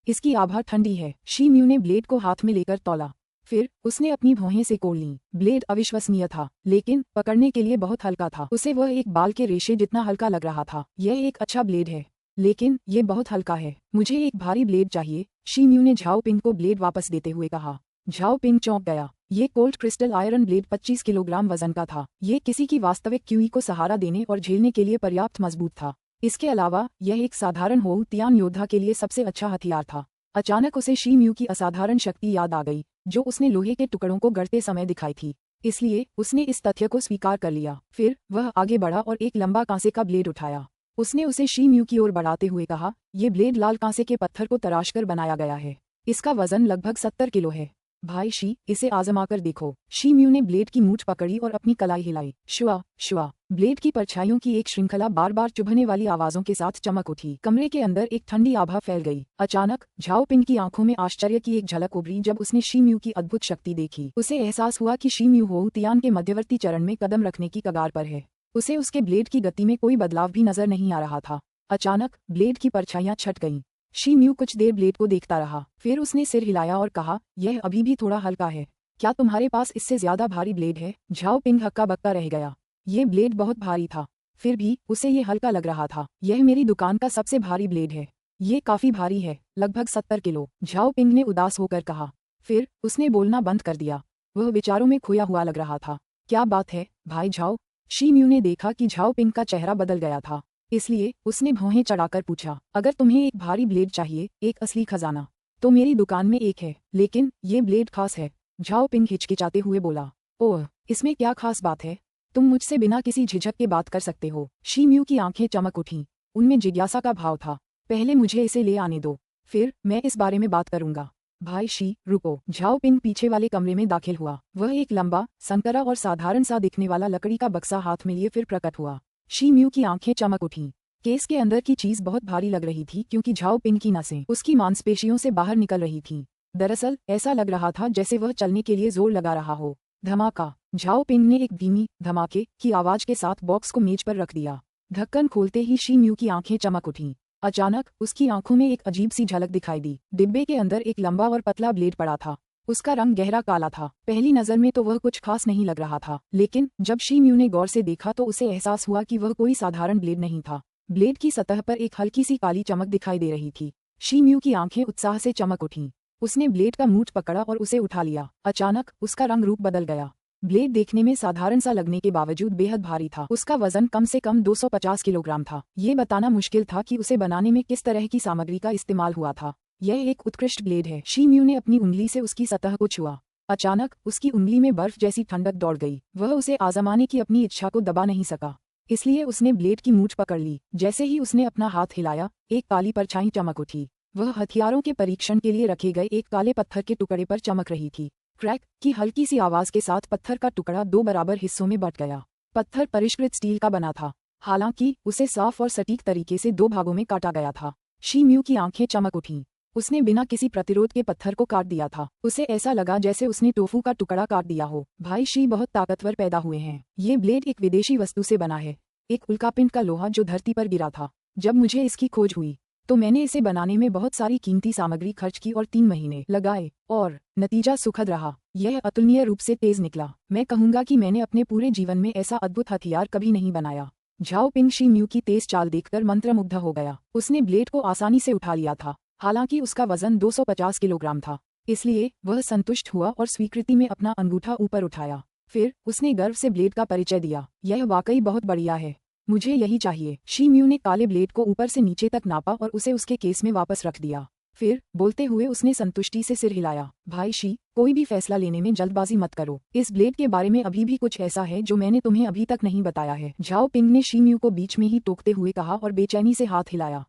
इसकी आभा ठंडी है। शी म्यू ने ब्लेड को हाथ में लेकर तौला। फिर उसने अपनी भौहें से कोड़ ली। ब्लेड अविश्वसनीय था, लेकिन पकड़ने के लिए बहुत हल्का था। उसे वह एक बाल के रेशे जितना हल्का लग रहा था। यह एक अच्छा ब्लेड है, लेकिन ये बहुत हल्का है। मुझे एक भारी ब्लेड चाहिए। शी म्यू ने झाओ पिंग को ब्लेड वापस देते हुए कहा। झाओ पिंग चौंक गया। ये cold crystal iron blade 25 kilogram वजन का था। ये किसी की वास्तविक क्यूई को सहारा देने और झेलने के लिए पर्याप्त मजबूत था। इसके अलावा यह एक साधारण होऊ तियान योद्धा के लिए सबसे अच्छा हथियार था। अचानक उसे शी म्यू की असाधारण शक्ति याद आ गई, जो उसने लोहे के टुकड़ों को गढ़ते समय दिखाई थी। इसलिए उसने इस तथ्य को स्वीकार कर लिया। फिर वह आगे बढ़ा और एक लंबा कांसे का ब्लेड उठाया। उसने उसे शी म्यू की ओर बढ़ाते हुए कहा, यह ब्लेड लाल कांसे के पत्थर को तराशकर बनाया गया है। इसका वजन लगभग 70 किलो है। भाई शी, इसे आजमाकर देखो। शी म्यू ने ब्लेड की मूठ पकड़ी और अपनी कलाई हिलाई। शुआ शुआ, ब्लेड की परछाइयों की एक श्रृंखला बार बार चुभने वाली आवाजों के साथ चमक उठी। कमरे के अंदर एक ठंडी आभा फैल गई। अचानक झाओ पिंग की आंखों में आश्चर्य की एक झलक उभरी जब उसने शी म्यू की अद्भुत शक्ति देखी। उसे एहसास हुआ कि शी म्यू होऊ तियान के मध्यवर्ती चरण में कदम रखने की कगार पर है। उसे उसके ब्लेड की गति में कोई बदलाव भी नजर नहीं आ रहा था। अचानक ब्लेड की परछाइयां छट गईं। शी म्यू कुछ देर ब्लेड को देखता रहा, फिर उसने सिर हिलाया और कहा, यह अभी भी थोड़ा हल्का है। क्या तुम्हारे पास इससे ज्यादा भारी ब्लेड है? झाओ पिंग हक्का बक्का रह गया। ये ब्लेड बहुत भारी था, फिर भी उसे ये हल्का लग रहा था। यह मेरी दुकान का सबसे भारी ब्लेड है। ये काफी भारी है, लगभग 70 किलो, झाओ पिंग ने उदास होकर कहा। फिर उसने बोलना बंद कर दिया। वह विचारों में खोया हुआ लग रहा था। क्या बात है भाई झाओ? शी म्यू ने देखा कि झाओ पिंग का चेहरा बदल गया था, इसलिए उसने भौहें चढ़ाकर पूछा, अगर तुम्हें एक भारी ब्लेड चाहिए, एक असली खजाना, तो मेरी दुकान में एक है, लेकिन ये ब्लेड खास है। झाओ पिंग हिचकिचाते हुए बोला, ओह, इसमें क्या खास बात है? तुम मुझसे बिना किसी झिझक के बात कर सकते हो। शी म्यू की आंखें चमक उठीं, उनमें जिज्ञासा का भाव था। पहले मुझे इसे ले आने दो, फिर मैं इस बारे में बात करूंगा। भाई शी, रुको। झाओ पिंग पीछे वाले कमरे में दाखिल हुआ। वह एक लंबा, संकरा और साधारण सा दिखने वाला लकड़ी का बक्सा हाथ में लिए फिर प्रकट हुआ। शी म्यू की आंखें चमक उठीं। केस के अंदर की चीज बहुत भारी लग रही थी क्योंकि झाओ पिंग की नसें उसकी मांसपेशियों से बाहर निकल रही थीं। दरअसल ऐसा लग रहा था जैसे वह चलने के लिए जोर लगा रहा हो। धमाका। झाओ पिंग ने एक धीमी धमाके की आवाज के साथ बॉक्स को मेज पर रख दिया। ढक्कन खोलते ही शी म्यू की आंखें चमक उठीं। अचानक उसकी आंखों में एक अजीब सी झलक दिखाई दी। डिब्बे के अंदर एक लंबा और पतला ब्लेड पड़ा था। उसका रंग गहरा काला था। पहली नजर में तो वह कुछ खास नहीं लग रहा था, लेकिन जब शी म्यू ने गौर से देखा तो उसे एहसास हुआ कि वह कोई साधारण ब्लेड नहीं था। ब्लेड की सतह पर एक हल्की सी काली चमक दिखाई दे रही थी। शी म्यू की आंखें उत्साह से चमक उठीं। उसने ब्लेड का मूठ पकड़ा और उसे उठा लिया। अचानक उसका रंग रूप बदल गया। ब्लेड देखने में साधारण सा लगने के बावजूद बेहद भारी था। उसका वजन कम से कम 250 किलोग्राम था। ये बताना मुश्किल था कि उसे बनाने में किस तरह की सामग्री का इस्तेमाल हुआ था। यह एक उत्कृष्ट ब्लेड है। शी म्यू ने अपनी उंगली से उसकी सतह को छुआ। अचानक उसकी उंगली में बर्फ जैसी ठंडक दौड़ गई। वह उसे आजमाने की अपनी इच्छा को दबा नहीं सका, इसलिए उसने ब्लेड की मूठ पकड़ ली। जैसे ही उसने अपना हाथ हिलाया, एक काली परछाई चमक उठी। वह हथियारों के परीक्षण के लिए रखे गए एक काले पत्थर के टुकड़े पर चमक रही थी। क्रैक की हल्की सी आवाज के साथ पत्थर का टुकड़ा 2 बराबर हिस्सों में बंट गया। पत्थर परिष्कृत स्टील का बना था, हालांकि उसे साफ और सटीक तरीके से 2 भागों में काटा गया था। शी म्यू की आंखें चमक उठीं। उसने बिना किसी प्रतिरोध के पत्थर को काट दिया था। उसे ऐसा लगा जैसे उसने टोफू का टुकड़ा काट दिया हो। भाई शी बहुत ताकतवर पैदा हुए हैं। ये ब्लेड एक विदेशी वस्तु से बना है, एक उल्कापिंड का लोहा जो धरती पर गिरा था। जब मुझे इसकी खोज हुई तो मैंने इसे बनाने में बहुत सारी कीमती सामग्री खर्च की और 3 महीने लगाए, और नतीजा सुखद रहा। यह अतुलनीय रूप से तेज निकला। मैं कहूंगा कि मैंने अपने पूरे जीवन में ऐसा अद्भुत हथियार कभी नहीं बनाया। झाओ पिंग शी म्यू की तेज चाल देखकर मंत्रमुग्ध हो गया। उसने ब्लेड को आसानी से उठा लिया था, हालांकि उसका वजन 250 किलोग्राम था, इसलिए वह संतुष्ट हुआ और स्वीकृति में अपना अंगूठा ऊपर उठाया। फिर उसने गर्व से ब्लेड का परिचय दिया, यह वाकई बहुत बढ़िया है, मुझे यही चाहिए। शी म्यू ने काले ब्लेड को ऊपर से नीचे तक नापा और उसे उसके केस में वापस रख दिया। फिर बोलते हुए उसने संतुष्टि से सिर हिलाया। भाई शी, कोई भी फैसला लेने में जल्दबाजी मत करो। इस ब्लेड के बारे में अभी भी कुछ ऐसा है जो मैंने तुम्हें अभी तक नहीं बताया है। झाओ पिंग ने शी म्यू को बीच में ही टोकते हुए कहा और बेचैनी से हाथ हिलाया।